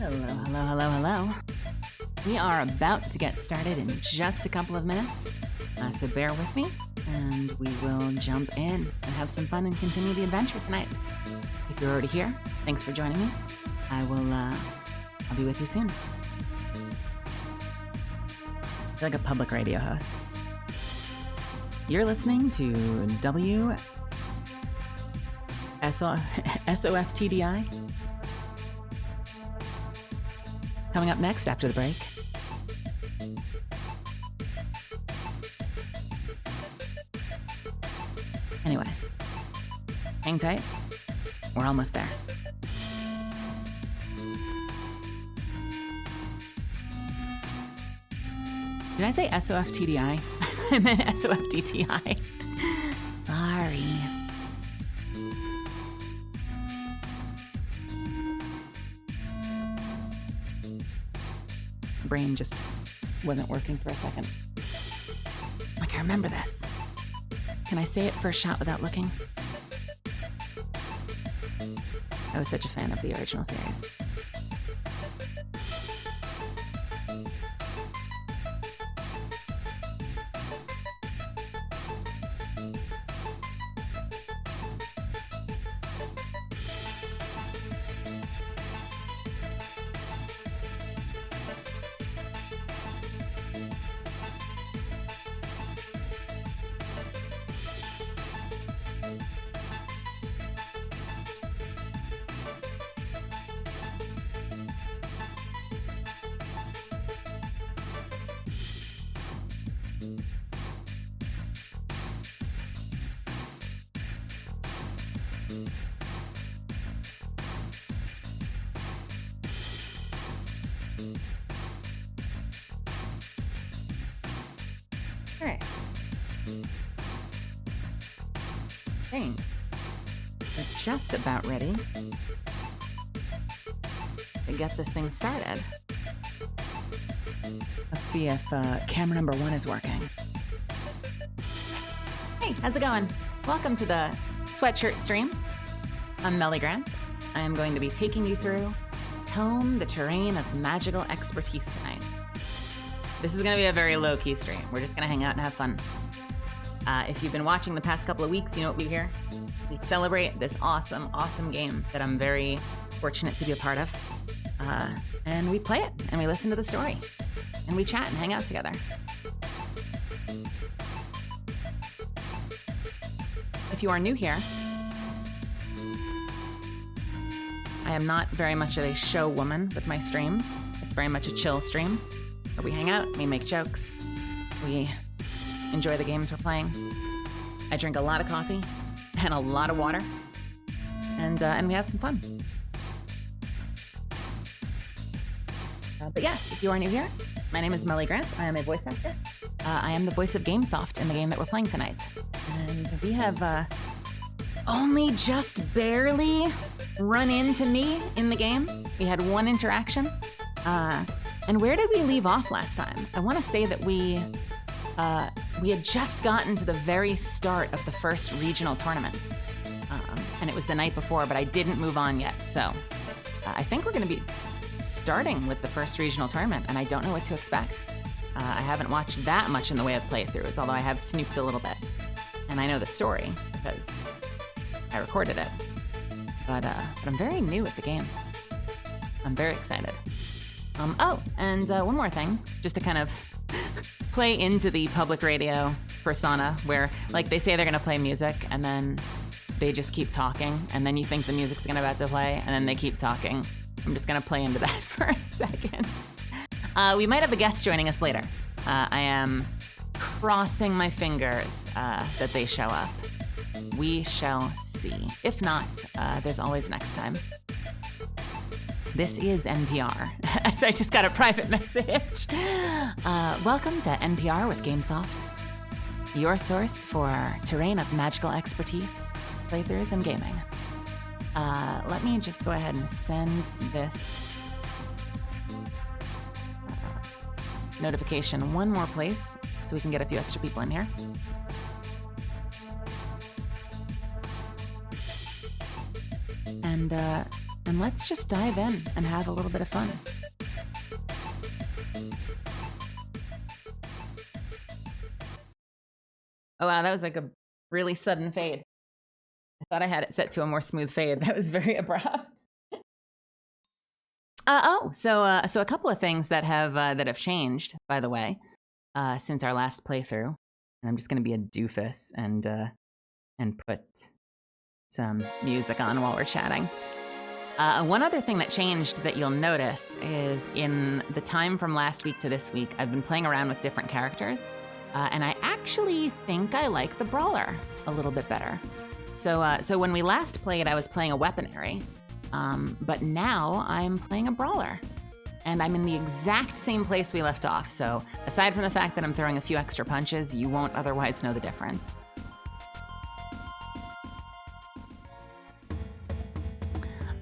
Hello, hello, hello, hello. We are about to get started in just a couple of minutes, so bear with me, and we will jump in and have some fun and continue the adventure tonight. If you're already here, thanks for joining me. I'll be with you soon. I feel like a public radio host. You're listening to SOFTDI. Coming up next after the break. Anyway, hang tight. We're almost there. Did I say SOFTDI? I meant SOFDTI. Sorry. Brain just wasn't working for a second. Like, I remember this. Can I say it first shot without looking? I was such a fan of the original series. All right. Dang. We're just about ready to get this thing started. Let's see if camera number 1 is working. Hey, how's it going? Welcome to the sweatshirt stream. I'm Meli Grant. I am going to be taking you through Tome the Terrain of Magical Expertise tonight. This is going to be a very low-key stream. We're just going to hang out and have fun. If you've been watching the past couple of weeks, you know what we do here. We celebrate this awesome, awesome game that I'm very fortunate to be a part of. And we play it, and we listen to the story, and we chat and hang out together. If you are new here, I am not very much of a show woman with my streams. It's very much a chill stream. Where we hang out, we make jokes, we enjoy the games we're playing. I drink a lot of coffee and a lot of water, and we have some fun. But yes, if you are new here, my name is Meli Grant. I am a voice actor. I am the voice of Gamesoft in the game that we're playing tonight. And we have only just barely run into me in the game. We had one interaction. And where did we leave off last time? I want to say that we had just gotten to the very start of the first regional tournament. And it was the night before, but I didn't move on yet. So I think we're going to be starting with the first regional tournament, and I don't know what to expect. I haven't watched that much in the way of playthroughs, although I have snooped a little bit. And I know the story because I recorded it. But I'm very new at the game. I'm very excited. And one more thing, just to kind of play into the public radio persona where, like, they say they're going to play music and then they just keep talking, and then you think the music's about to play, and then they keep talking. I'm just going to play into that for a second. We might have a guest joining us later. I am crossing my fingers that they show up. We shall see. If not, there's always next time. This is NPR, as I just got a private message. Welcome to NPR with Gamesoft, your source for terrain of magical expertise, playthroughs, and gaming. Let me just go ahead and send this notification one more place so we can get a few extra people in here. And let's just dive in and have a little bit of fun. Oh wow, that was like a really sudden fade. I thought I had it set to a more smooth fade. That was very abrupt. So a couple of things that have changed, by the way, since our last playthrough. And I'm just gonna be a doofus and put some music on while we're chatting. One other thing that changed that you'll notice is in the time from last week to this week, I've been playing around with different characters, and I actually think I like the brawler a little bit better. So when we last played, I was playing a weaponary, but now I'm playing a brawler. And I'm in the exact same place we left off, so aside from the fact that I'm throwing a few extra punches, you won't otherwise know the difference.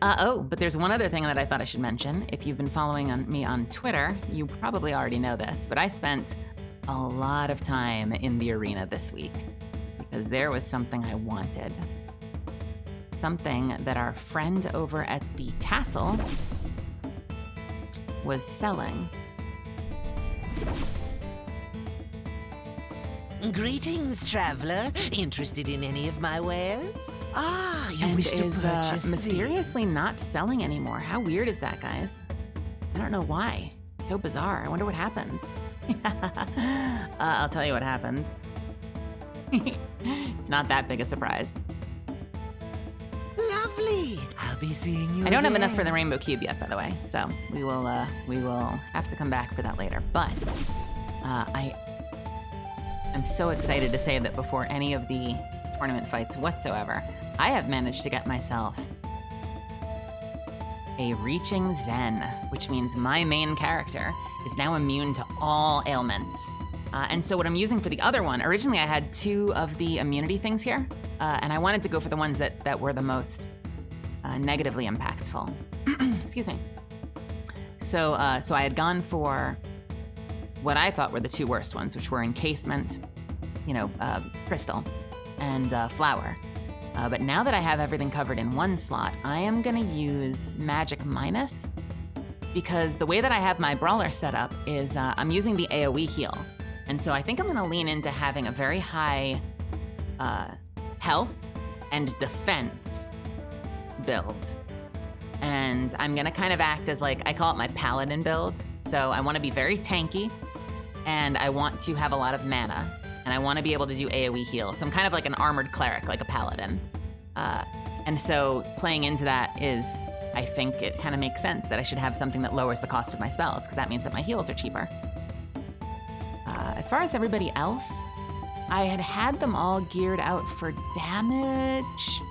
But there's one other thing that I thought I should mention. If you've been following me on Twitter, you probably already know this, but I spent a lot of time in the arena this week because there was something I wanted. Something that our friend over at the castle was selling. Greetings, traveler. Interested in any of my wares? Ah, you And wish to is purchase mysteriously not selling anymore. How weird is that, guys? I don't know why. It's so bizarre. I wonder what happens. I'll tell you what happens. It's not that big a surprise. Lovely. I'll be seeing you I don't have again. enough for the rainbow cube yet, by the way, so we will have to come back for that later. But I'm so excited to say that before any of the tournament fights whatsoever, I have managed to get myself a Reaching Zen, which means my main character is now immune to all ailments. And so what I'm using for the other one, originally I had 2 of the immunity things here, and I wanted to go for the ones that were the most negatively impactful. Excuse me. So I had gone for what I thought were the 2 worst ones, which were encasement, crystal, and flower. But now that I have everything covered in one slot, I am gonna use magic minus, because the way that I have my brawler set up is I'm using the AoE heal. And so I think I'm gonna lean into having a very high health and defense build. And I'm gonna kind of act as I call it my paladin build. So I wanna be very tanky, and I want to have a lot of mana, and I wanna be able to do AoE heal. So I'm kind of like an armored cleric, like a paladin. And so playing into that is, I think it kind of makes sense that I should have something that lowers the cost of my spells, because that means that my heals are cheaper. As far as everybody else, I had them all geared out for damage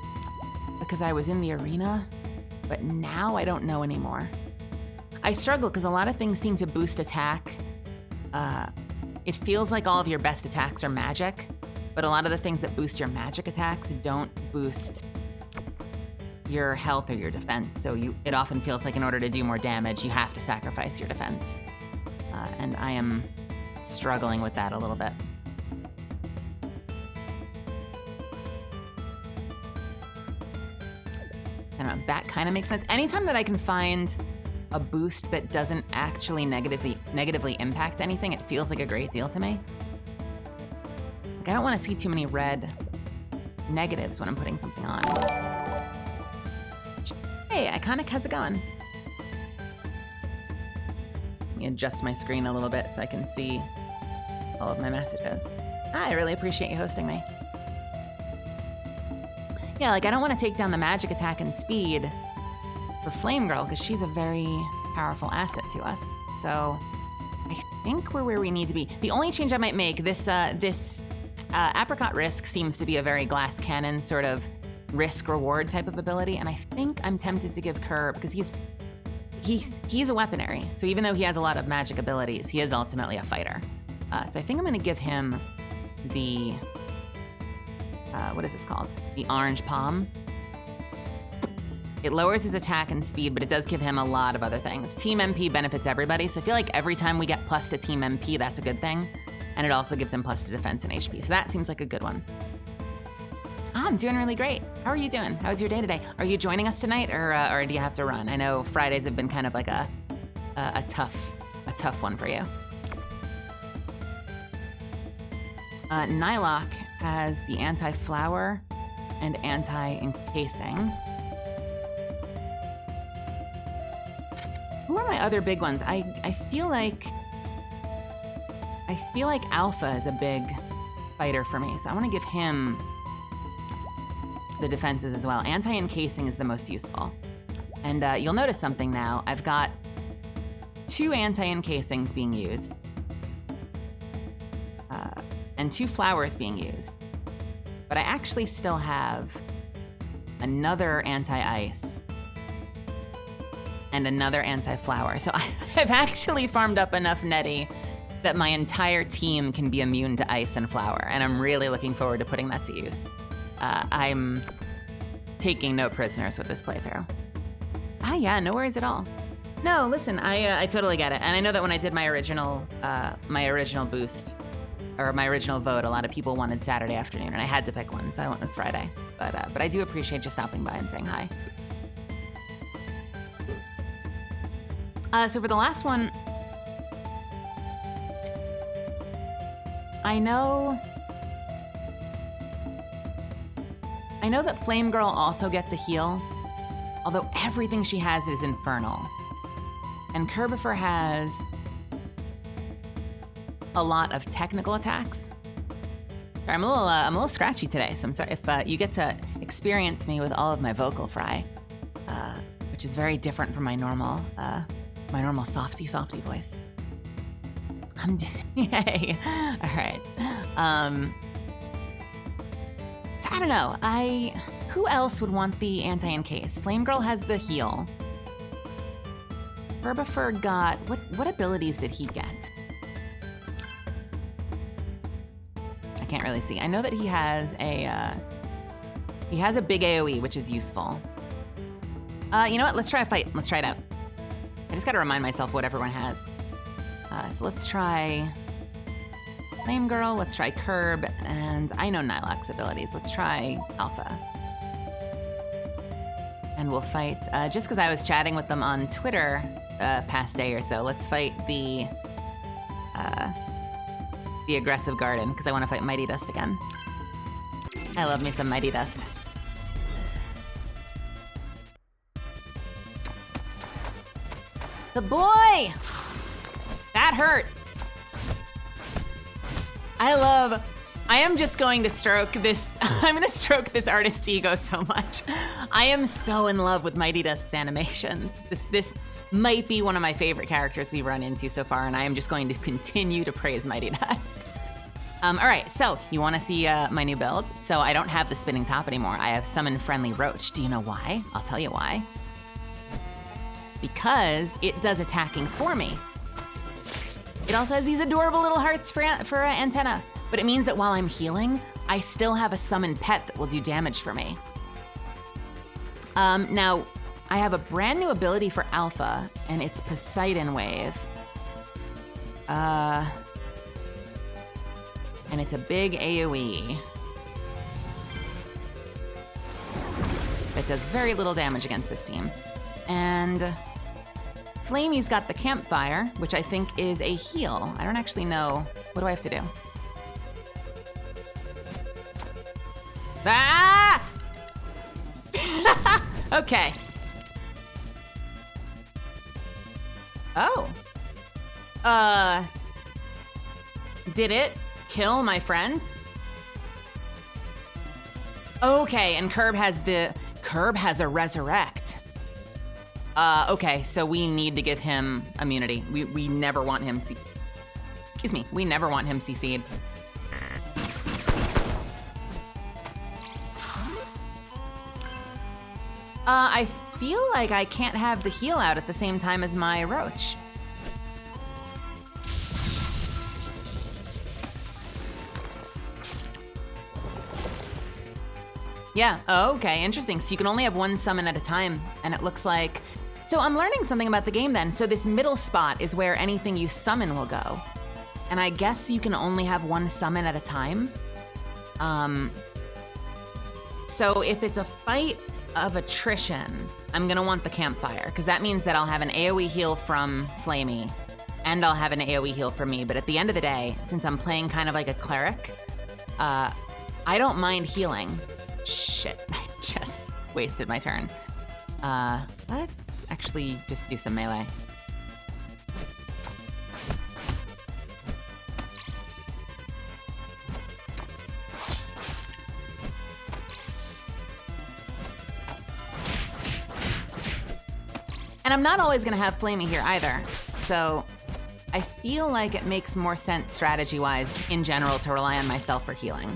because I was in the arena, but now I don't know anymore. I struggle because a lot of things seem to boost attack. It feels like all of your best attacks are magic, but a lot of the things that boost your magic attacks don't boost your health or your defense. So it often feels like in order to do more damage, you have to sacrifice your defense. And I am struggling with that a little bit. I don't know, that kind of makes sense. Anytime that I can find a boost that doesn't actually negatively impact anything, it feels like a great deal to me. I don't want to see too many red negatives when I'm putting something on. Hey, Iconic, how's it going? Let me adjust my screen a little bit so I can see all of my messages. I really appreciate you hosting me. Yeah, I don't want to take down the magic attack and speed for Flame Girl because she's a very powerful asset to us. So I think we're where we need to be. The only change I might make, this Apricot Risk seems to be a very glass cannon sort of risk-reward type of ability, and I think I'm tempted to give Kerr, because he's a weaponary, so even though he has a lot of magic abilities, he is ultimately a fighter. So I think I'm gonna give him the, what is this called? The Orange Palm. It lowers his attack and speed, but it does give him a lot of other things. Team MP benefits everybody, so I feel like every time we get plus to Team MP, that's a good thing. And it also gives him plus to defense and HP, so that seems like a good one. I'm doing really great. How are you doing? How was your day today? Are you joining us tonight, or do you have to run? I know Fridays have been kind of like a tough one for you. Nylock has the anti-flower and anti-encasing. Who are my other big ones? I feel like Alpha is a fighter for me, so I want to give him the defenses as well. Anti-encasing is the most useful. And you'll notice something now. I've got 2 anti-encasings being used. And 2 flowers being used. But I actually still have another anti-ice and another anti-flower. So I've actually farmed up enough Netty that my entire team can be immune to ice and flower, and I'm really looking forward to putting that to use. I'm taking no prisoners with this playthrough. Yeah, no worries at all. No, listen, I totally get it, and I know that when I did my original boost, or my original vote, a lot of people wanted Saturday afternoon, and I had to pick one, so I went with Friday. But I do appreciate you stopping by and saying hi. So for the last one, I know that Flame Girl also gets a heal, although everything she has is infernal. And Kerbifer has a lot of technical attacks. Sorry, I'm a little scratchy today, so I'm sorry if you get to experience me with all of my vocal fry, which is very different from my normal softy voice. Yay! All right. So I don't know. Who else would want the anti-encase? Flame Girl has the heal. Kerbifer got what abilities did he get? I can't really see. I know that he has a big AoE, which is useful. You know what? Let's try a fight. Let's try it out. I just gotta remind myself what everyone has. So let's try Flame Girl, let's try Curb, and I know Nilok's abilities. Let's try Alpha. And we'll fight, just because I was chatting with them on Twitter past day or so, let's fight the aggressive garden, because I want to fight Mighty Dust again. I love me some Mighty Dust. The boy! That hurt. I am just going to stroke this, I'm gonna stroke this artist's ego so much. I am so in love with Mighty Dust's animations. This might be one of my favorite characters we've run into so far, and I am just going to continue to praise Mighty Dust. All right, so you wanna see my new build? So I don't have the spinning top anymore. I have Summon Friendly Roach. Do you know why? I'll tell you why. Because it does attacking for me. It also has these adorable little hearts for antenna, but it means that while I'm healing, I still have a summoned pet that will do damage for me. Now, I have a brand new ability for Alpha, and it's Poseidon Wave. And it's a big AoE. That does very little damage against this team. And Flamey's got the campfire, which I think is a heal. I don't actually know. What do I have to do? Ah! Okay. Oh. Did it kill my friend? Okay, and Curb has a resurrect. Okay, so we need to give him immunity. We never want him we never want him CC'd. I feel like I can't have the heal out at the same time as my Roach. Yeah, oh, okay, interesting. So you can only have one summon at a time, and it looks like... So I'm learning something about the game then. So this middle spot is where anything you summon will go. And I guess you can only have one summon at a time. So if it's a fight of attrition, I'm gonna want the campfire, because that means that I'll have an AoE heal from Flamey, and I'll have an AoE heal from me. But at the end of the day, since I'm playing kind of like a cleric, I don't mind healing. Shit, I just wasted my turn. Let's actually just do some melee. And I'm not always gonna have Flamey here either. So I feel like it makes more sense strategy-wise in general to rely on myself for healing.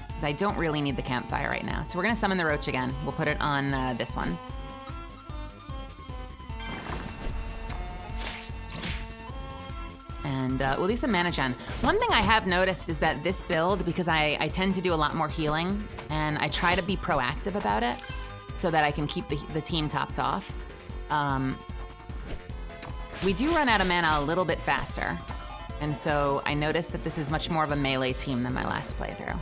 Because I don't really need the campfire right now. So we're gonna summon the roach again. We'll put it on this one. And we'll do some mana gen. One thing I have noticed is that this build, because I tend to do a lot more healing, and I try to be proactive about it so that I can keep the team topped off. We do run out of mana a little bit faster. And so I noticed that this is much more of a melee team than my last playthrough.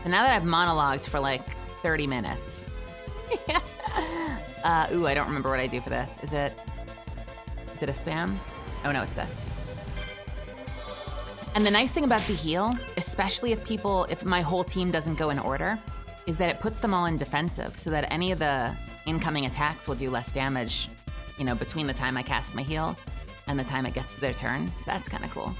So now that I've monologued for like 30 minutes. Ooh, I don't remember what I do for this. Is it a spam? Oh no, it's this. And the nice thing about the heal, especially if my whole team doesn't go in order, is that it puts them all in defensive so that any of the incoming attacks will do less damage, you know, between the time I cast my heal and the time it gets to their turn. So that's kind of cool.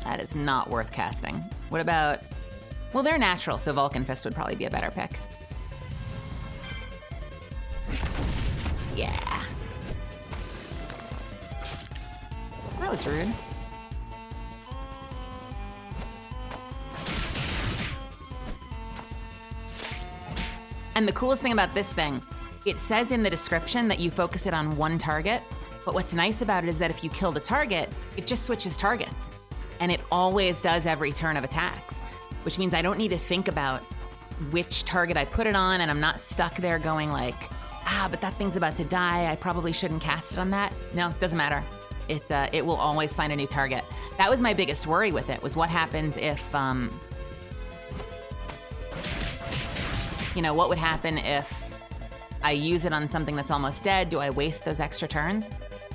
That is not worth casting. What about, well, they're natural, so Vulcan Fist would probably be a better pick. Yeah. That was rude. And the coolest thing about this thing, it says in the description that you focus it on one target, but what's nice about it is that if you kill the target, it just switches targets. And it always does every turn of attacks, which means I don't need to think about which target I put it on, and I'm not stuck there going like, but that thing's about to die, I probably shouldn't cast it on that. No, it doesn't matter. It will always find a new target. That was my biggest worry with it, was what happens if, you know, what would happen if I use it on something that's almost dead? Do I waste those extra turns?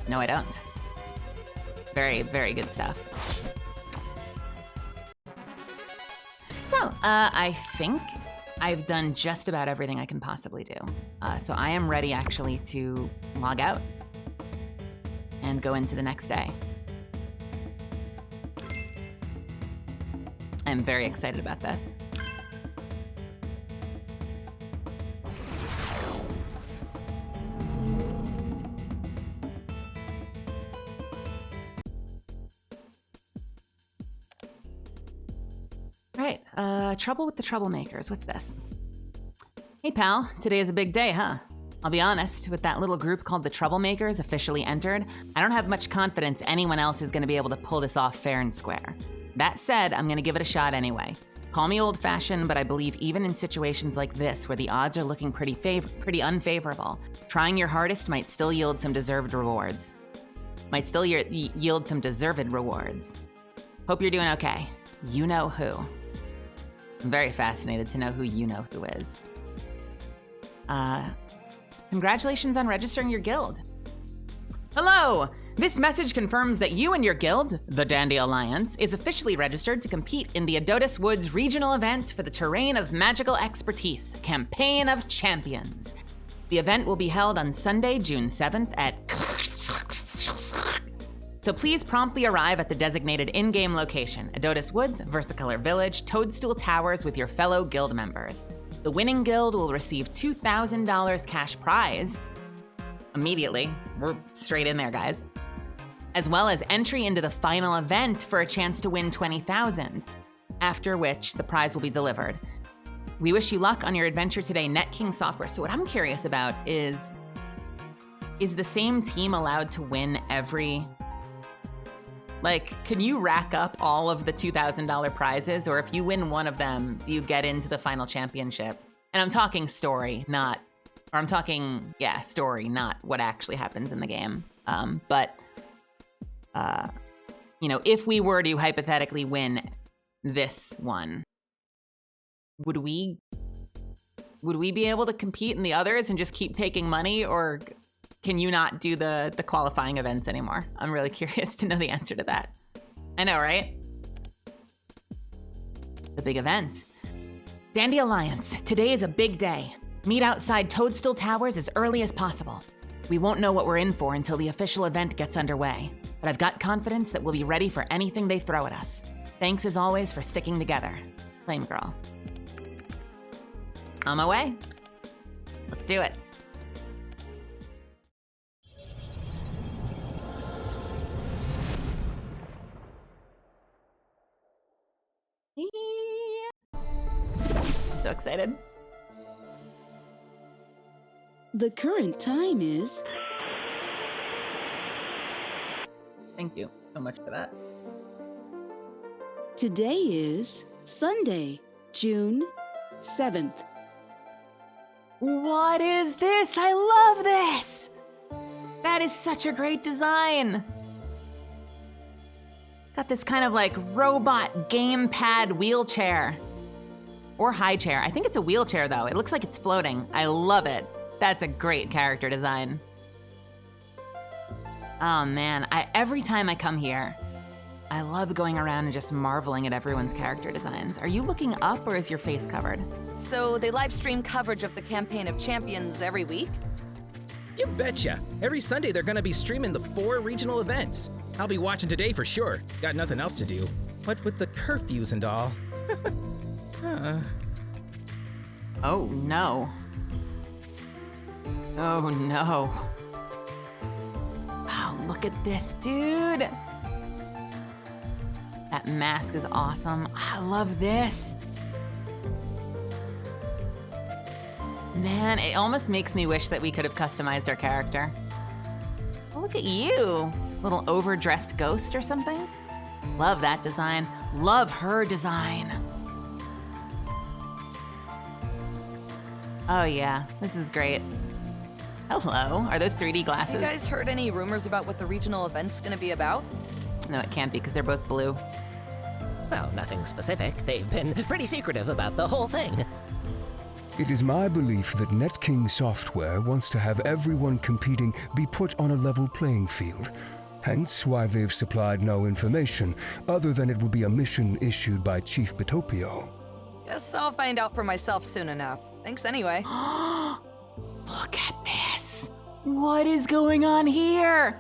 No, I don't. Very, very good stuff. So, I think I've done just about everything I can possibly do. So I am ready actually to log out and go into the next day. I'm very excited about this. Right, trouble with the troublemakers. What's this? Hey pal, today is a big day, huh? I'll be honest, with that little group called the Troublemakers officially entered, I don't have much confidence anyone else is gonna be able to pull this off fair and square. That said, I'm gonna give it a shot anyway. Call me old-fashioned, but I believe even in situations like this where the odds are looking pretty unfavorable, trying your hardest might still yield some deserved rewards. Yield some deserved rewards. Hope you're doing okay. You know who. I'm very fascinated to know who you know who is. Congratulations on registering your guild. Hello! This message confirms that you and your guild, the Dandy Alliance, is officially registered to compete in the Adonis Woods regional event for the Terrain of Magical Expertise, Campaign of Champions. The event will be held on Sunday, June 7th at... So please promptly arrive at the designated in-game location, Adonis Woods, Versicolor Village, Toadstool Towers with your fellow guild members. The winning guild will receive $2,000 cash prize immediately. We're straight in there, guys. As well as entry into the final event for a chance to win $20,000, after which the prize will be delivered. We wish you luck on your adventure today, NetKing Software. So what I'm curious about is the same team allowed to win every... Like, can you rack up all of the $2,000 prizes? Or if you win one of them, do you get into the final championship? And I'm talking story, not... Or I'm talking, yeah, story, not what actually happens in the game. You know, if we were to hypothetically win this one, would we be able to compete in the others and just keep taking money, or can you not do the qualifying events anymore? I'm really curious to know the answer to that. I know, right? The big event. Dandy Alliance, today is a big day. Meet outside Toadstool Towers as early as possible. We won't know what we're in for until the official event gets underway. but I've got confidence that we'll be ready for anything they throw at us. Thanks as always for sticking together. Flame Girl. On my way. Let's do it. I'm so excited. The current time is... Thank you so much for that. Today is Sunday, June 7th. What is this? I love this! That is such a great design. Got this kind of like robot gamepad wheelchair. Or high chair. I think it's a wheelchair though. It looks like it's floating. I love it. That's a great character design. Oh man, every time I come here, I love going around and just marveling at everyone's character designs. Are you looking up or is your face covered? So they live stream coverage of the Campaign of Champions every week? You betcha. Every Sunday they're gonna be streaming the 4 regional events. I'll be watching today for sure. Got nothing else to do. What with the curfews and all. Oh no. Oh no. Wow, look at this, dude. That mask is awesome. I love this. Man, it almost makes me wish that we could have customized our character. Oh, look at you. Little overdressed ghost or something. Love that design. Love her design. Oh yeah, this is great. Hello, are those 3D glasses? You guys heard any rumors about what the regional event's gonna be about? No, it can't be because they're both blue. Well, nothing specific. They've been pretty secretive about the whole thing. It is my belief that NetKing Software wants to have everyone competing be put on a level playing field. Hence why they've supplied no information, other than it will be a mission issued by Chief Bitopio. Guess I'll find out for myself soon enough. Thanks anyway. Look at this. What is going on here?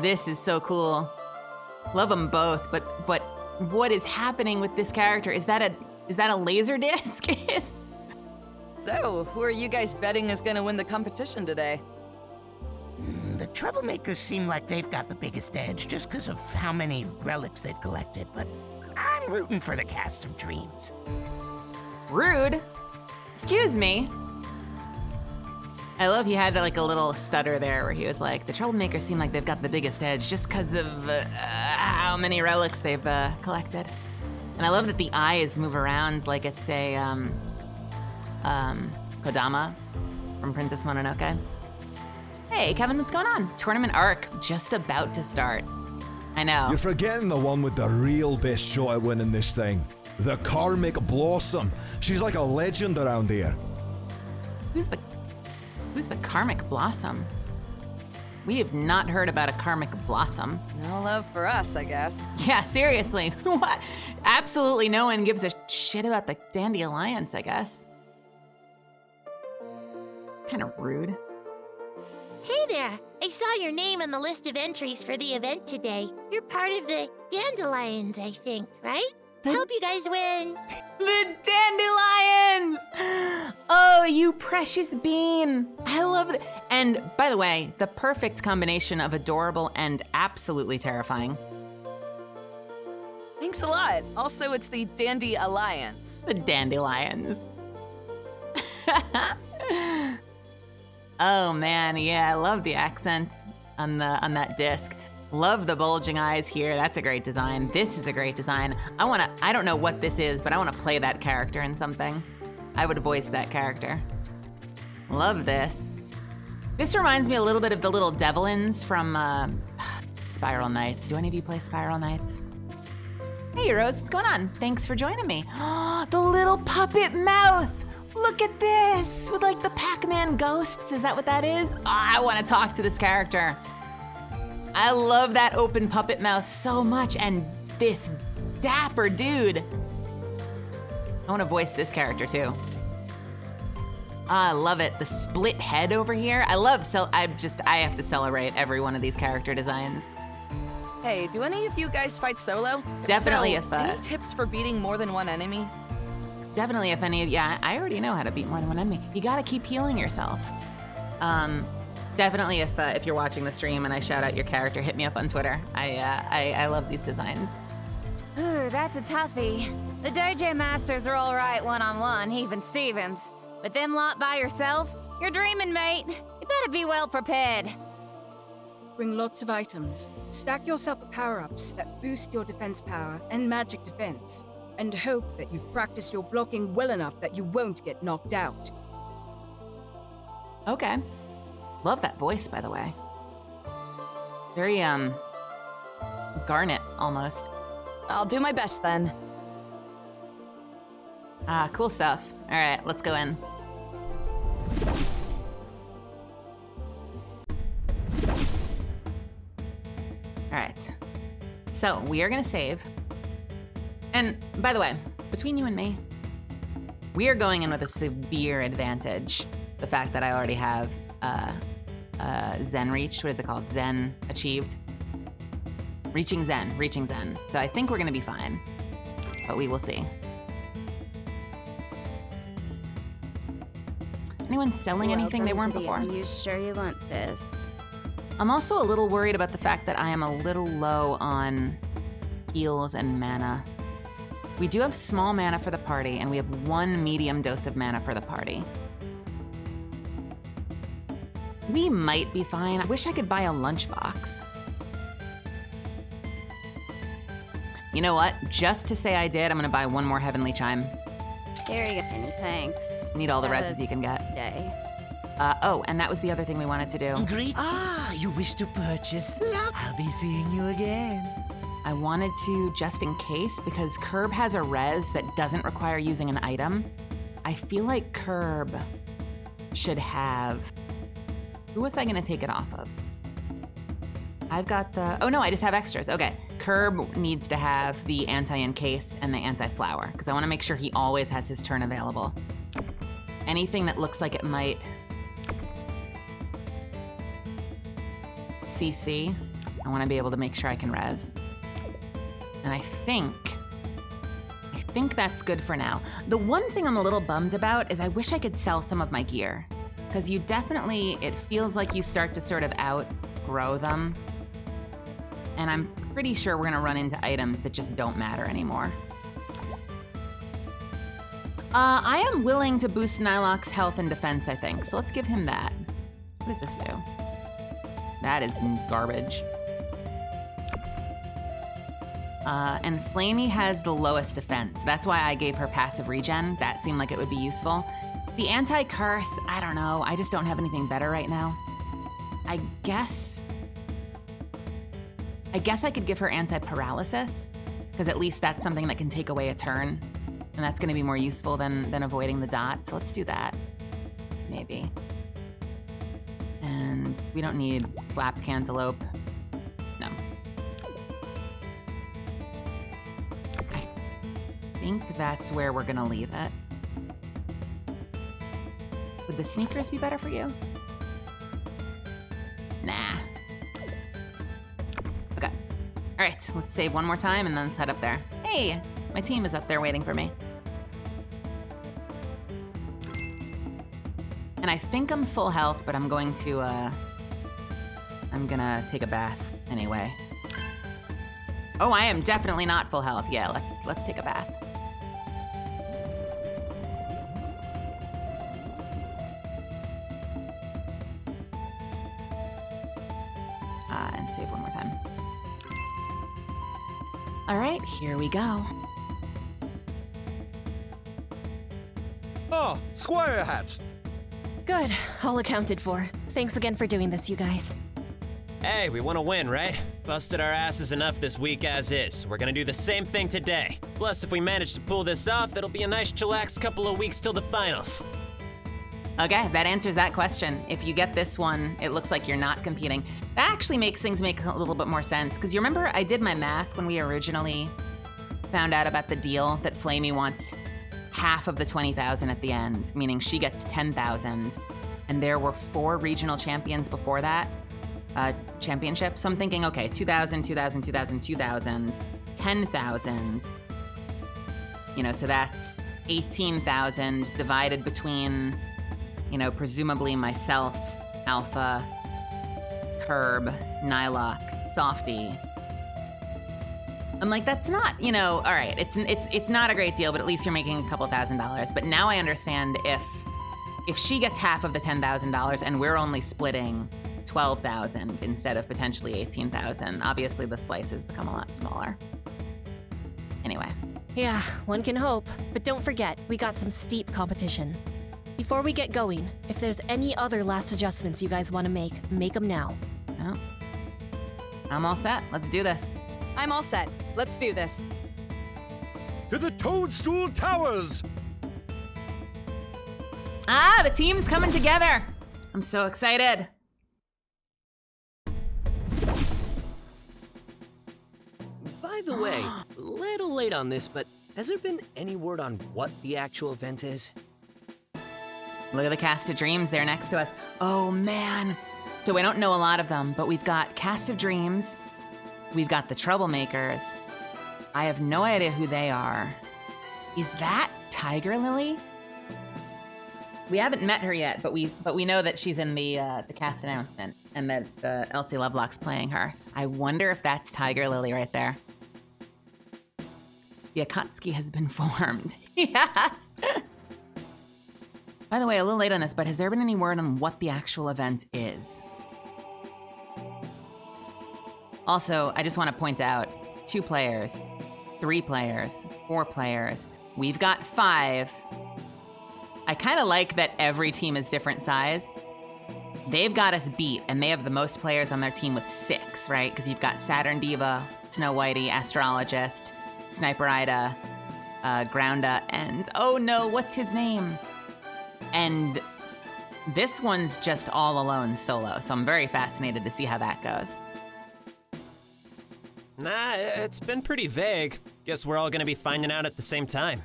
This is so cool. Love them both, but what is happening with this character? Is that a laser disc? So, who are you guys betting is gonna win the competition today? The Troublemakers seem like they've got the biggest edge just because of how many relics they've collected, but I'm rooting for the Cast of Dreams. Rude. Excuse me. I love he had like a little stutter there where he was like, the Troublemakers seem like they've got the biggest edge just because of how many relics they've collected. And I love that the eyes move around like it's a Kodama from Princess Mononoke. Hey, Kevin, what's going on? Tournament arc just about to start. I know. You're forgetting the one with the real best shot at winning this thing. The Karmic Blossom. She's like a legend around here. Who's the Karmic Blossom? We have not heard about a Karmic Blossom. No love for us, I guess. Yeah, seriously. What? Absolutely no one gives a shit about the Dandy Alliance, I guess. Kind of rude. Hey there! I saw your name on the list of entries for the event today. You're part of the Dandelions, I think, right? Hope you guys win! The Dandelions! Oh, you precious bean. I love it. And by the way, the perfect combination of adorable and absolutely terrifying. Thanks a lot. Also, it's the Dandy Alliance. The Dandelions. Oh man, yeah, I love the accent on that disc. Love the bulging eyes here. That's a great design. This is a great design. I don't know what this is, but I want to play that character in something. I would voice that character. Love this. This reminds me a little bit of the little Devlins from Spiral Knights. Do any of you play Spiral Knights? Hey Rose, what's going on? Thanks for joining me. The little puppet mouth. Look at this, with like the Pac-Man ghosts. Is that what that is? Oh, I want to talk to this character. I love that open puppet mouth so much, and this dapper dude. I want to voice this character too. I love it. The split head over here. I have to celebrate every one of these character designs. Hey, do any of you guys fight solo? Definitely any tips for beating more than one enemy? Definitely if any of I already know how to beat more than one enemy. You gotta keep healing yourself. Definitely if you're watching the stream and I shout out your character, hit me up on Twitter. I love these designs. Ooh, that's a toughie. The dojo masters are all right one-on-one, even Stevens. But them lot by yourself? You're dreaming, mate. You better be well prepared. Bring lots of items. Stack yourself with power-ups that boost your defense power and magic defense. And hope that you've practiced your blocking well enough that you won't get knocked out. Okay. Love that voice, by the way. Very, Garnet, almost. I'll do my best then. Cool stuff. All right, let's go in. All right. So, we are gonna save. And, by the way, between you and me, we are going in with a severe advantage. The fact that I already have, Zen reached. What is it called? Zen achieved? Reaching Zen. So I think we're gonna be fine, but we will see. Anyone selling anything they weren't before? Are you sure you want this? I'm also a little worried about the fact that I am a little low on heals and mana. We do have small mana for the party, and we have 1 medium dose of mana for the party. We might be fine. I wish I could buy a lunchbox. You know what? Just to say I did, I'm gonna buy 1 more Heavenly Chime. Here you go. Thanks. Need all the reses you can get. Day. Oh, and that was the other thing we wanted to do. Great. You wish to purchase? I'll be seeing you again. I wanted to, just in case, because Curb has a res that doesn't require using an item. I feel like Curb should have... Who was I gonna take it off of? I've got the... Oh no, I just have extras. Okay. Curb needs to have the anti-encase and the anti-flower, because I want to make sure he always has his turn available. Anything that looks like it might CC, I want to be able to make sure I can res. And I think that's good for now. The one thing I'm a little bummed about is I wish I could sell some of my gear, because you definitely, it feels like you start to sort of outgrow them. And I'm pretty sure we're gonna run into items that just don't matter anymore. I am willing to boost Nylok's health and defense, I think. So let's give him that. What does this do? That is garbage. And Flamey has the lowest defense. That's why I gave her passive regen. That seemed like it would be useful. The anti-curse, I don't know. I just don't have anything better right now. I guess I could give her anti-paralysis, because at least that's something that can take away a turn, and that's gonna be more useful than avoiding the dot, so let's do that, maybe. And we don't need Slap Cantaloupe, no. I think that's where we're gonna leave it. Would the sneakers be better for you? Nah. Okay. All right, let's save 1 more time and then let's head up there. Hey, my team is up there waiting for me. And I think I'm full health, but I'm going to, I'm gonna take a bath anyway. Oh, I am definitely not full health. Yeah, let's take a bath. And save 1 more time. All right, here we go. Oh, Squire Hat. Good, all accounted for. Thanks again for doing this, you guys. Hey, we want to win, right? Busted our asses enough this week as is. We're gonna do the same thing today. Plus, if we manage to pull this off, it'll be a nice chillax couple of weeks till the finals. Okay, that answers that question. If you get this one, it looks like you're not competing. That actually makes things make a little bit more sense, because you remember I did my math when we originally found out about the deal that Flamey wants half of the 20,000 at the end, meaning she gets 10,000. And there were 4 regional champions before that, championships. So I'm thinking, okay, 2,000, 2,000, 2,000, 2,000, 10,000. You know, so that's 18,000 divided between, you know, presumably myself, Alpha, Curb, Nylock, Softy. I'm like, that's not, you know, all right, it's not a great deal, but at least you're making a couple $1,000s. But now I understand if she gets half of the $10,000 and we're only splitting 12,000 instead of potentially 18,000, obviously the slice has become a lot smaller. Anyway. Yeah, one can hope. But don't forget, we got some steep competition. Before we get going, if there's any other last adjustments you guys want to make them now. Oh. I'm all set. Let's do this. I'm all set. Let's do this. To the Toadstool Towers! Ah, the team's coming together. I'm so excited. By the way, a little late on this, but has there been any word on what the actual event is? Look at the cast of dreams there next to us. Oh, man. So we don't know a lot of them, but we've got cast of dreams. We've got the troublemakers. I have no idea who they are. Is that Tiger Lily? We haven't met her yet, but we know that she's in the cast announcement and that Elsie Lovelock's playing her. I wonder if that's Tiger Lily right there. The Akatsuki has been formed. Yes! By the way, a little late on this, but has there been any word on what the actual event is? Also, I just want to point out, 2 players, 3 players, 4 players. We've got 5. I kind of like that every team is different size. They've got us beat, and they have the most players on their team with 6, right? Because you've got Saturn Diva, Snow Whitey, Astrologist, Sniper Ida, Grounda, and oh no, what's his name? And this one's just all alone solo, so I'm very fascinated to see how that goes. Nah, it's been pretty vague. Guess we're all gonna be finding out at the same time.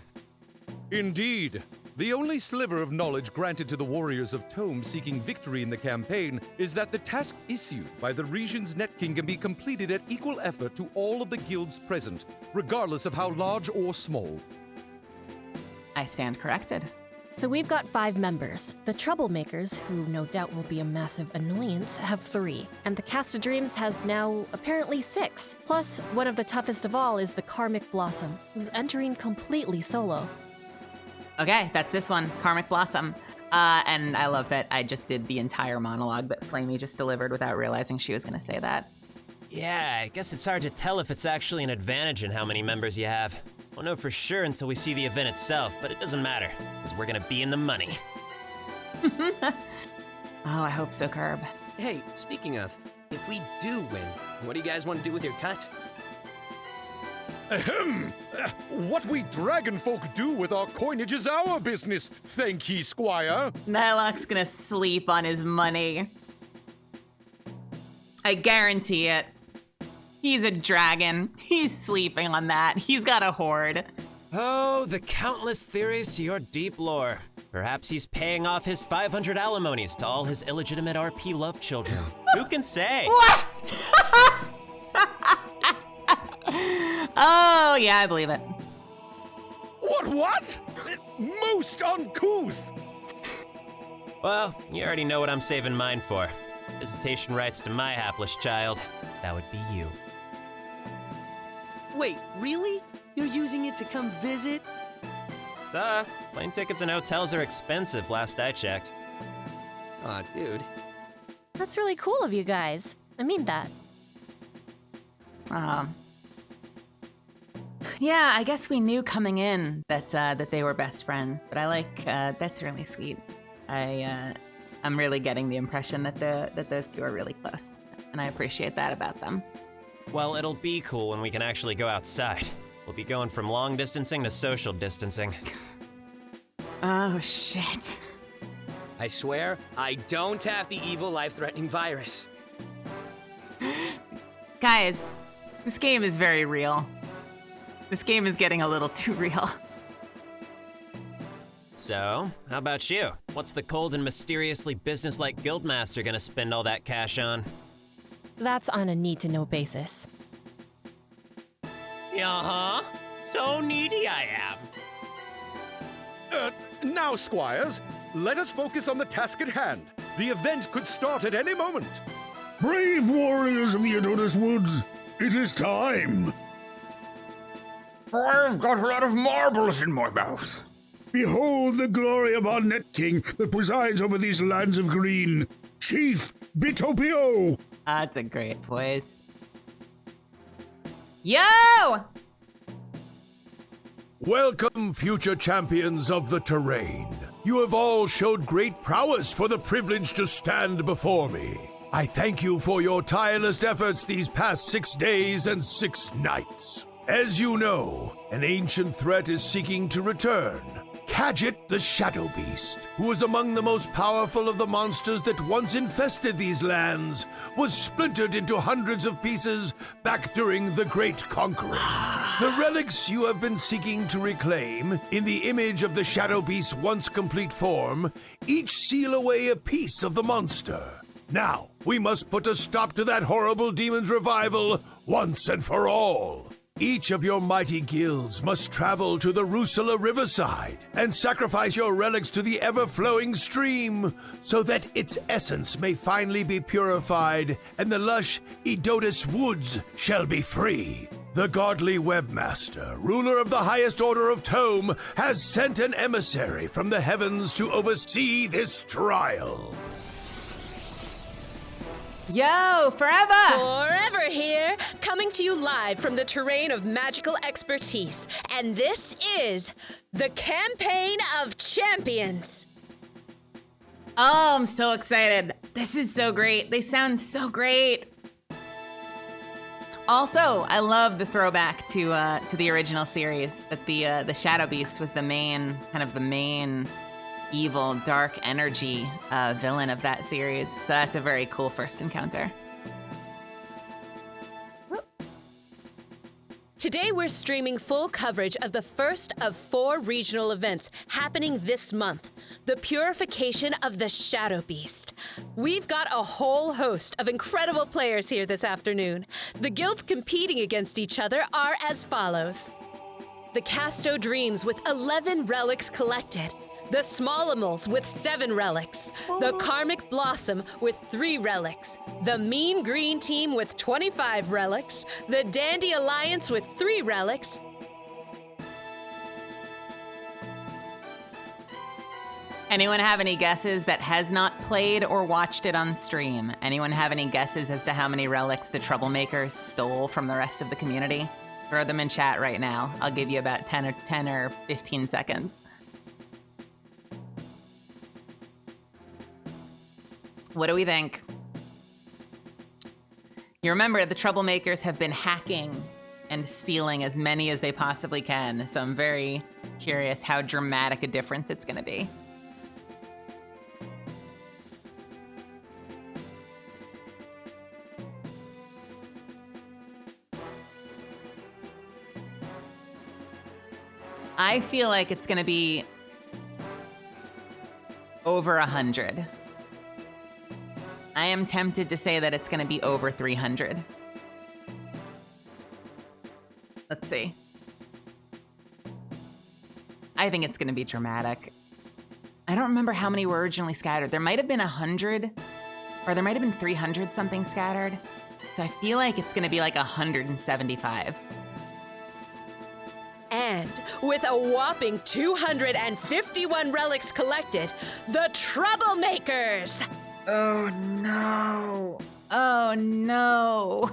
Indeed. The only sliver of knowledge granted to the warriors of Tome seeking victory in the campaign is that the task issued by the region's Net King can be completed at equal effort to all of the guilds present, regardless of how large or small. I stand corrected. So we've got 5 members. The troublemakers, who no doubt will be a massive annoyance, have 3. And the Cast of Dreams has now apparently 6. Plus, one of the toughest of all is the Karmic Blossom, who's entering completely solo. Okay, that's this one, Karmic Blossom. And I love that I just did the entire monologue that Flamey just delivered without realizing she was gonna say that. Yeah, I guess it's hard to tell if it's actually an advantage in how many members you have. We'll know for sure until we see the event itself, but it doesn't matter, because we're gonna be in the money. Oh, I hope so, Curb. Hey, speaking of, if we do win, what do you guys want to do with your cut? Ahem! What we dragon folk do with our coinage is our business, thank ye, squire. Nylock's gonna sleep on his money. I guarantee it. He's a dragon. He's sleeping on that. He's got a hoard. Oh, the countless theories to your deep lore. Perhaps he's paying off his 500 alimonies to all his illegitimate RP love children. Who can say? What? Oh, yeah, I believe it. What? Most uncouth! Well, you already know what I'm saving mine for. Visitation rights to my hapless child. That would be you. Wait, really? You're using it to come visit? Duh. Plane tickets and hotels are expensive, last I checked. Aw, dude. That's really cool of you guys. I mean that. Yeah, I guess we knew coming in that they were best friends, but I like that's really sweet. I'm really getting the impression that those two are really close, and I appreciate that about them. Well, it'll be cool when we can actually go outside. We'll be going from long distancing to social distancing. Oh, shit. I swear, I don't have the evil life-threatening virus. Guys, this game is very real. This game is getting a little too real. So, how about you? What's the cold and mysteriously businesslike guildmaster gonna spend all that cash on? That's on a need-to-know basis. Uh-huh. So needy I am. Now, squires, let us focus on the task at hand. The event could start at any moment. Brave warriors of the Adonis Woods, it is time. I've got a lot of marbles in my mouth. Behold the glory of our Net King that presides over these lands of green, Chief Bitopio. That's a great voice. Yo! Welcome, future champions of the terrain. You have all showed great prowess for the privilege to stand before me. I thank you for your tireless efforts these past 6 days and 6 nights. As you know, an ancient threat is seeking to return. Kadget the Shadow Beast, who is among the most powerful of the monsters that once infested these lands, was splintered into hundreds of pieces back during the Great Conquering. The relics you have been seeking to reclaim, in the image of the Shadow Beast's once complete form, each seal away a piece of the monster. Now, we must put a stop to that horrible demon's revival once and for all. Each of your mighty guilds must travel to the Rusula riverside and sacrifice your relics to the ever-flowing stream so that its essence may finally be purified and the lush Edotis woods shall be free. The godly webmaster, ruler of the highest order of Tome, has sent an emissary from the heavens to oversee this trial. Yo, forever! Forever here, coming to you live from the terrain of magical expertise. And this is the Campaign of Champions. Oh, I'm so excited. This is so great. They sound so great. Also, I love the throwback to the original series, that the Shadow Beast was the main evil, dark energy villain of that series. So that's a very cool first encounter. Today we're streaming full coverage of the first of 4 regional events happening this month, the purification of the Shadow Beast. We've got a whole host of incredible players here this afternoon. The guilds competing against each other are as follows. The Casto Dreams with 11 relics collected. The Smallimals with 7 relics. The Karmic Blossom with 3 relics. The Mean Green Team with 25 relics. The Dandy Alliance with 3 relics. Anyone have any guesses that has not played or watched it on stream? Anyone have any guesses as to how many relics the Troublemakers stole from the rest of the community? Throw them in chat right now. I'll give you about 10 or 15 seconds. What do we think? You remember the Troublemakers have been hacking and stealing as many as they possibly can, so I'm very curious how dramatic a difference it's going to be. I feel like it's going to be over 100. I am tempted to say that it's going to be over 300. Let's see. I think it's going to be dramatic. I don't remember how many were originally scattered. There might have been 100, or there might have been 300 something scattered. So I feel like it's going to be like 175. And with a whopping 251 relics collected, the Troublemakers! Oh no. Oh no.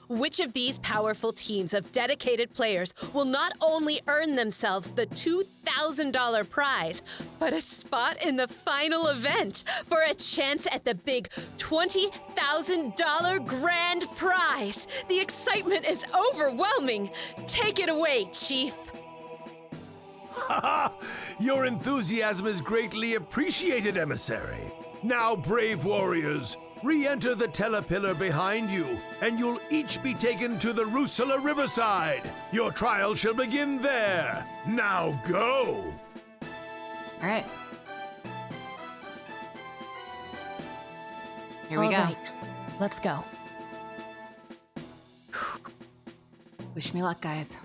Which of these powerful teams of dedicated players will not only earn themselves the $2,000 prize, but a spot in the final event for a chance at the big $20,000 grand prize? The excitement is overwhelming. Take it away, Chief. Your enthusiasm is greatly appreciated, emissary. Now, brave warriors, Re-enter the telepillar behind you, and you'll each be taken to the Rusula Riverside. Your trial shall begin there. Now go! All right. Here we go. All right, let's go. Wish me luck, guys.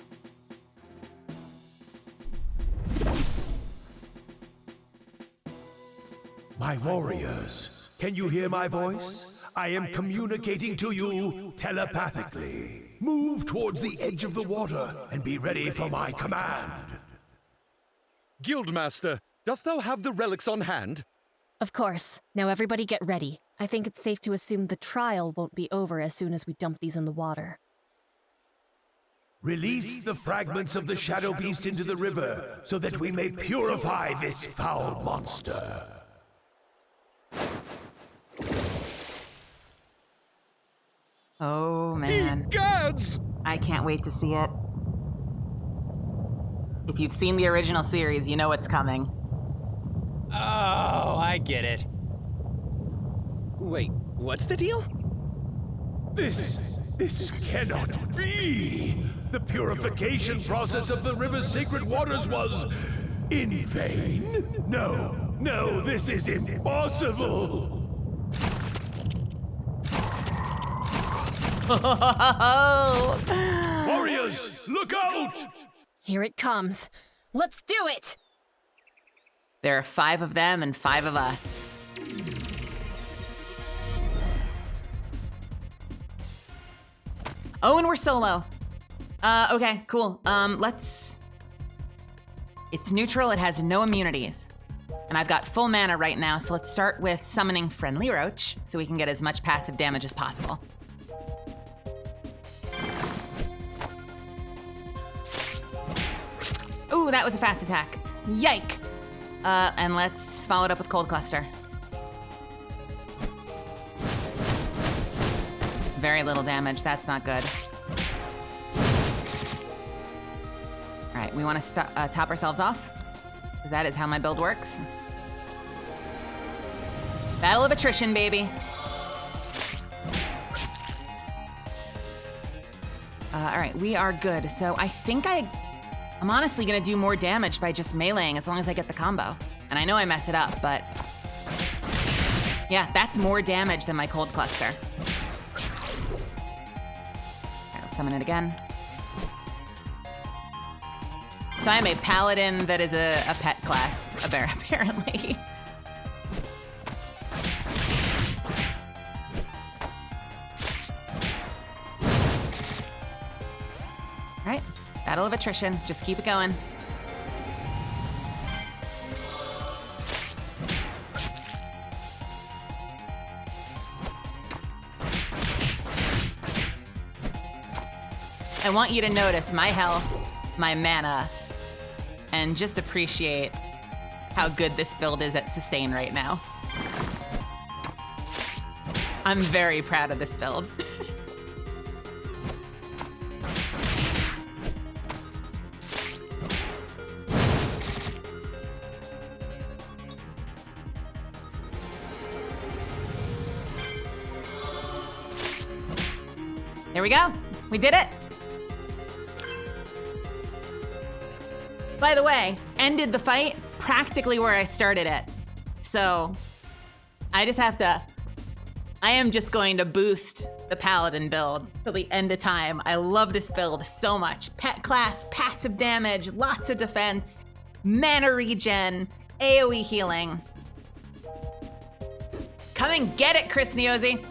My warriors, can you hear my voice? I am communicating to you telepathically. Move towards the edge of the water and be ready for my command. Guildmaster, doth thou have the relics on hand? Of course. Now everybody get ready. I think it's safe to assume the trial won't be over as soon as we dump these in the water. Release the fragments of the Shadow Beast into the river so that we may purify this foul monster. Oh, man. Gods! I can't wait to see it. If you've seen the original series, you know what's coming. Oh, I get it. Wait, what's the deal? This cannot be! The purification process of the river's sacred waters was in vain? No, this is impossible! Warriors, look out! Here it comes. Let's do it! There are 5 of them and 5 of us. Oh, and we're solo. Okay, cool. Let's... It's neutral, it has no immunities. And I've got full mana right now, so let's start with summoning Friendly Roach, so we can get as much passive damage as possible. Ooh, that was a fast attack. Yike! And let's follow it up with Cold Cluster. Very little damage, that's not good. All right, we want to top ourselves off, because that is how my build works. Battle of attrition, baby. All right, we are good. So I think I'm honestly gonna do more damage by just meleeing as long as I get the combo. And I know I mess it up, but yeah, that's more damage than my Cold Cluster. Okay, let's summon it again. So I'm a paladin that is a pet class, apparently. All right, battle of attrition. Just keep it going. I want you to notice my health, my mana, and just appreciate how good this build is at sustain right now. I'm very proud of this build. There we go. We did it. By the way, ended the fight practically where I started it. So I am just going to boost the paladin build till the end of time. I love this build so much. Pet class, passive damage, lots of defense, mana regen, AoE healing. Come and get it, Chris Neozy.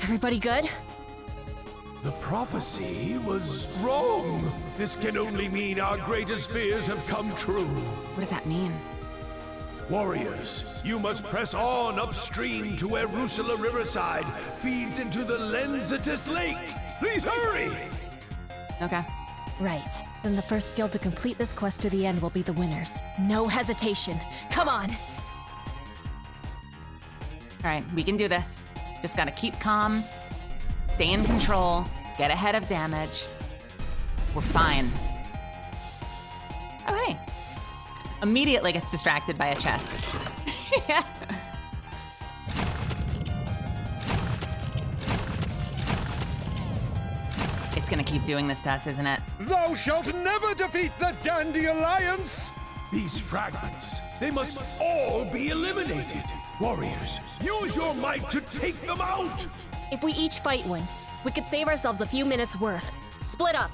Everybody good? The prophecy was wrong. This can only mean our greatest fears have come true. What does that mean? Warriors, you must press on upstream to where Rusula Riverside feeds into the Lensitus Lake. Please hurry! Okay. Right. Then the first guild to complete this quest to the end will be the winners. No hesitation. Come on! All right, we can do this. Just gotta keep calm, stay in control, get ahead of damage. We're fine. Oh, hey, immediately gets distracted by a chest. Yeah. It's gonna keep doing this to us, isn't it? Thou shalt never defeat the Dandy Alliance! These fragments, they must all be eliminated. Warriors, use your might to take them out! If we each fight one, we could save ourselves a few minutes worth. Split up.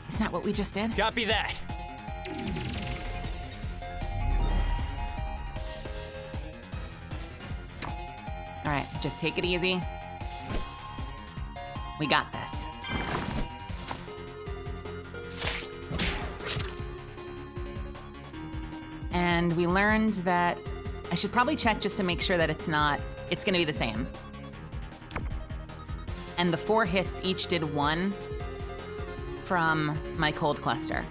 Isn't that what we just did? Copy that. All right, just take it easy. We got this. And we learned that I should probably check just to make sure that it's gonna be the same. And the 4 hits each did 1 from my cold cluster.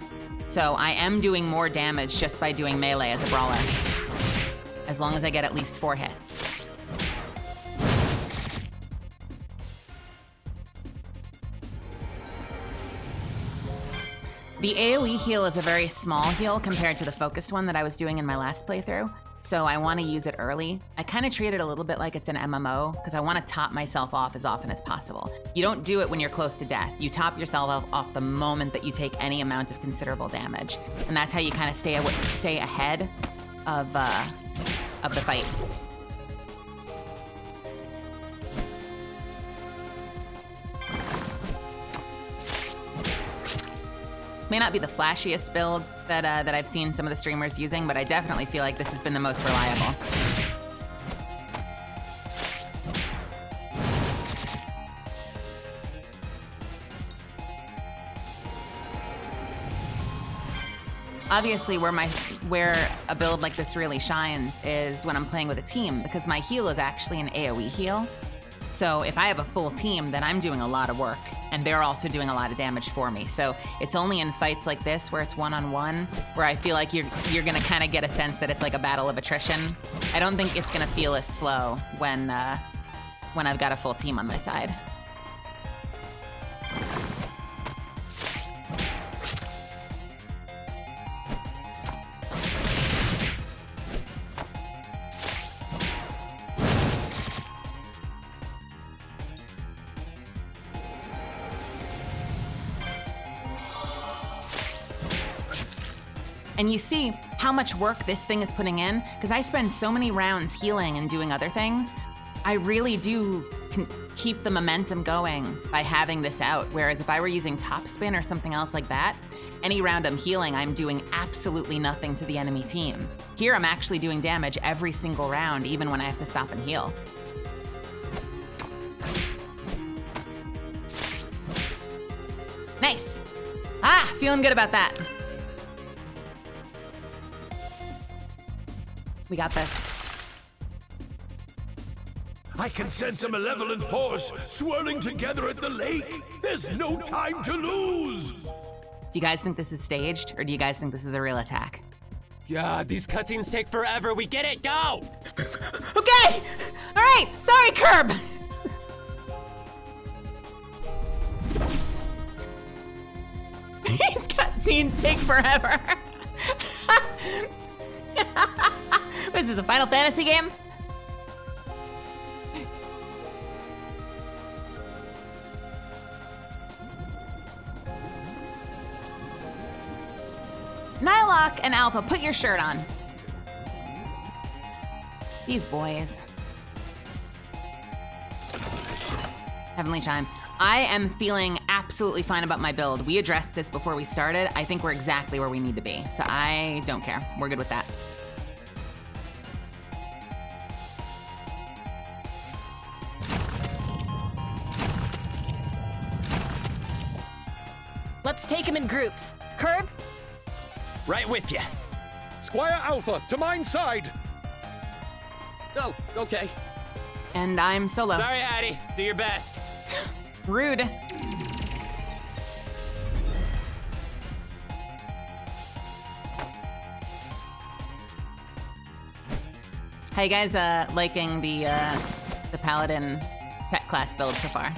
So I am doing more damage just by doing melee as a brawler, as long as I get at least 4 hits. The AoE heal is a very small heal compared to the focused one that I was doing in my last playthrough, so I want to use it early. I kind of treat it a little bit like it's an MMO, because I want to top myself off as often as possible. You don't do it when you're close to death. You top yourself off the moment that you take any amount of considerable damage, and that's how you kind of stay ahead of the fight. This may not be the flashiest build that I've seen some of the streamers using, but I definitely feel like this has been the most reliable. Obviously, where a build like this really shines is when I'm playing with a team, because my heal is actually an AoE heal. So if I have a full team, then I'm doing a lot of work, and they're also doing a lot of damage for me. So it's only in fights like this, where it's one-on-one, where I feel like you're gonna kind of get a sense that it's like a battle of attrition. I don't think it's gonna feel as slow when I've got a full team on my side. And you see how much work this thing is putting in, because I spend so many rounds healing and doing other things. I really do keep the momentum going by having this out, whereas if I were using topspin or something else like that, any round I'm healing, I'm doing absolutely nothing to the enemy team. Here I'm actually doing damage every single round, even when I have to stop and heal. Nice. Feeling good about that. We got this. I can sense a malevolent force swirling together at the lake. There's no time to lose. Do you guys think this is staged, or do you guys think this is a real attack? God, these cutscenes take forever. We get it. Go! Okay! All right, sorry, Curb! These cutscenes take forever. What is this, a Final Fantasy game? Nylok and Alpha, put your shirt on. These boys. Heavenly Chime. I am feeling absolutely fine about my build. We addressed this before we started. I think we're exactly where we need to be, so I don't care. We're good with that. Let's take him in groups. Curb? Right with you. Squire Alpha, to mine side! Oh, okay. And I'm solo. Sorry, Addy. Do your best. Rude. How you guys liking the Paladin pet class build so far?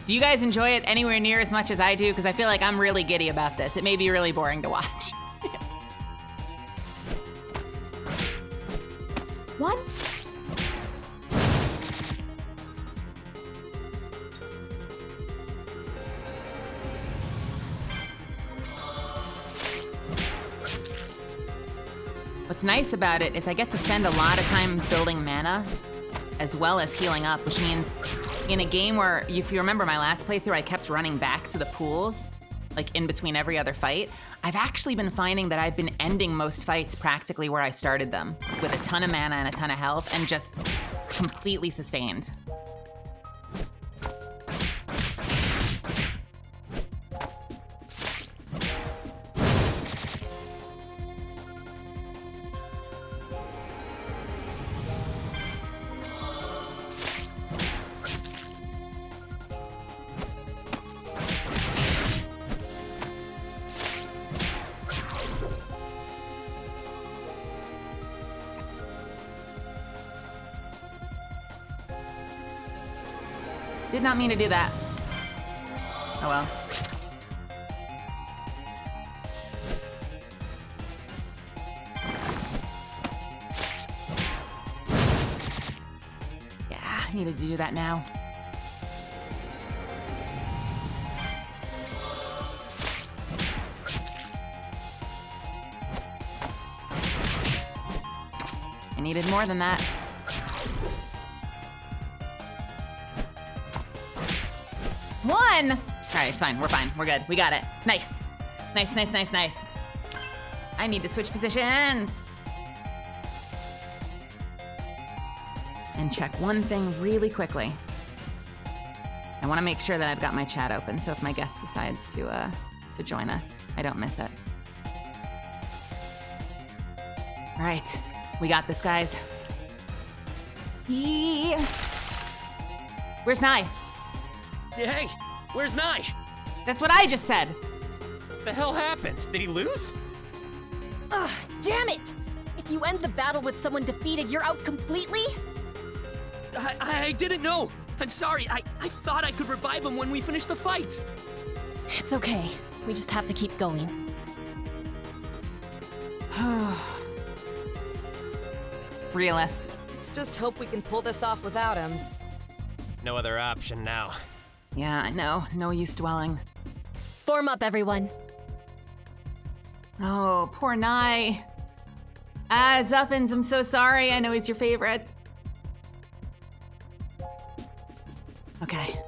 Do you guys enjoy it anywhere near as much as I do? Because I feel like I'm really giddy about this. It may be really boring to watch. What? What's nice about it is I get to spend a lot of time building mana as well as healing up, which means in a game where, if you remember my last playthrough, I kept running back to the pools, like in between every other fight. I've actually been finding that I've been ending most fights practically where I started them, with a ton of mana and a ton of health, and just completely sustained. Did not mean to do that. Oh well. Yeah, I needed to do that now. I needed more than that. One! All right, it's fine. We're fine. We're good. We got it. Nice. Nice, nice, nice, nice. I need to switch positions. And check one thing really quickly. I want to make sure that I've got my chat open, so if my guest decides to join us, I don't miss it. All right. We got this, guys. Where's Nye? Hey, where's Nye? That's what I just said. The hell happened? Did he lose? Ugh, damn it! If you end the battle with someone defeated, you're out completely? I didn't know. I'm sorry. I thought I could revive him when we finished the fight. It's okay. We just have to keep going. Realist. Let's just hope we can pull this off without him. No other option now. Yeah, I know. No use dwelling. Form up, everyone. Oh, poor Nye. Zuffins, I'm so sorry. I know he's your favorite. Okay.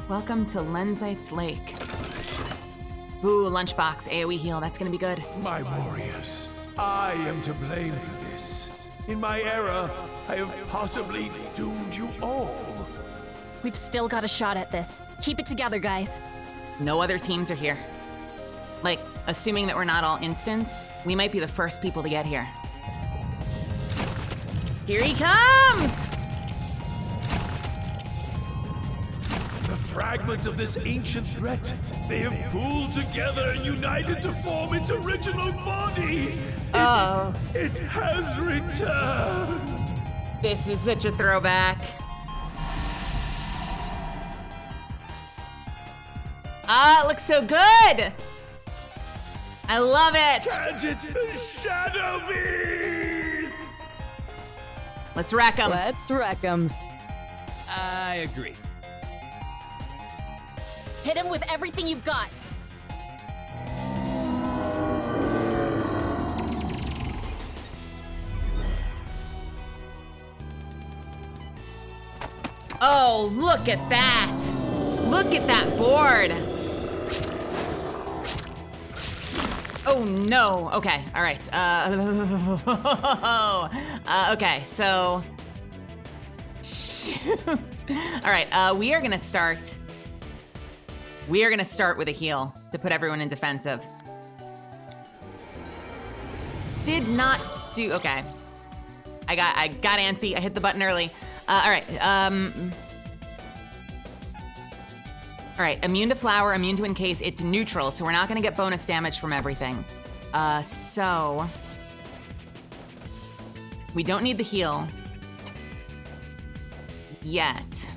Welcome to Lenzite's Lake. Ooh, lunchbox, AoE heal. That's gonna be good. My warriors, I am to blame for this. In my error, I have possibly doomed you all. We've still got a shot at this. Keep it together, guys. No other teams are here. Like, assuming that we're not all instanced, we might be the first people to get here. Here he comes! The fragments of this ancient threat, they have pooled together and united to form its original body. Oh. It has returned. This is such a throwback. Ah, it looks so good! I love it! Catch it, the Shadow Beast! Let's wreck them. Let's wreck them. I agree. Hit him with everything you've got. Oh, look at that! Look at that board! Oh no, okay, all right. Okay, so, shoot. All right, we are gonna start with a heal to put everyone in defensive. Did not do, okay. I got antsy, I hit the button early. All right, immune to flower, immune to encase. It's neutral, so we're not gonna get bonus damage from everything. So we don't need the heal yet.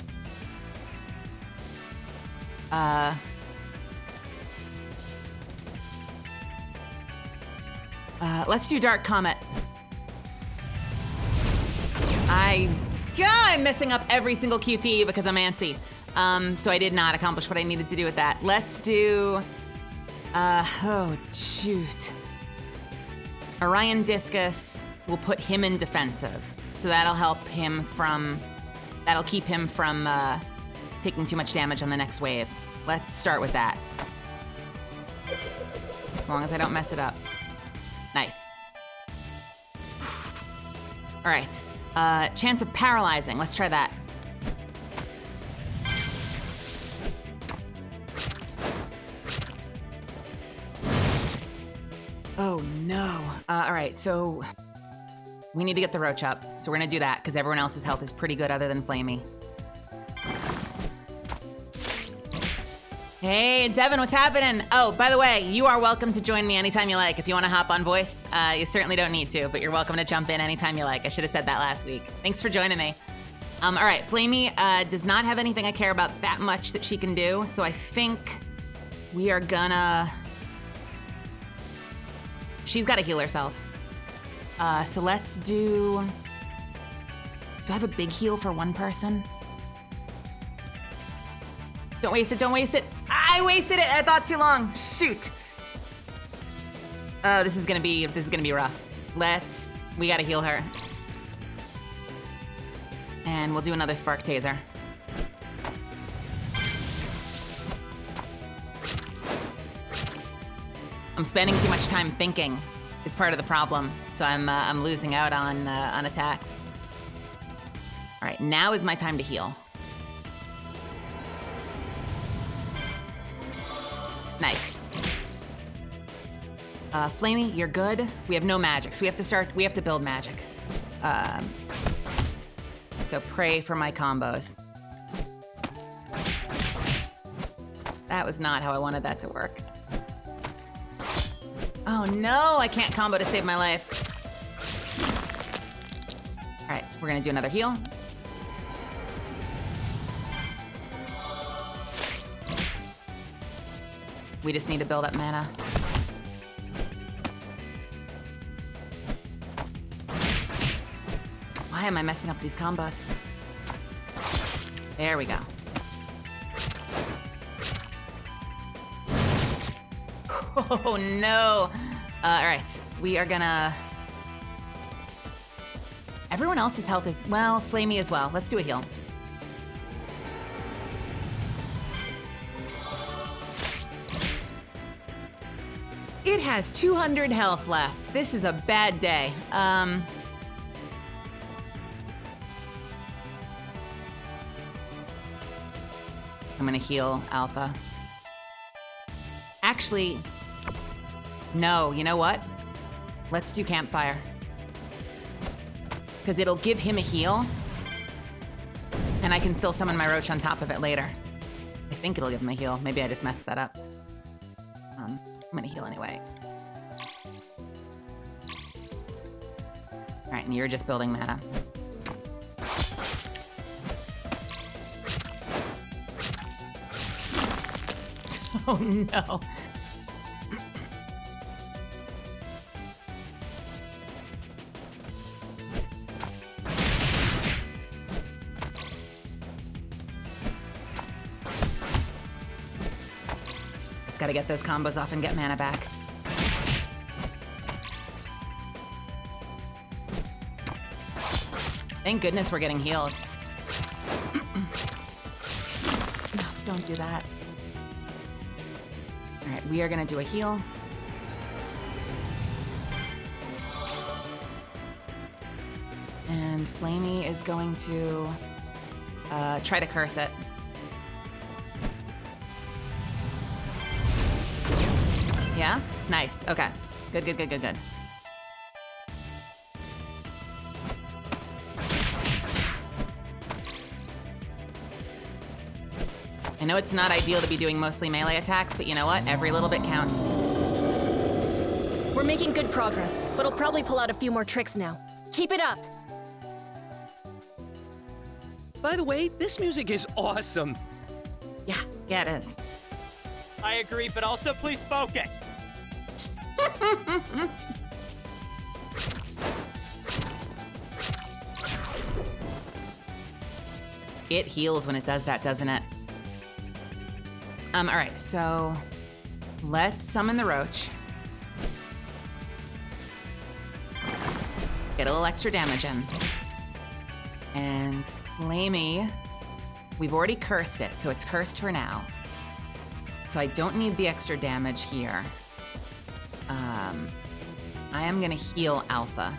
Let's do Dark Comet. I'm messing up every single QTE because I'm antsy. So I did not accomplish what I needed to do with that. Let's do, oh shoot. Orion Discus, we'll put him in defensive. So that'll keep him from taking too much damage on the next wave. Let's start with that. As long as I don't mess it up. Nice. All right, chance of paralyzing. Let's try that. Oh no. All right, so we need to get the roach up. So we're gonna do that because everyone else's health is pretty good other than Flamey. Hey, Devin, what's happening? Oh, by the way, you are welcome to join me anytime you like. If you want to hop on voice, you certainly don't need to, but you're welcome to jump in anytime you like. I should have said that last week. Thanks for joining me. All right, Flamey does not have anything I care about that much that she can do, so I think we are gonna... She's got to heal herself. So let's do... Do I have a big heal for one person? Don't waste it, don't waste it. I wasted it, I thought too long. Shoot. Oh, this is gonna be rough. We gotta heal her. And we'll do another spark taser. I'm spending too much time thinking is part of the problem, so I'm losing out on attacks. All right, now is my time to heal. Nice. Flamey, you're good. We have no magic, so we have to build magic. So pray for my combos. That was not how I wanted that to work. Oh no, I can't combo to save my life. All right, we're gonna do another heal. We just need to build up mana. Why am I messing up these combos? There we go. Oh no. All right, we are gonna... Everyone else's health is, well, Flamey as well. Let's do a heal. It has 200 health left. This is a bad day. I'm gonna heal Alpha. Actually, no, you know what? Let's do Campfire. Because it'll give him a heal, and I can still summon my Roach on top of it later. I think it'll give him a heal. Maybe I just messed that up. I'm gonna heal anyway. All right, and you're just building mana. Oh no. Just gotta get those combos off and get mana back. Thank goodness we're getting heals. No, don't do that. All right, we are gonna do a heal. And Flamey is going to try to curse it. Yeah? Nice, okay. Good, good, good, good, good. I know it's not ideal to be doing mostly melee attacks, but you know what? Every little bit counts. We're making good progress, but I'll probably pull out a few more tricks now. Keep it up! By the way, this music is awesome. Yeah, it is. I agree, but also please focus. It heals when it does that, doesn't it? All right, so let's summon the roach. Get a little extra damage in. And Flamey, we've already cursed it, so it's cursed for now. So I don't need the extra damage here. I am gonna heal Alpha.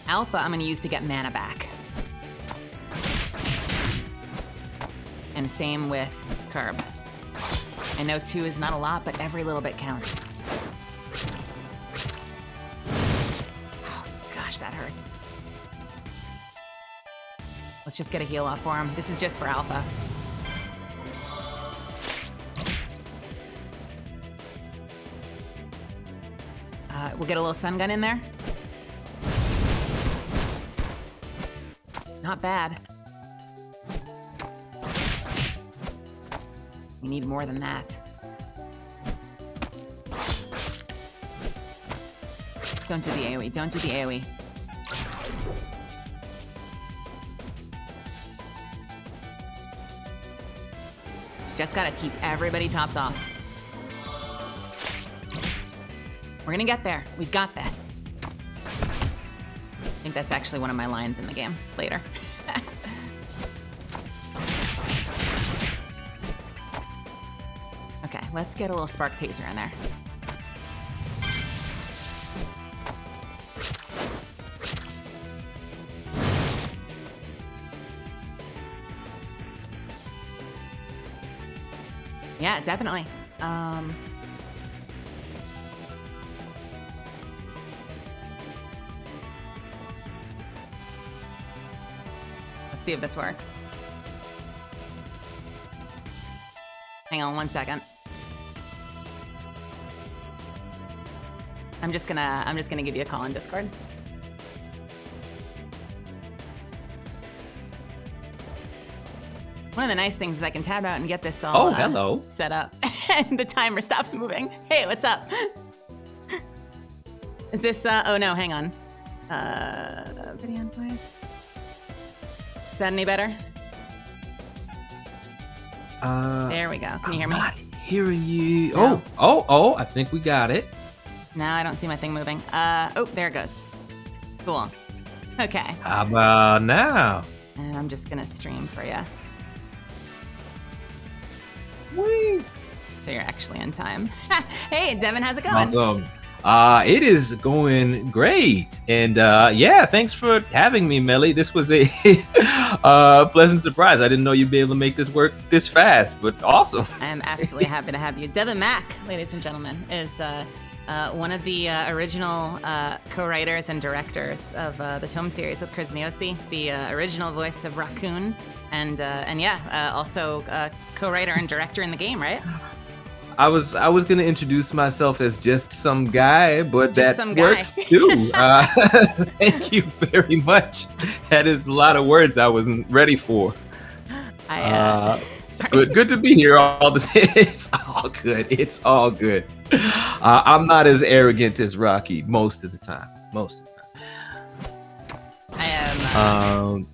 Alpha I'm gonna use to get mana back. And same with Curb. I know 2 is not a lot, but every little bit counts. Oh, gosh, that hurts. Let's just get a heal up for him. This is just for Alpha. We'll get a little sun gun in there. Not bad. We need more than that. Don't do the AoE, don't do the AoE. Just gotta keep everybody topped off. We're gonna get there. We've got this. I think that's actually one of my lines in the game later. Okay, let's get a little spark taser in there. Yeah, definitely. Let's see if this works. Hang on 1 second. I'm just gonna give you a call on Discord. One of the nice things is I can tab out and get this all set up. And the timer stops moving. Hey, what's up? Is this, oh no, hang on. Video endpoints. Is that any better? There we go. Can you hear me? I'm not hearing you. No. Oh, I think we got it. No, I don't see my thing moving. Oh, there it goes. Cool. Okay. How about now? And I'm just gonna stream for you. Whee! So you're actually in time. Hey, Devin, how's it going? Awesome. It is going great. And yeah, thanks for having me, Meli. This was a pleasant surprise. I didn't know you'd be able to make this work this fast, but awesome. I'm absolutely happy to have you. Devin Mack, ladies and gentlemen, is one of the original co-writers and directors of the Tome series with Chris Neosi, the original voice of Raccoon, and yeah, also co-writer and director in the game, right? I was gonna introduce myself as just some guy, but that works too. Thank you very much. That is a lot of words I wasn't ready for. Good to be here. It's all good. It's all good. I'm not as arrogant as Rocky most of the time. I am.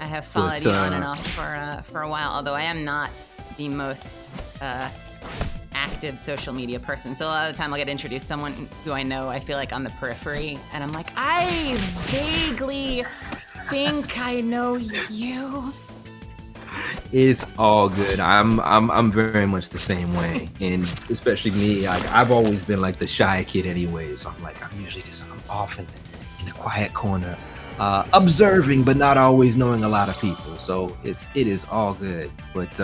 I have followed you on and off for a while, although I am not the most active social media person. So a lot of the time I'll get introduced to someone who I know, I feel like on the periphery, and I'm like, I vaguely think I know you. It's all good. I'm very much the same way, and especially me. I've always been like the shy kid anyway. So I'm usually just off in the quiet corner, observing, but not always knowing a lot of people. So it is all good. But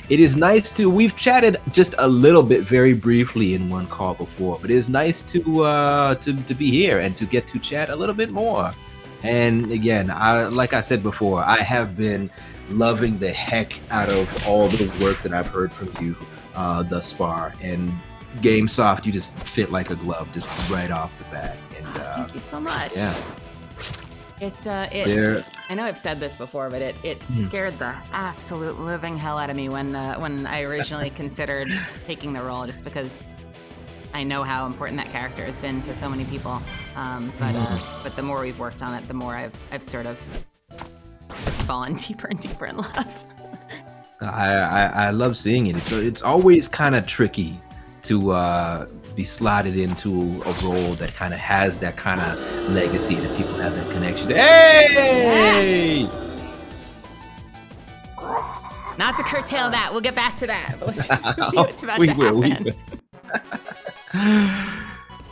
it is nice we've chatted just a little bit, very briefly in one call before. But it is nice to be here and to get to chat a little bit more. And again, like I said before, I have been loving the heck out of all the work that I've heard from you thus far. And Gamesoft, you just fit like a glove, just right off the bat. And thank you so much. Yeah. I know I've said this before, but it scared the absolute living hell out of me when I originally considered taking the role, just because I know how important that character has been to so many people. But the more we've worked on it, the more I've sort of just fallen deeper and deeper in love. I love seeing it. It's always kind of tricky to be slotted into a role that kind of has that kind of legacy that people have that connection. Hey! Yes! Not to curtail that. We'll get back to that. But let's just see what's about to happen. We will.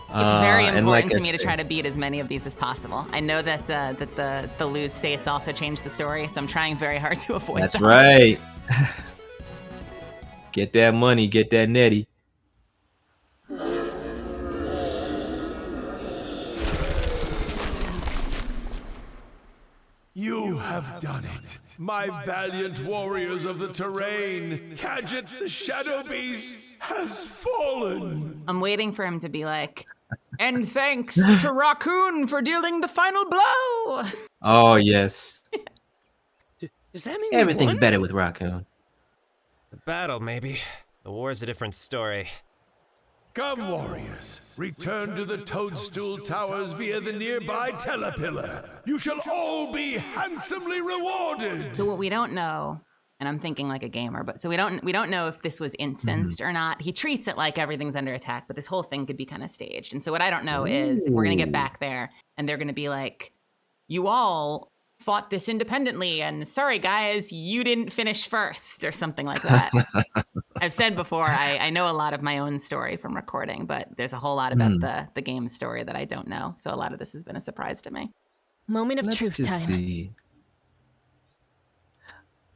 It's very important like to me to try to beat as many of these as possible. I know that the lose states also changed the story, so I'm trying very hard to avoid That's them. right. Get that money, get that netty. You have done it, my valiant warriors of the terrain. Kadget, the Shadow Beast, has fallen. I'm waiting for him to be like, and thanks to Raccoon for dealing the final blow. Oh, yes. Does that mean Everything's we won? better with Raccoon. The battle, maybe. The war's a different story. Come, warriors, return to the Toadstool Towers via the nearby Telepillar. You shall all be handsomely rewarded. So what we don't know, and I'm thinking like a gamer, but so we don't know if this was instanced or not. He treats it like everything's under attack, but this whole thing could be kind of staged. And so what I don't know is if we're gonna get back there and they're gonna be like, you all fought this independently, and sorry guys, you didn't finish first, or something like that. I've said before, I know a lot of my own story from recording, but there's a whole lot about the game story that I don't know. So a lot of this has been a surprise to me. Moment of Let's truth just time. see.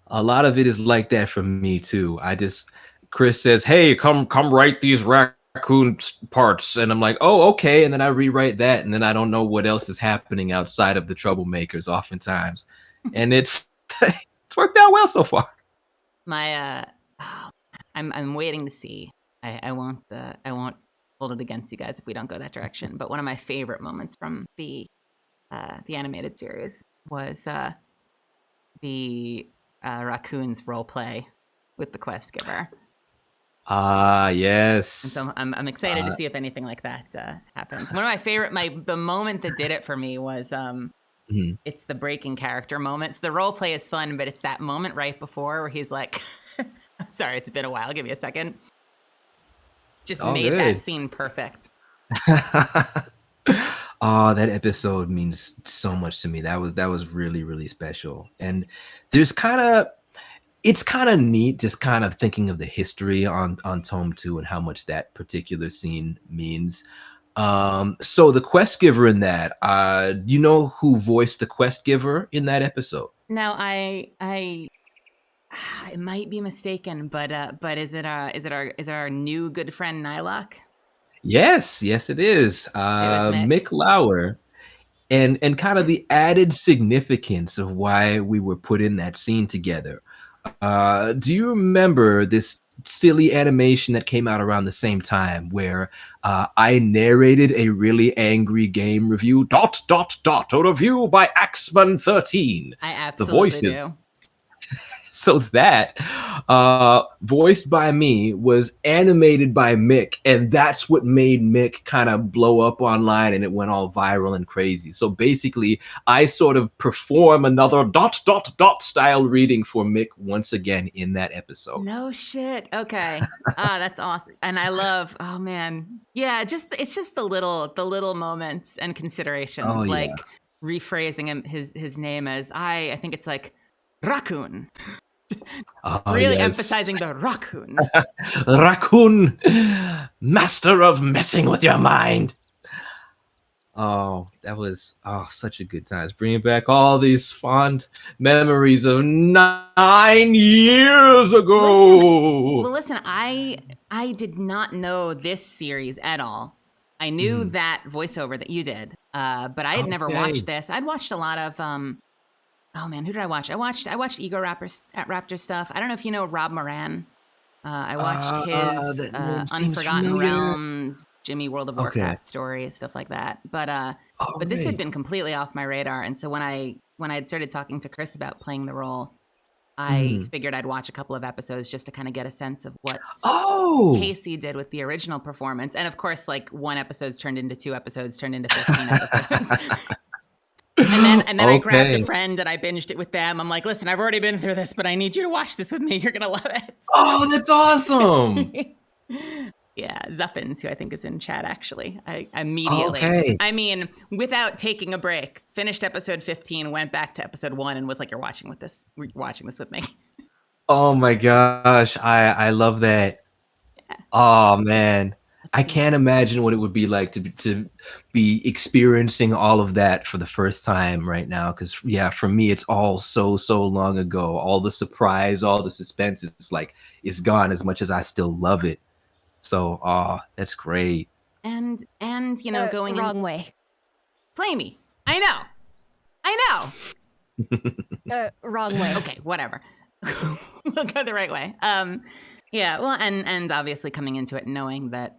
A lot of it is like that for me too. Chris says, "Hey, come write these Raccoon parts," and I'm like, "Oh, okay." And then I rewrite that, and then I don't know what else is happening outside of the Troublemakers, oftentimes, and it's worked out well so far. My I'm waiting to see. I won't hold it against you guys if we don't go that direction. But one of my favorite moments from the animated series was the Raccoon's role play with the quest giver. Ah, yes. And so I'm excited to see if anything like that happens. One of my favorite, the moment that did it for me was it's the breaking character moments. The role play is fun, but it's that moment right before where he's like, I'm sorry, it's been a while. Give me a second. Just made that scene perfect. Oh, that episode means so much to me. That was really, really special. And it's kind of neat just kind of thinking of the history on Tome 2 and how much that particular scene means. So the quest giver in that, do you know who voiced the quest giver in that episode? Now I might be mistaken, but is it our new good friend Nylock? Yes, it is. Mick Lauer. And kind of the added significance of why we were put in that scene together. Do you remember this silly animation that came out around the same time where I narrated a really angry game review? ... A review by Axeman 13. I absolutely do. So that voiced by me was animated by Mick, and that's what made Mick kind of blow up online, and it went all viral and crazy. So basically, I sort of perform another ... style reading for Mick once again in that episode. No shit. Okay. That's awesome. And I love, oh man. Yeah, it's just the little moments and considerations, like rephrasing his name as I think it's like Raccoon. Just really emphasizing the Raccoon. Raccoon, master of messing with your mind. Oh, that was such a good time. It's bringing back all these fond memories of 9 years ago. Listen, I did not know this series at all. I knew that voiceover that you did, but I had never watched this. I'd watched a lot of oh man, who did I watch? I watched Ego Raptor stuff. I don't know if you know Rob Moran. I watched his Unforgotten Realms, Jimmy World of Warcraft story, stuff like that. But this had been completely off my radar. And so when I had started talking to Chris about playing the role, I figured I'd watch a couple of episodes just to kind of get a sense of what Casey did with the original performance. And of course, like one episode's turned into 2 episodes, turned into 15 episodes. And then then I grabbed a friend and I binged it with them. I'm like, listen, I've already been through this, but I need you to watch this with me. You're gonna love it. Oh, that's awesome. Yeah, Zuffins, who I think is in chat, actually. I immediately, Okay. I mean, without taking a break, finished episode 15, went back to episode 1, and was like, you're watching this with me. Oh my gosh, I love that. Yeah. Oh man, I can't imagine what it would be like to be experiencing all of that for the first time right now. Because yeah, for me, it's all so long ago. All the surprise, all the suspense is gone. As much as I still love it. So, that's great. And going wrong way. Flamey. I know. Wrong way. Okay, whatever. We'll go the right way. Yeah. Well, and obviously coming into it knowing that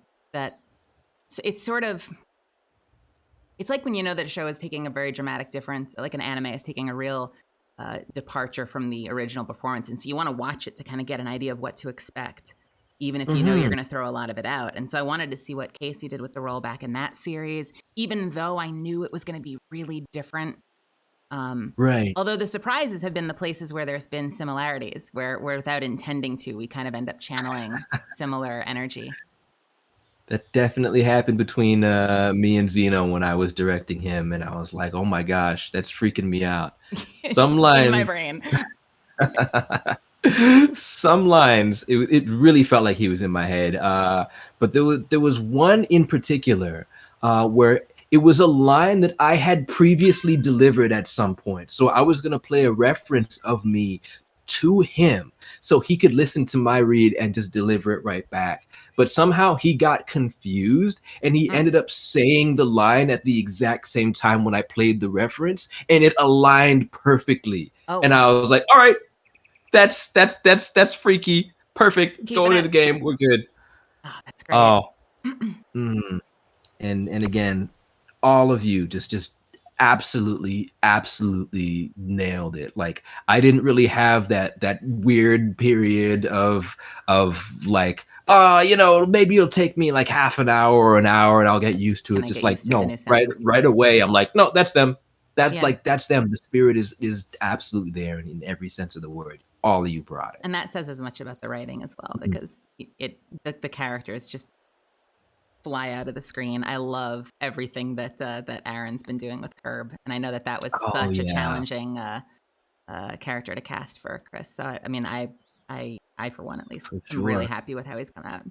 it's sort of, it's like when you know that a show is taking a very dramatic difference, like an anime is taking a real departure from the original performance, and so you want to watch it to kind of get an idea of what to expect, even if you know you're going to throw a lot of it out. And so I wanted to see what Casey did with the rollback in that series, even though I knew it was going to be really different. Right. Although the surprises have been the places where there's been similarities, where without intending to, we kind of end up channeling similar energy. That definitely happened between me and Zeno when I was directing him, and I was like, oh my gosh, that's freaking me out. Some lines in my brain. Some lines, it really felt like he was in my head. But there was one in particular where it was a line that I had previously delivered at some point. So I was going to play a reference of me to him so he could listen to my read and just deliver it right back. But somehow he got confused and he ended up saying the line at the exact same time when I played the reference, and it aligned perfectly. And I was like, all right, that's freaky. Perfect. Going to the game. We're good. Oh, that's great. Oh. And again, all of you just absolutely nailed it. Like, I didn't really have that weird period of like, maybe it'll take me like half an hour or an hour and I'll get used to it. Just like, no, right away. I'm like, no, that's them. That's them. The spirit is absolutely there in every sense of the word. All of you brought it. And that says as much about the writing as well, because the characters just fly out of the screen. I love everything that Aaron's been doing with Curb, and I know that was such a challenging character to cast for Chris. So I mean, I for one at least, am really happy with how he's come out.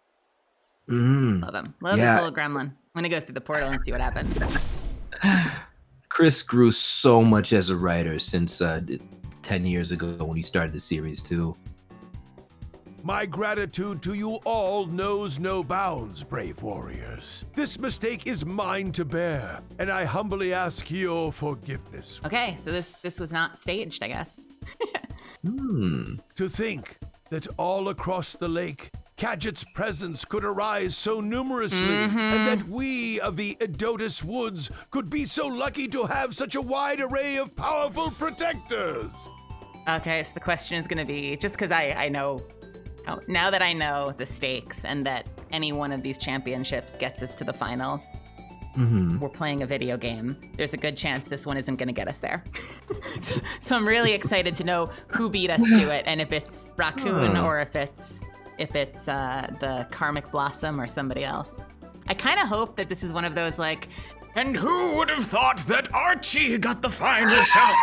Love him. Love this little gremlin. I'm gonna go through the portal and see what happens. Chris grew so much as a writer since 10 years ago when he started the series too. My gratitude to you all knows no bounds, brave warriors. This mistake is mine to bear, and I humbly ask your forgiveness. Okay, so this was not staged, I guess. To think that all across the lake, Kadget's presence could arise so numerously, and that we of the Edotus Woods could be so lucky to have such a wide array of powerful protectors. Okay, so the question is going to be, just because I know, now that I know the stakes and that any one of these championships gets us to the final, we're playing a video game. There's a good chance this one isn't going to get us there. so I'm really excited to know who beat us to it, and if it's Raccoon or if it's the Karmic Blossom or somebody else. I kind of hope that this is one of those like, and who would have thought that Archie got the final shot?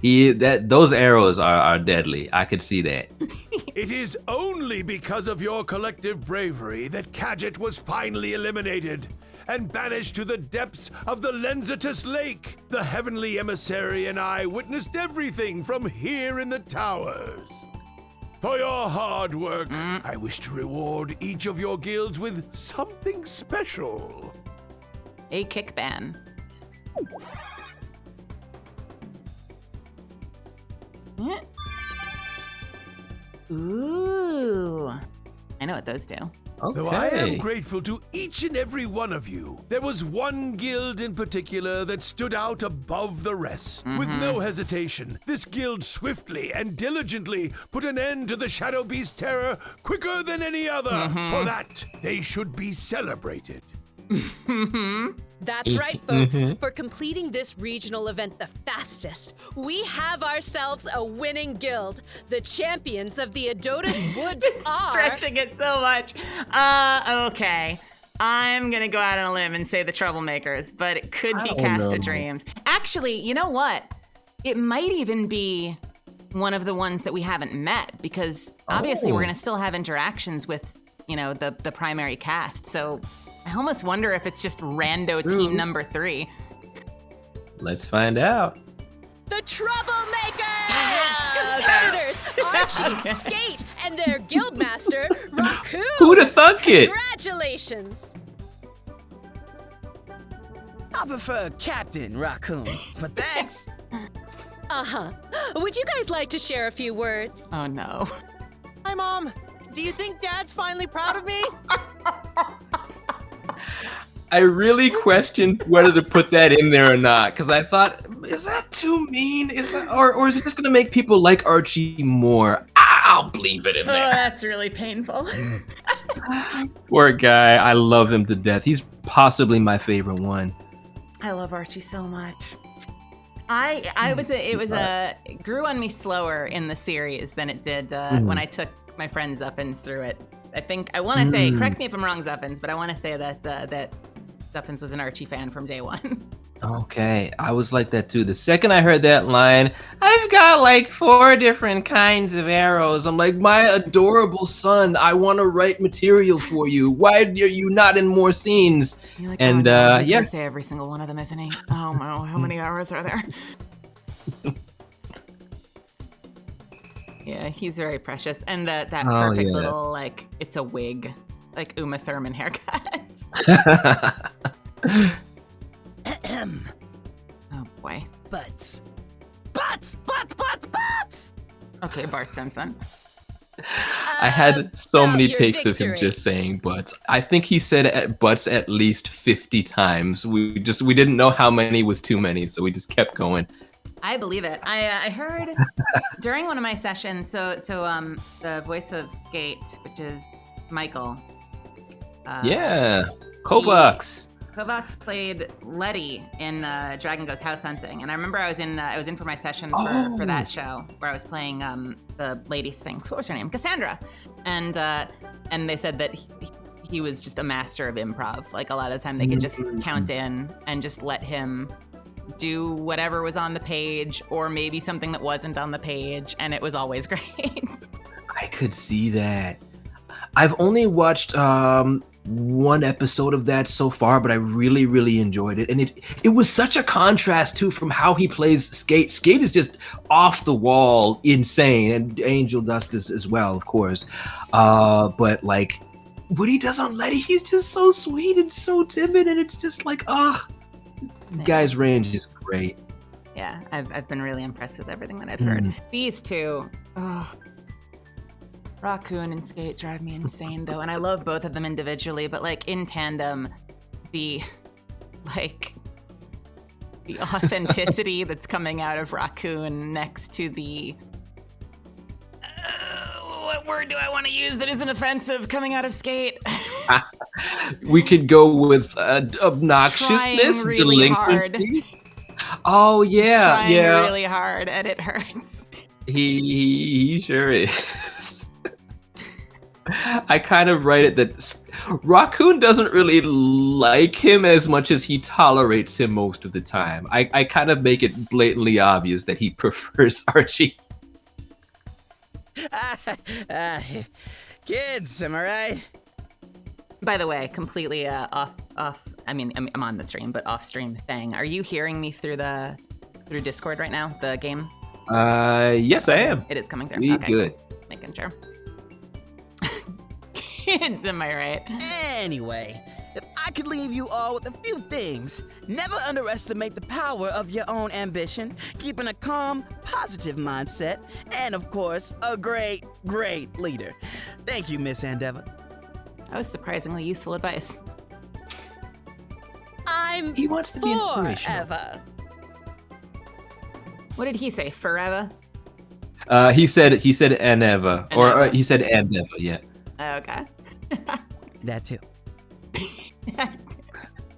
Those arrows are deadly. I could see that. It is only because of your collective bravery that Kadget was finally eliminated and banished to the depths of the Lenzatus Lake. The heavenly emissary and I witnessed everything from here in the towers. For your hard work, I wish to reward each of your guilds with something special. A kick ban. Ooh. I know what those do. Okay. Though I am grateful to each and every one of you, there was one guild in particular that stood out above the rest. With no hesitation, this guild swiftly and diligently put an end to the Shadow Beast terror quicker than any other. For that, they should be celebrated. That's right, folks. For completing this regional event the fastest, we have ourselves a winning guild. The champions of the Adotis Woods are... Stretching it so much. Okay. I'm gonna go out on a limb and say the Troublemakers, but it could be Cast of Dreams. Actually, you know what? It might even be one of the ones that we haven't met, because obviously we're gonna still have interactions with, the primary cast. So I almost wonder if it's just rando team number 3. Let's find out. The Troublemakers! Competitors, Archie, Skate, and their guildmaster, Raccoon! Who'da thunk it? Congratulations! I prefer Captain Raccoon, but thanks. Uh-huh. Would you guys like to share a few words? Oh, no. Hi, Mom. Do you think Dad's finally proud of me? I really questioned whether to put that in there or not, because I thought, is that too mean? Or is it just gonna make people like Archie more? I'll leave it in there. Oh, that's really painful. Poor guy, I love him to death. He's possibly my favorite one. I love Archie so much. It grew on me slower in the series than it did when I took my friend Zuffins through it. I want to say, correct me if I'm wrong, Zuffins, but I want to say that Zuffins was an Archie fan from day one. Okay, I was like that too. The second I heard that line, I've got like 4 different kinds of arrows. I'm like, my adorable son, I want to write material for you. Why are you not in more scenes? You're like, and he's yeah, gonna say every single one of them, isn't he? Oh no, how many hours are there? Yeah, he's very precious, and that perfect little it's a wig, like Uma Thurman haircut. Oh boy. Butts. Okay, Bart Simpson. I had so many your takes of victory. him just saying butts. I think he said butts at least 50 times. We didn't know how many was too many, so we just kept going. I believe it. I heard during one of my sessions. So the voice of Skate, which is Michael. Yeah, Kovacs. Kovacs played Letty in Dragon Goes House Hunting, and I remember I was in for my session for that show where I was playing the Lady Sphinx. What was her name? Cassandra, and they said that he was just a master of improv. Like a lot of the time they could just count in and just let him do whatever was on the page, or maybe something that wasn't on the page, and it was always great. I could see that. I've only watched one episode of that so far, but I really, really enjoyed it. And it was such a contrast, too, from how he plays Skate. Skate is just off the wall insane, and Angel Dust is as well, of course. But, like, what he does on Letty, he's just so sweet and so timid, and it's just like, guy's range is great. Yeah, I've been really impressed with everything that I've heard. These two, Raccoon and Skate drive me insane though, and I love both of them individually, but like in tandem, the authenticity that's coming out of Raccoon next to the what word do I want to use that isn't offensive coming out of Skate? We could go with obnoxiousness, Trying really delinquency. Oh yeah, Trying yeah. really hard, and it hurts. He sure is. I kind of write it that Raccoon doesn't really like him as much as he tolerates him most of the time. I kind of make it blatantly obvious that he prefers Archie. Kids, am I right? By the way, completely off. I mean, I'm on the stream, but off stream thing. Are you hearing me through Discord right now? The game? Yes, I am. It is coming through. We Okay, good. cool. Making sure. Kids, am I right? Anyway, if I could leave you all with a few things, never underestimate the power of your own ambition, keeping a calm, positive mindset, and of course, a great, great leader. Thank you, Miss Endeavor. That was surprisingly useful advice. He wants to be inspirational. Forever. What did he say? Forever? He said Eneva, or he said Endeavor, yeah. Okay. That too.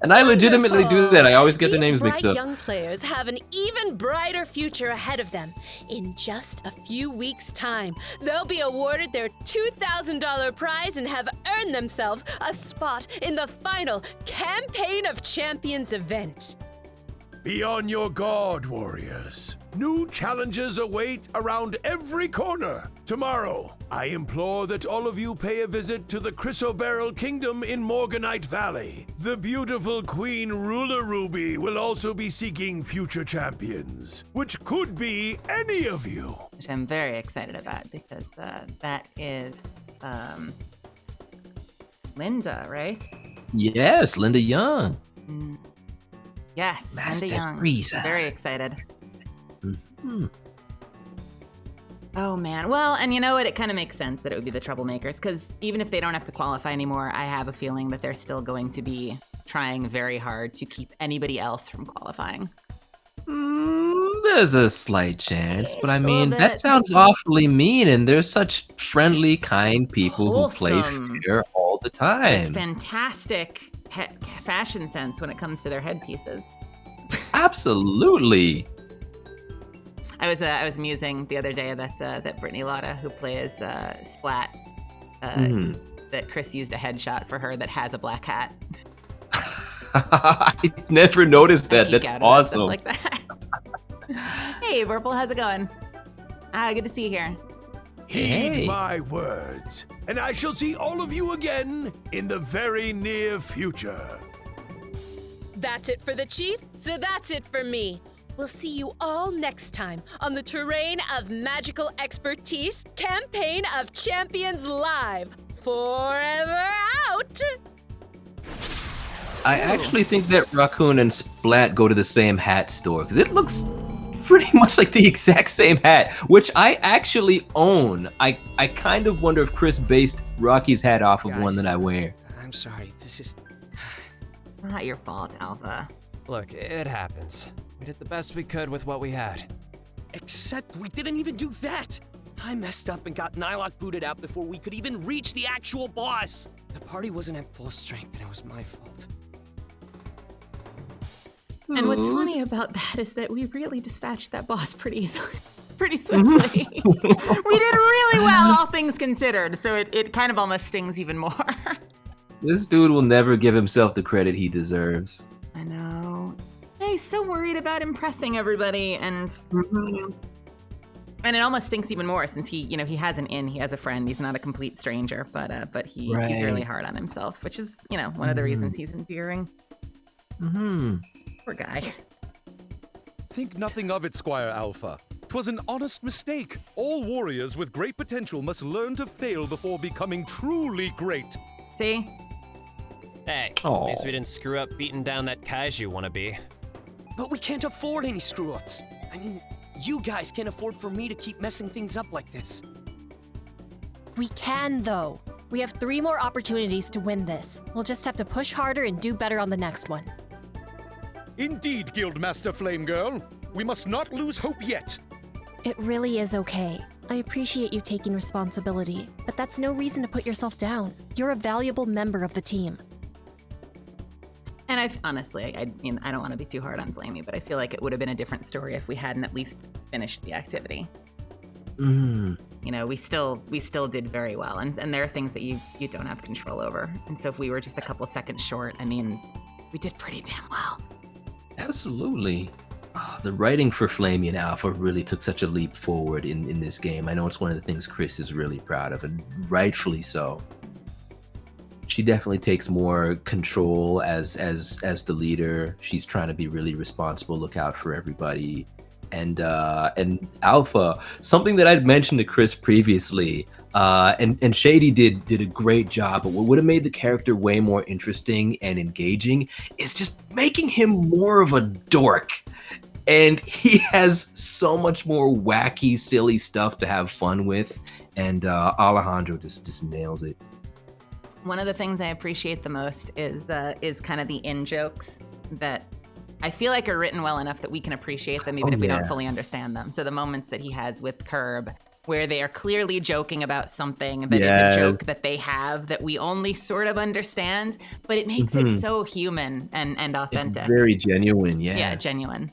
And I legitimately do that. I always get the These names mixed bright up. young players have an even brighter future ahead of them. In just a few weeks' time, they'll be awarded their $2,000 prize and have earned themselves a spot in the final Campaign of Champions event. Be on your guard, warriors. New challenges await around every corner. Tomorrow, I implore that all of you pay a visit to the Chrysoberyl Kingdom in Morganite Valley. The beautiful Queen Ruler Ruby will also be seeking future champions, which could be any of you. Which I'm very excited about because that is Linda, right? Yes, Linda Young. Yes, Master Linda Young. Frieza. Very excited. Oh man. Well, and you know what? It kind of makes sense that it would be the Troublemakers because even if they don't have to qualify anymore, I have a feeling that they're still going to be trying very hard to keep anybody else from qualifying. There's a slight chance, but I Just a mean, little that bit. sounds awfully mean, and there's such friendly, kind people who play Wholesome. fair all the With time. fantastic fashion sense when it comes to their headpieces. Absolutely. I was musing the other day that Brittany Lotta, who plays Splat, that Chris used a headshot for her that has a black hat. I never noticed that. That's Geek out about awesome. stuff like that. Hey, Purple, how's it going? Good to see you here. Heed my words, and I shall see all of you again in the very near future. That's it for the Chief, so that's it for me. We'll see you all next time on the Terrain of Magical Expertise Campaign of Champions Live. Forever out! I actually think that Raccoon and Splat go to the same hat store because it looks pretty much like the exact same hat, which I actually own. I kind of wonder if Chris based Rocky's hat off of one that I wear. I'm sorry, this is... Not your fault, Alpha. Look, it happens. We did the best we could with what we had. Except we didn't even do that! I messed up and got Nylok booted out before we could even reach the actual boss! The party wasn't at full strength and it was my fault. And what's funny about that is that we really dispatched that boss pretty swiftly. We did really well, all things considered, so it kind of almost stings even more. This dude will never give himself the credit he deserves. I know. He's so worried about impressing everybody, and it almost stinks even more since he has an in, he has a friend, he's not a complete stranger, but he's really Right. hard on himself, which is one of the reasons he's endearing. Poor guy. Think nothing of it, Squire Alpha. 'Twas an honest mistake. All warriors with great potential must learn to fail before becoming truly great. See? Hey, at least we didn't screw up beating down that kaiju wannabe. But we can't afford any screw-ups. I mean, you guys can't afford for me to keep messing things up like this. We can, though. We have 3 more opportunities to win this. We'll just have to push harder and do better on the next one. Indeed, Guildmaster Flame Girl. We must not lose hope yet. It really is okay. I appreciate you taking responsibility, but that's no reason to put yourself down. You're a valuable member of the team. And honestly, I don't want to be too hard on Flamey, but I feel like it would have been a different story if we hadn't at least finished the activity. We still did very well, and there are things that you don't have control over. And so if we were just a couple seconds short, we did pretty damn well. Absolutely. The writing for Flamey and Alpha really took such a leap forward in this game. I know it's one of the things Chris is really proud of, and rightfully so. She definitely takes more control as the leader. She's trying to be really responsible, look out for everybody. And Alpha, something that I'd mentioned to Chris previously, and Shady did a great job, but what would have made the character way more interesting and engaging is just making him more of a dork. And he has so much more wacky, silly stuff to have fun with, and Alejandro just nails it. One of the things I appreciate the most is kind of the in-jokes that I feel like are written well enough that we can appreciate them even if we don't fully understand them. So the moments that he has with Curb where they are clearly joking about something that is Yes. a joke that they have that we only sort of understand, but it makes it so human and authentic. It's very genuine, yeah. Yeah, genuine.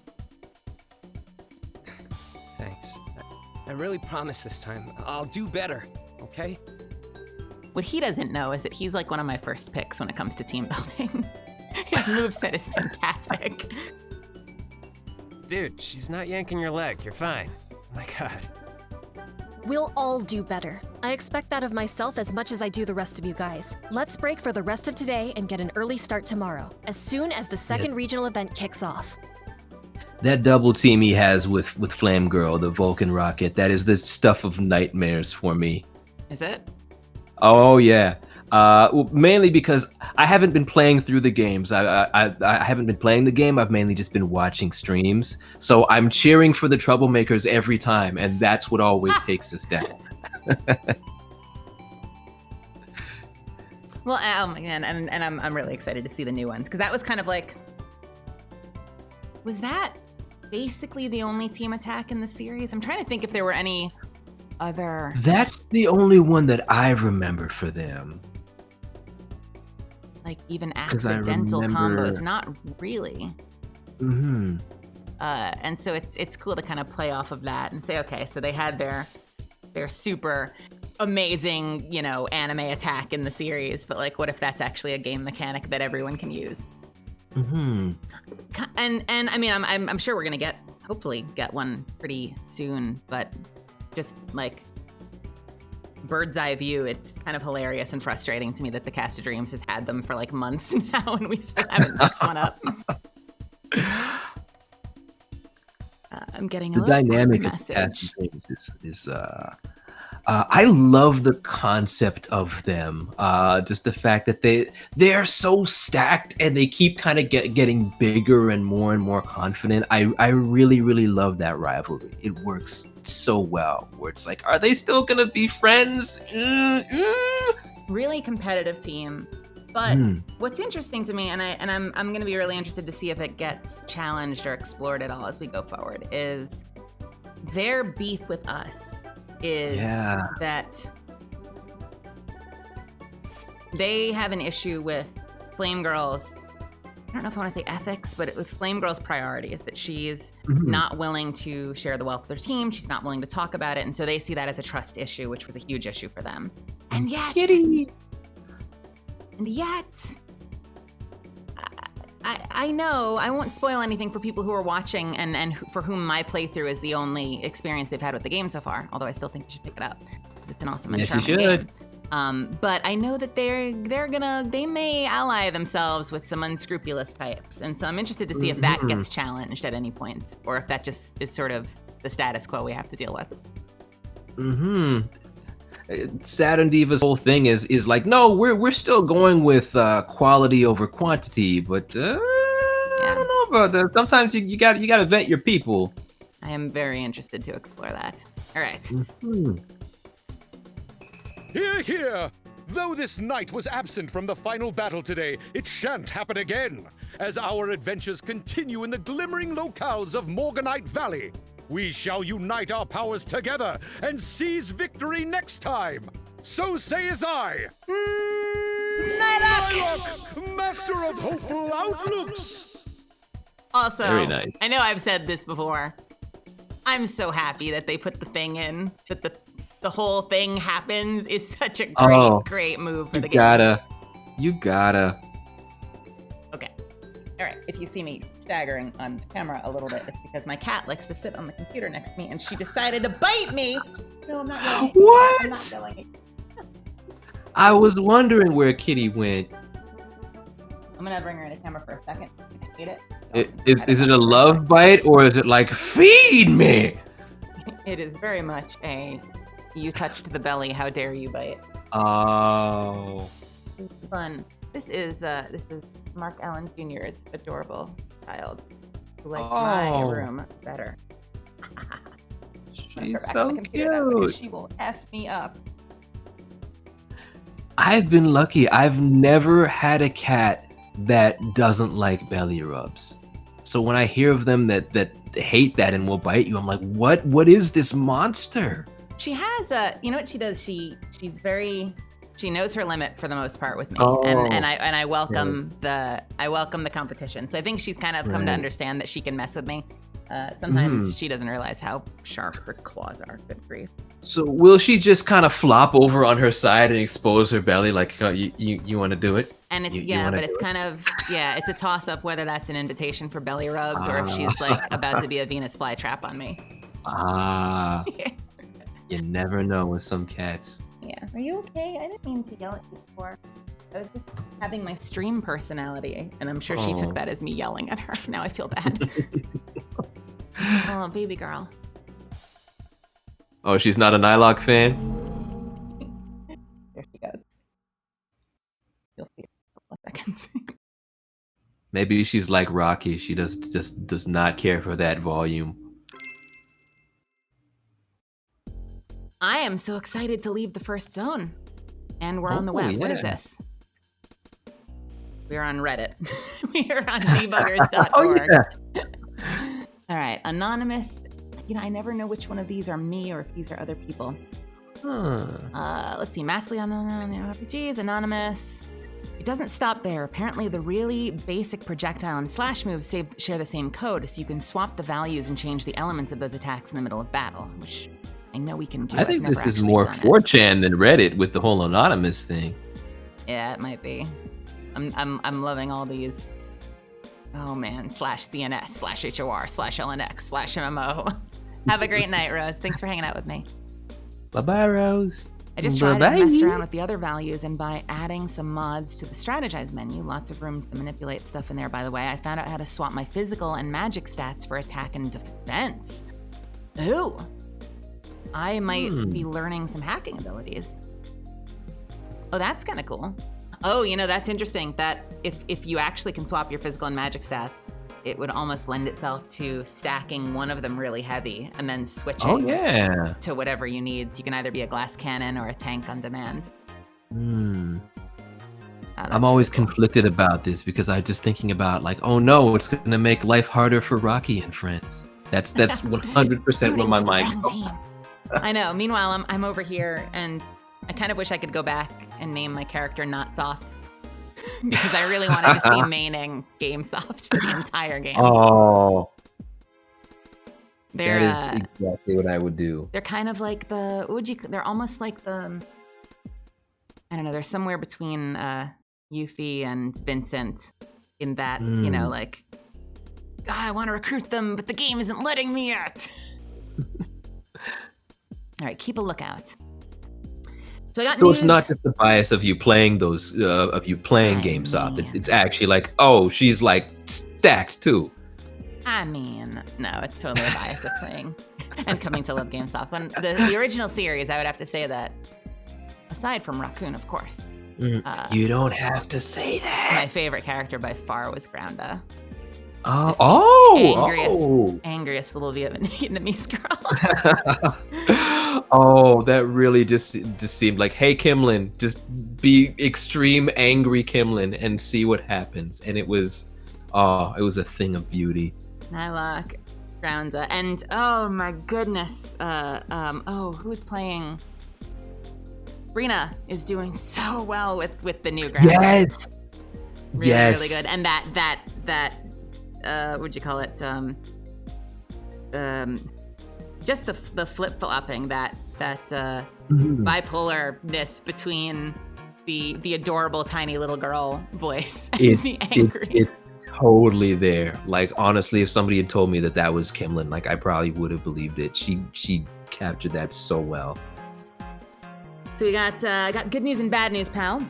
Thanks. I really promise this time I'll do better, okay? What he doesn't know is that he's like one of my first picks when it comes to team building. His moveset is fantastic. Dude, she's not yanking your leg. You're fine. Oh my god. We'll all do better. I expect that of myself as much as I do the rest of you guys. Let's break for the rest of today and get an early start tomorrow, as soon as the second regional event kicks off. That double team he has with Flame Girl, the Vulcan rocket, that is the stuff of nightmares for me. Is it? Oh yeah. Well, mainly because I haven't been playing through the games. I haven't been playing the game. I've mainly just been watching streams. So I'm cheering for the troublemakers every time, and that's what always takes us down. Well, oh man, and I'm really excited to see the new ones because that was kind of like, was that basically the only team attack in the series? I'm trying to think if there were any other. That's the only one that I remember for them. Like even 'Cause I accidental remember- combos, not really. Mm-hmm. And so it's cool to kind of play off of that and say, okay, so they had their super amazing, anime attack in the series, but like, what if that's actually a game mechanic that everyone can use? Mm-hmm. And I mean, I'm sure we're gonna hopefully get one pretty soon, but just like bird's eye view, it's kind of hilarious and frustrating to me that the Cast of Dreams has had them for like months now and we still haven't picked one up. I'm getting a The little dynamic of message. Cast of Dreams is I love the concept of them. Just the fact that they're so stacked and they keep kind of getting bigger and more confident. I really, really love that rivalry. It works so well. Where it's like, are they still gonna be friends? Really competitive team. But what's interesting to me, and I'm going to be really interested to see if it gets challenged or explored at all as we go forward, is their beef with us is that they have an issue with Flame Girl's, I don't know if I want to say ethics, but with Flame Girl's priorities, that she's not willing to share the wealth with her team. She's not willing to talk about it. And so they see that as a trust issue, which was a huge issue for them. And yet, I know, I won't spoil anything for people who are watching and for whom my playthrough is the only experience they've had with the game so far, although I still think you should pick it up because it's an awesome and charming game. But I know that they may ally themselves with some unscrupulous types, and so I'm interested to see if that gets challenged at any point, or if that just is sort of the status quo we have to deal with. Saturn Diva's whole thing is like, no, we're still going with quality over quantity, but I don't know about that. Sometimes you got to vet your people. I am very interested to explore that. All right. Hear, hear! Though this knight was absent from the final battle today, it shan't happen again. As our adventures continue in the glimmering locales of Morganite Valley, we shall unite our powers together and seize victory next time. So saith I, Nylock, master of hopeful outlooks. Also, Very nice. I know I've said this before. I'm so happy that they put the thing in, that the whole thing happens is such a great move for the game. You gotta. Okay. All right. If you see me staggering on camera a little bit, it's because my cat likes to sit on the computer next to me and she decided to bite me. No, I'm not yelling. What? I'm not yelling. I was wondering where Kitty went. I'm going to bring her in the camera for a second. Get it? Is it a love bite or is it like, feed me? It is very much a, you touched the belly, how dare you bite. Oh. It's fun. This is Mark Allen Jr.'s adorable child who liked my room better. She's so cute. She will F me up. I've been lucky. I've never had a cat that doesn't like belly rubs. So when I hear of them that hate that and will bite you, I'm like, what is this monster? She has a, you know what she does? She knows her limit for the most part with me, Oh, and I welcome the competition. So I think she's kind of come to Right. understand that she can mess with me. Sometimes Mhm. she doesn't realize how sharp her claws are. Good grief. So will she just kind of flop over on her side and expose her belly like you want to do it? And it's You wanna but do it's it? kind of it's a toss up whether that's an invitation for belly rubs or if she's like about to be a Venus flytrap on me. Ah. You never know with some cats. Yeah. Are you okay? I didn't mean to yell at you before. I was just having my stream personality, and I'm sure she Oh. took that as me yelling at her. Now I feel bad. Oh, baby girl. Oh, she's not a Nylock fan? There she goes. You'll see in a couple of seconds. Maybe she's like Rocky. She just does not care for that volume. I am so excited to leave the first zone. And we're on the Oh, web. What is yeah. this? We're on Reddit. We are on debuggers.org. All right, anonymous. You know, I never know which one of these are me or if these are other people. Let's see. Massively on RPGs, anonymous. It doesn't stop there. Apparently, the really basic projectile and slash moves share the same code, so you can swap the values and change the elements of those attacks in the middle of battle, which I know we can do. I I've think never this is actually more done it. 4chan than Reddit with the whole anonymous thing. Yeah, it might be. I'm loving all these. Oh man, /CNS, /HOR, /LNX, /MMO. Have a great night, Rose. Thanks for hanging out with me. Bye-bye, Rose. I just tried to Bye-bye. mess around with the other values, and by adding some mods to the strategize menu, lots of room to manipulate stuff in there, by the way, I found out how to swap my physical and magic stats for attack and defense. Ooh. I might be learning some hacking abilities. Oh, that's kind of cool. Oh, you know, that's interesting. That if you actually can swap your physical and magic stats, it would almost lend itself to stacking one of them really heavy and then switching Oh, yeah. to whatever you need. So you can either be a glass cannon or a tank on demand. I'm always conflicted about this because I'm just thinking about like, oh no, it's gonna make life harder for Rocky and friends. That's 100% where my mind goes. I know. Meanwhile, I'm over here, and I kind of wish I could go back and name my character Not Soft. Because I really want to just be maining Gamesoft for the entire game. Oh. They're, That is exactly what I would do. They're kind of like they're almost like the, I don't know, they're somewhere between Yuffie and Vincent in that, you know, like, God, I want to recruit them, but the game isn't letting me yet. All right, keep a lookout. So I got So news. it's not just the bias of you playing Gamesoft. It's actually like, oh, she's like stacked too. I mean, no, it's totally a bias of playing and coming to love Gamesoft. When the original series, I would have to say that, aside from Raccoon, of course. You don't have to say that. My favorite character by far was Grounda. Angriest little Vietnamese girl. Oh, that really just seemed like, hey, Kimlin, just be extreme angry Kimlin and see what happens. And it was a thing of beauty. Nylock, Grounda, and oh my goodness, who's playing? Brina is doing so well with the new Grounda. Yes. Really good. And that what'd you call it? Just the flip-flopping, that bipolarness between the adorable tiny little girl voice and the angry. It's totally there. Like, honestly, if somebody had told me that was Kimlin, like, I probably would have believed it. She captured that so well. So we got good news and bad news, pal.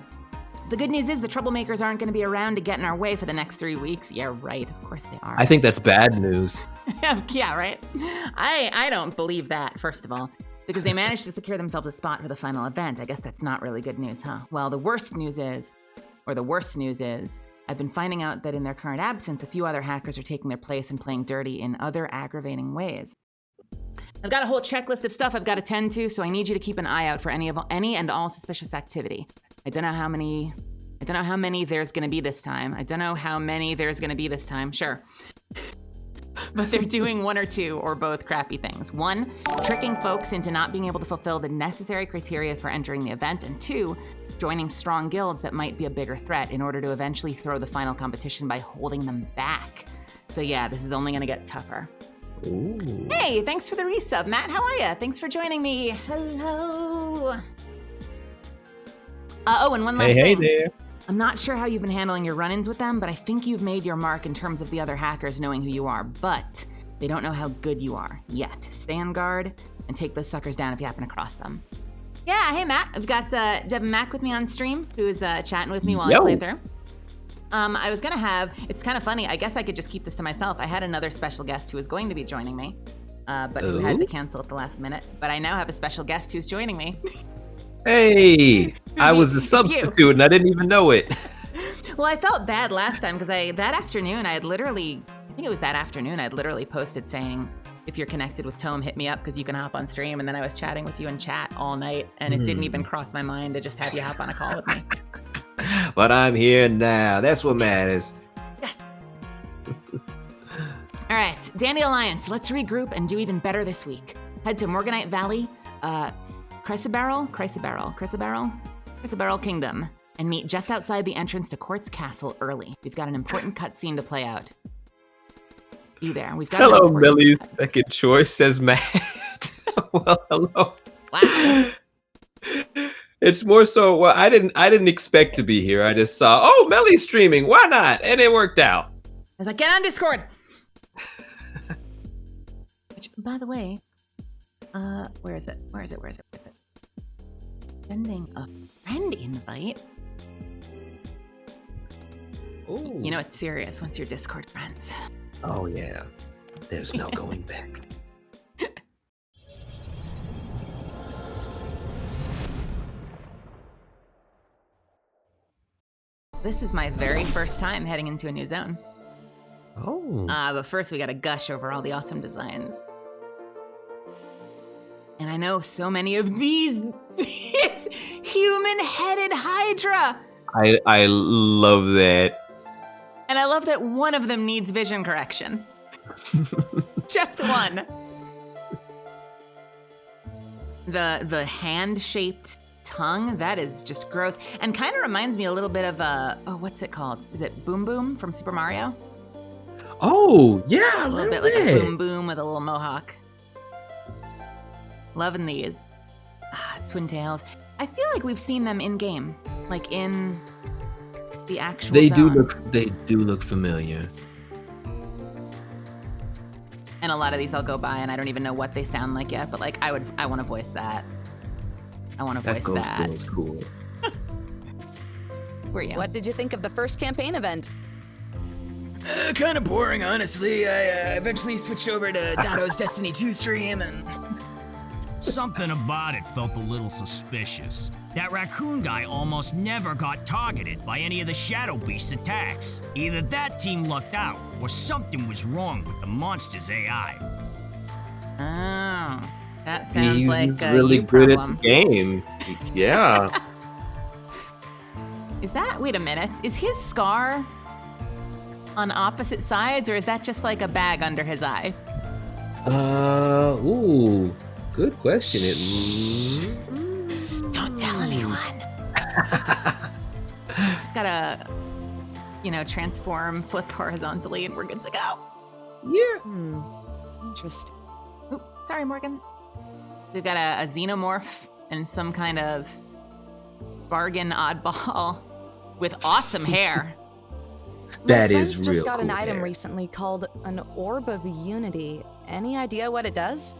The good news is the troublemakers aren't going to be around to get in our way for the next 3 weeks. Yeah, right. Of course they are. I think that's bad news. Yeah, right. I don't believe that, first of all, because they managed to secure themselves a spot for the final event. I guess that's not really good news, huh? Well, the worst news is I've been finding out that in their current absence, a few other hackers are taking their place and playing dirty in other aggravating ways. I've got a whole checklist of stuff I've got to tend to, so I need you to keep an eye out for any and all suspicious activity. I don't know how many there's going to be this time. Sure. but they're doing one or two or both crappy things. One, tricking folks into not being able to fulfill the necessary criteria for entering the event, and two, joining strong guilds that might be a bigger threat in order to eventually throw the final competition by holding them back. So yeah, this is only gonna get tougher. Ooh. Hey, thanks for the resub, Matt. How are you? Thanks for joining me. Hello. Oh, and one last thing. Hey there. I'm not sure how you've been handling your run-ins with them, but I think you've made your mark in terms of the other hackers knowing who you are, but they don't know how good you are yet. Stay on guard and take those suckers down if you happen to cross them. Yeah, hey Matt, I've got Devin Mack with me on stream, who's chatting with me while I play through. I was gonna have, it's kind of funny, I guess I could just keep this to myself. I had another special guest who was going to be joining me, but who had to cancel at the last minute. But I now have a special guest who's joining me. Hey, I was a substitute and I didn't even know it. Well, I felt bad last time because that afternoon I had literally posted saying, if you're connected with Tome, hit me up because you can hop on stream. And then I was chatting with you in chat all night, and it didn't even cross my mind to just have you hop on a call with me. But I'm here now. That's what matters. Yes. All right, Dandy Alliance, let's regroup and do even better this week. Head to Morganite Valley, Chrysabarrel Kingdom, and meet just outside the entrance to Quartz Castle early. We've got an important cutscene to play out. Be there. We've got. Hello, Meli's second choice, says Matt. Well, hello. Wow. It's more so. Well, I didn't expect to be here. I just saw, oh, Meli's streaming. Why not? And it worked out. I was like, get on Discord. Which, by the way, where is it? Sending a friend invite. Ooh. You know it's serious once you're Discord friends. Oh yeah, there's no going back. This is my very first time heading into a new zone. Oh. But first we gotta gush over all the awesome designs. And I know so many of these human-headed Hydra. I love that. And I love that one of them needs vision correction. Just one. The hand-shaped tongue, that is just gross. And kind of reminds me a little bit of, what's it called? Is it Boom Boom from Super Mario? Oh, yeah, a little bit like a Boom Boom with a little mohawk. Loving these. Twin Tails. I feel like we've seen them in-game, like in the actual zone. They do look familiar. And a lot of these I'll go by and I don't even know what they sound like yet, but like I want to voice that. I want to voice that. That cool. Where are you? What did you think of the first campaign event? Kind of boring, honestly. I eventually switched over to Dotto's Destiny 2 stream and... Something about it felt a little suspicious. That raccoon guy almost never got targeted by any of the Shadow Beast's attacks. Either that team lucked out, or something was wrong with the monster's AI. Oh, that sounds He's like a really you good problem. at the game. Yeah. Is that, wait a minute, is his scar on opposite sides, or is that just like a bag under his eye? Ooh, good question. Don't tell anyone. Just gotta, transform, flip horizontally, and we're good to go. Yeah. Interesting. Ooh, sorry, Morgan. We've got a xenomorph and some kind of bargain oddball with awesome hair. That My is friends just real got an cool item hair. recently called an Orb of Unity. Any idea what it does?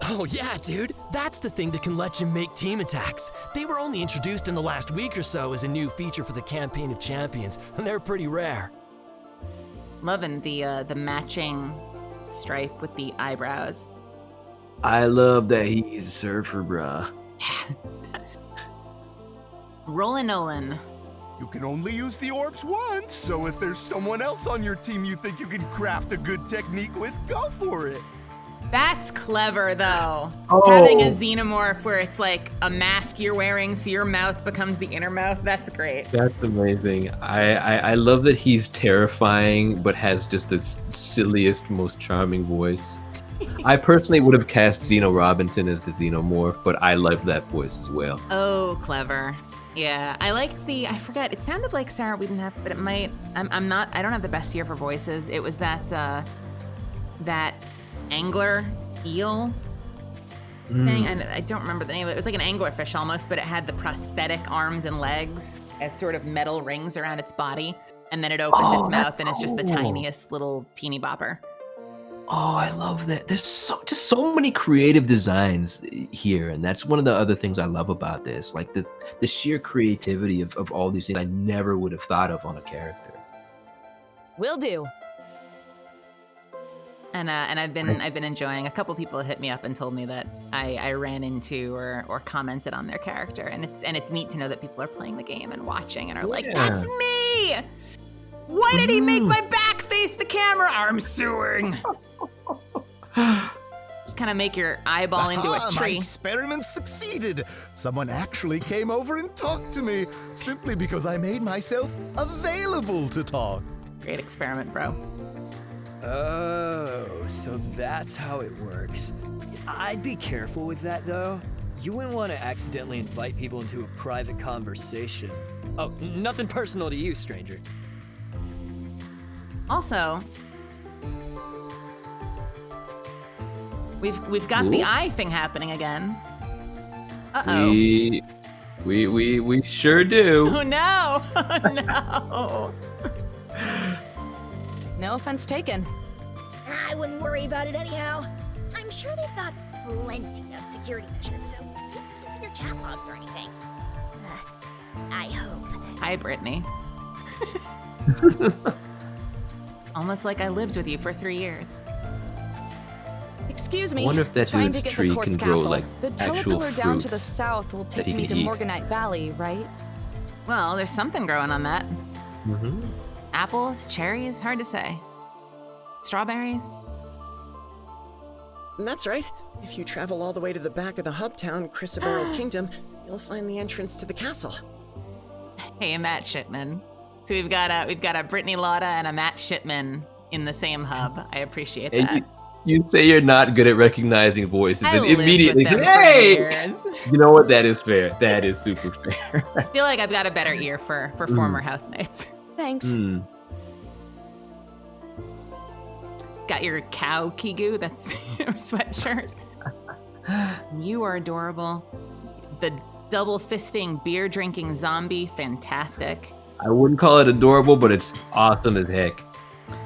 Oh yeah, dude. That's the thing that can let you make team attacks. They were only introduced in the last week or so as a new feature for the Campaign of Champions, and they're pretty rare. Loving the matching stripe with the eyebrows. I love that he's a surfer, bruh. Rollin' Nolan. You can only use the orbs once, so if there's someone else on your team you think you can craft a good technique with, go for it. That's clever, though. Oh. Having a xenomorph where it's like a mask you're wearing so your mouth becomes the inner mouth. That's great. That's amazing. I love that he's terrifying, but has just the silliest, most charming voice. I personally would have cast Zeno Robinson as the xenomorph, but I loved that voice as well. Oh, clever. Yeah, I liked I forget, it sounded like Sarah Wiedenheft, but it might, I don't have the best ear for voices. It was that angler eel thing. I don't remember the name of it. It was like an anglerfish almost, but it had the prosthetic arms and legs as sort of metal rings around its body. And then it opens its mouth and it's just the tiniest little teeny bopper. Oh, I love that. There's just so many creative designs here, and that's one of the other things I love about this. Like the sheer creativity of all these things I never would have thought of on a character. Will do. And I've been enjoying. A couple people hit me up and told me that I ran into or commented on their character, and it's neat to know that people are playing the game and watching and are like, "That's me! Why did he make my back face the camera? I'm suing." Just kind of make your eyeball into a My tree. experiment succeeded. Someone actually came over and talked to me simply because I made myself available to talk. Great experiment, bro. Oh, so that's how it works. I'd be careful with that, though. You wouldn't want to accidentally invite people into a private conversation. Oh, nothing personal to you, stranger. Also, we've got the eye thing happening again. Uh-oh. We sure do. Oh no! Oh no! No offense taken. I wouldn't worry about it anyhow. I'm sure they've got plenty of security measures, so don't see your chat logs or anything. I hope. Hi, Brittany. Almost like I lived with you for 3 years. Excuse me. I wonder if that Trying dude's to get tree to Quartz can grow, Castle. like, The actual telepillar down to the fruits south will that take he me to can eat. Morganite Valley, right? Well, there's something growing on that. Mm-hmm. Apples, cherries, hard to say. Strawberries? That's right. If you travel all the way to the back of the hub town, Chrysoberyl Kingdom, you'll find the entrance to the castle. Hey, Matt Shipman. So we've got a Brittany Lauda and a Matt Shipman in the same hub. I appreciate that. And you say you're not good at recognizing voices, I and lived immediately with them say, for "Hey, years." you know what? That is fair. That is super fair." I feel like I've got a better ear for former housemates. Thanks. Got your cow Kigu, that's your sweatshirt. You are adorable. The double fisting beer drinking zombie, fantastic. I wouldn't call it adorable, but it's awesome as heck.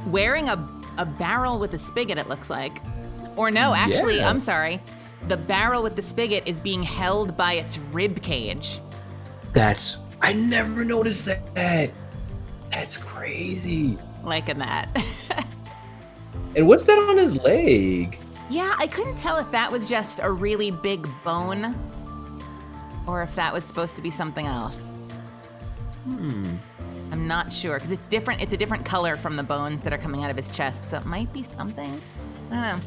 Wearing a barrel with a spigot, it looks like. Or no, actually, Yeah. I'm sorry. The barrel with the spigot is being held by its rib cage. I never noticed that. That's crazy. Liking that. And what's that on his leg? Yeah, I couldn't tell if that was just a really big bone or if that was supposed to be something else. I'm not sure, because it's different. It's a different color from the bones that are coming out of his chest, so it might be something. I don't know.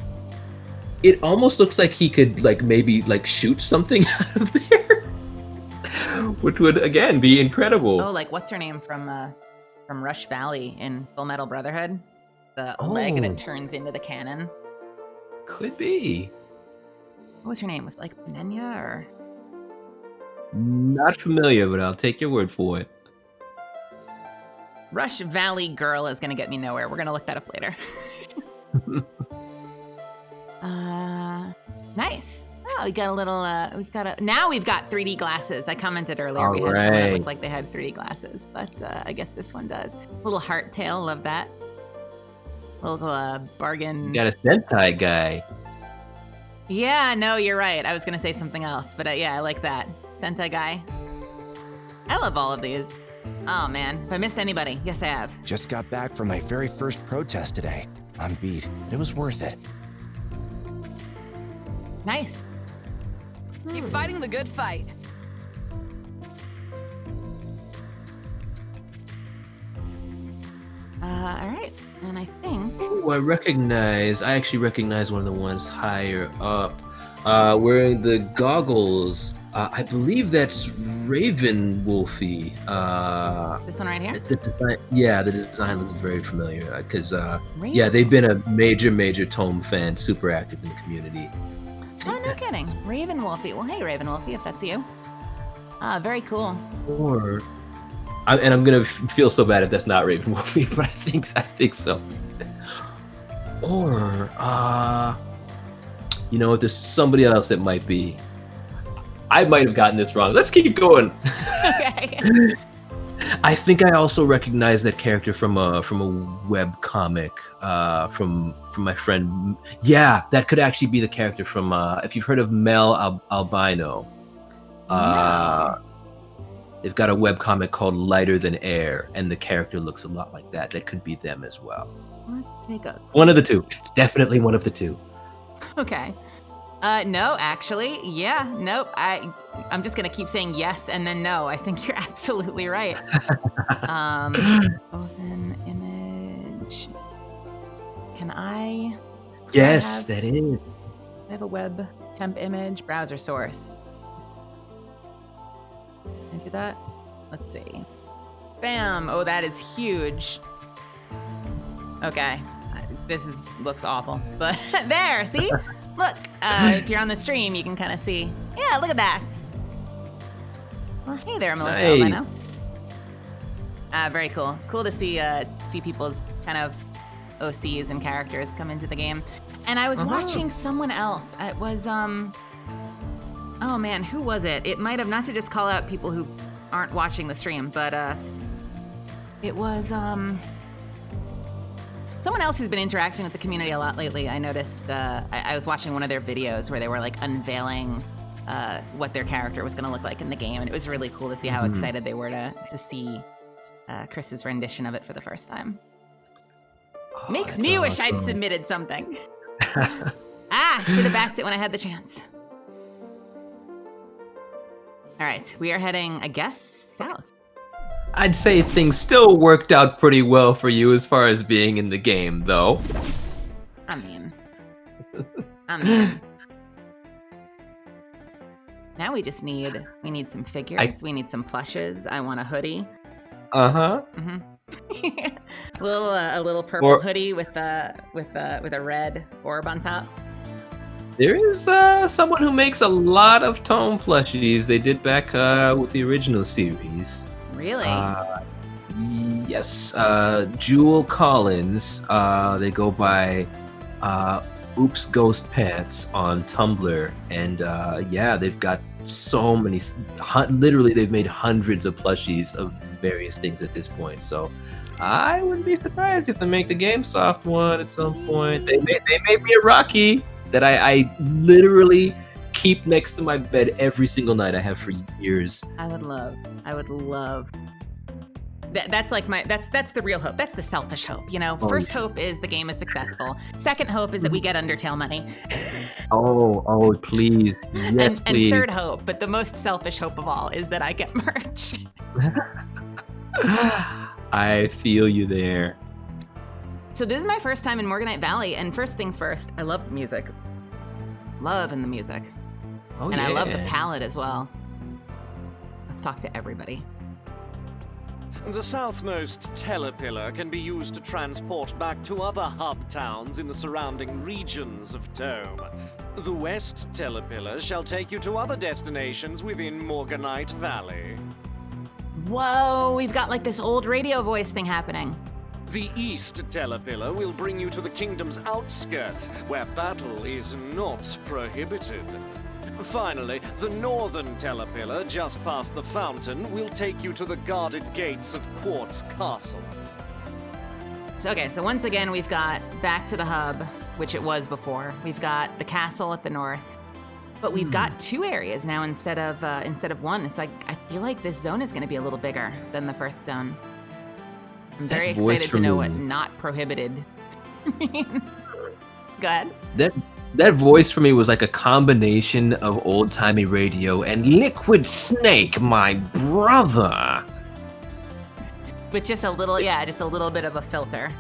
It almost looks like he could maybe shoot something out of there, which would again be incredible. Oh, like what's her name from Rush Valley in Full Metal Brotherhood? The leg that turns into the cannon. Could be. What was her name? Was it like Penenya or? Not familiar, but I'll take your word for it. Rush Valley Girl is gonna get me nowhere. We're gonna look that up later. Nice. Well, we got a little. Now we've got 3D glasses. I commented earlier we had someone that looked like they had 3D glasses, but I guess this one does. Little heart tail, love that. Little bargain. You got a Sentai guy. Yeah, no, you're right. I was gonna say something else, but yeah, I like that. Sentai guy. I love all of these. Oh man, if I missed anybody, yes I have. Just got back from my very first protest today. I'm beat, but it was worth it. Nice. Keep fighting the good fight. All right. And I think... Oh, I actually recognize one of the ones higher up. Wearing the goggles. I believe that's Raven Wolfie. This one right here? The design looks very familiar. Because, they've been a major Tome fan, super active in the community. Oh, no kidding. Raven Wolfie. Well, hey, Raven Wolfie, if that's you. Very cool. Or... and I'm gonna feel so bad if that's not Raven Wolfie, but I think so. Or, if there's somebody else that might be. I might have gotten this wrong. Let's keep going. Okay. I think I also recognize that character from a web comic, from my friend. Yeah, that could actually be the character from if you've heard of Mel Albino. No. They've got a webcomic called Lighter Than Air, and the character looks a lot like that. That could be them as well. Let's take a... One of the two. Definitely one of the two. Okay. No, actually. Yeah, nope. I'm just going to keep saying yes and then no. I think you're absolutely right. Open image. Can I... Yes, that is. I have a web temp image, browser source. Can I do that? Let's see. Bam! Oh, that is huge. Okay. Looks awful. But there, see? Look, if you're on the stream, you can kind of see. Yeah, look at that. Well, hey there, Melissa Albino. Very cool. Cool to see people's kind of OCs and characters come into the game. And I was watching someone else. It was, oh man, who was it? It might have, not to just call out people who aren't watching the stream, but it was someone else who's been interacting with the community a lot lately. I noticed, I was watching one of their videos where they were like unveiling what their character was gonna look like in the game, and it was really cool to see how excited they were to see Chris's rendition of it for the first time. Makes me wish I'd submitted something. Should have backed it when I had the chance. All right, we are heading, I guess, south. I'd say things still worked out pretty well for you as far as being in the game, though. I mean. Now we just need some figures. We need some plushes. I want a hoodie. Mm-hmm. A little purple hoodie with a red orb on top. There is someone who makes a lot of Tome plushies. They did back with the original series. Really? Yes. Jewel Collins. They go by Oops Ghost Pants on Tumblr, and they've got so many. Literally, they've made hundreds of plushies of various things at this point. So I wouldn't be surprised if they make the Gamesoft one at some point. They made me a Rocky that I literally keep next to my bed every single night. I have for years. I would love. That's like that's the real hope. That's the selfish hope, you know. First hope is the game is successful. Second hope is that we get Undertale money. Oh, please. Yes, please. And third hope, but the most selfish hope of all, is that I get merch. I feel you there. So this is my first time in Morganite Valley, and first things first, I love the music. Loving the music. And I love the palette as well. Let's talk to everybody. The southmost telepillar can be used to transport back to other hub towns in the surrounding regions of Tome. The west telepillar shall take you to other destinations within Morganite Valley. Whoa, we've got like this old radio voice thing happening. The east telepillar will bring you to the kingdom's outskirts, where battle is not prohibited. Finally, the northern telepillar, just past the fountain, will take you to the guarded gates of Quartz Castle. So once again, we've got back to the hub, which it was before. We've got the castle at the north, but we've got two areas now instead of one. So I feel like this zone is going to be a little bigger than the first zone. I'm very excited to know what not prohibited means. Go ahead. That voice for me was like a combination of old-timey radio and Liquid Snake, my brother. With just a little bit of a filter.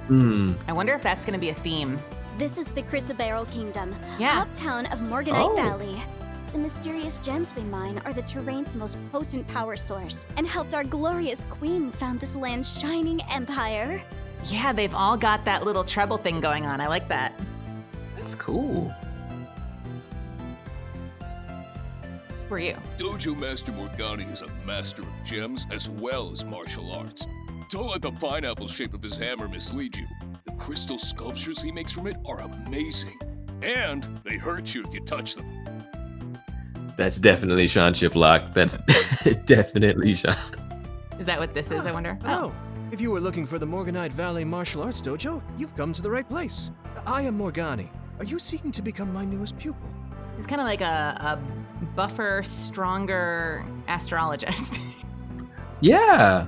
I wonder if that's going to be a theme. This is the Chrysoberyl Kingdom, Yeah. uptown of Morganite Oh. Valley. The mysterious gems we mine are the terrain's most potent power source, and helped our glorious queen found this land's shining empire. Yeah, they've all got that little treble thing going on. I like that. That's cool. Who are you? Dojo Master Morgani is a master of gems as well as martial arts. Don't let the pineapple shape of his hammer mislead you. The crystal sculptures he makes from it are amazing. And they hurt you if you touch them. That's definitely Sean Chiplock. That's definitely Sean. Is that what this is, I wonder? Hello. If you were looking for the Morganite Valley Martial Arts Dojo, you've come to the right place. I am Morgani. Are you seeking to become my newest pupil? He's kind of like a buffer, stronger astrologist. Yeah.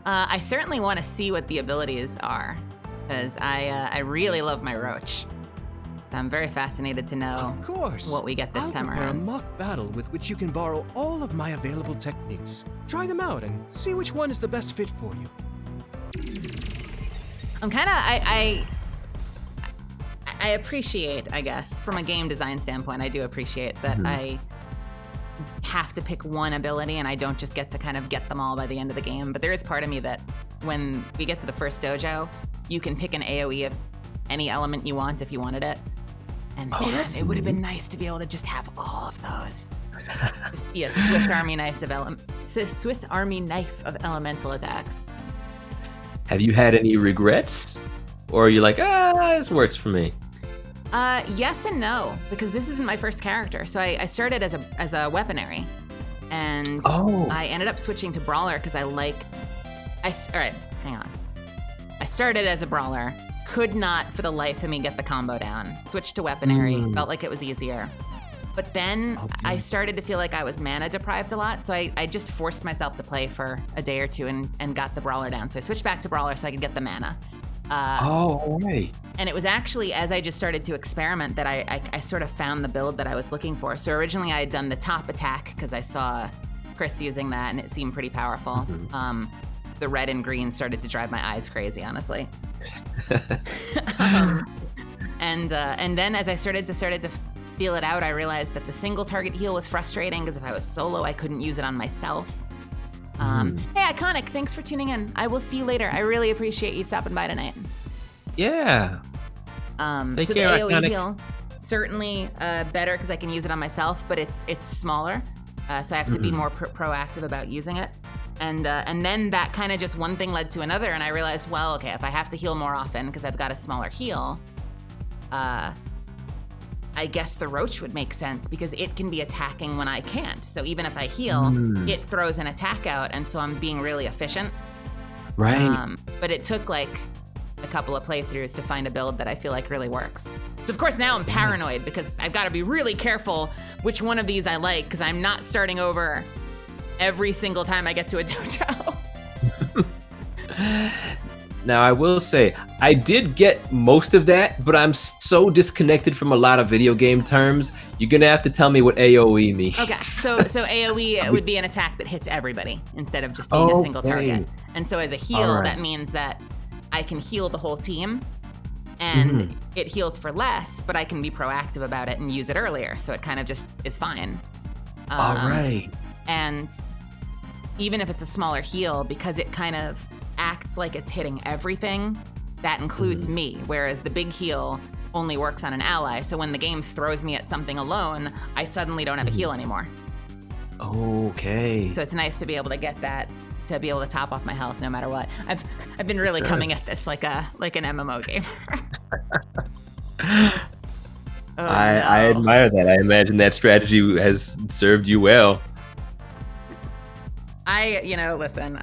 I certainly want to see what the abilities are, because I really love my roach. So I'm very fascinated to know Of course. what we get this I'll time prepare around. a mock battle with which you can borrow all of my available techniques. Try them out and see which one is the best fit for you. I'm kind of I appreciate, I guess, from a game design standpoint, I do appreciate that I have to pick one ability and I don't just get to kind of get them all by the end of the game. But there is part of me that when we get to the first dojo, you can pick an AoE of any element you want if you wanted it. And man, it would have been nice to be able to just have all of those. Just be a Swiss Army knife of elemental attacks. Have you had any regrets? Or are you like, this works for me? Yes and no, because this isn't my first character. So I started as a weaponary, and I ended up switching to brawler because I liked. All right, hang on. I started as a brawler, could not for the life of me get the combo down. Switched to weaponary, felt like it was easier. But then I started to feel like I was mana deprived a lot, so I just forced myself to play for a day or two and got the brawler down. So I switched back to brawler so I could get the mana. Right. And it was actually as I just started to experiment that I sort of found the build that I was looking for. So originally I had done the top attack because I saw Chris using that and it seemed pretty powerful. The red and green started to drive my eyes crazy, honestly. And then as I started to feel it out, I realized that the single target heal was frustrating because if I was solo, I couldn't use it on myself. Hey, Iconic, thanks for tuning in. I will see you later. I really appreciate you stopping by tonight. Yeah. So the AoE heal, certainly better because I can use it on myself, but it's smaller, so I have to be more proactive about using it. And then that kind of just one thing led to another, and I realized, well, okay, if I have to heal more often because I've got a smaller heal, I guess the roach would make sense because it can be attacking when I can't. So even if I heal, it throws an attack out, and so I'm being really efficient. Right. But it took like a couple of playthroughs to find a build that I feel like really works. So of course now I'm paranoid because I've got to be really careful which one of these I like because I'm not starting over every single time I get to a dojo. Now, I will say, I did get most of that, but I'm so disconnected from a lot of video game terms. You're going to have to tell me what AoE means. Okay, so AoE would be an attack that hits everybody instead of just being a single target. And so as a heal, that means that I can heal the whole team, and it heals for less, but I can be proactive about it and use it earlier, so it kind of just is fine. All right. And even if it's a smaller heal, because it kind of acts like it's hitting everything, that includes me, whereas the big heal only works on an ally, so when the game throws me at something alone, I suddenly don't have a heal anymore. Okay. So it's nice to be able to get that, to be able to top off my health no matter what. I've been really coming at this like an MMO game. I admire that. I imagine that strategy has served you well. Listen,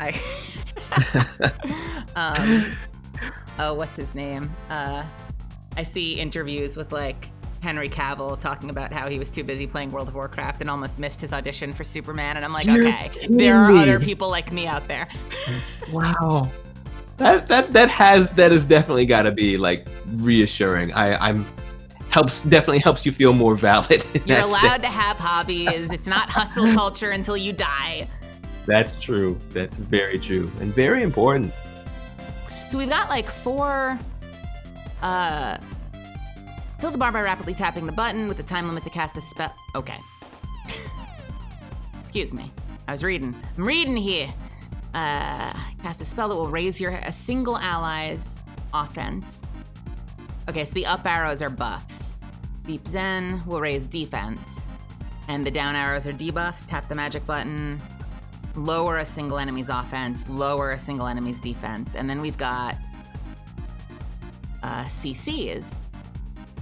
what's his name? I see interviews with like Henry Cavill talking about how he was too busy playing World of Warcraft and almost missed his audition for Superman, and I'm like, okay, there are other people like me out there. Wow. That has definitely got to be like reassuring. Definitely helps you feel more valid. You're allowed to have hobbies. It's not hustle culture until you die. That's true. That's very true and very important. So we've got like 4, fill the bar by rapidly tapping the button with the time limit to cast a spell. Okay. Excuse me. I was reading. I'm reading here. Cast a spell that will raise a single ally's offense. Okay, so the up arrows are buffs. Deep Zen will raise defense. And the down arrows are debuffs. Tap the magic button. Lower a single enemy's offense. Lower a single enemy's defense. And then we've got CCs.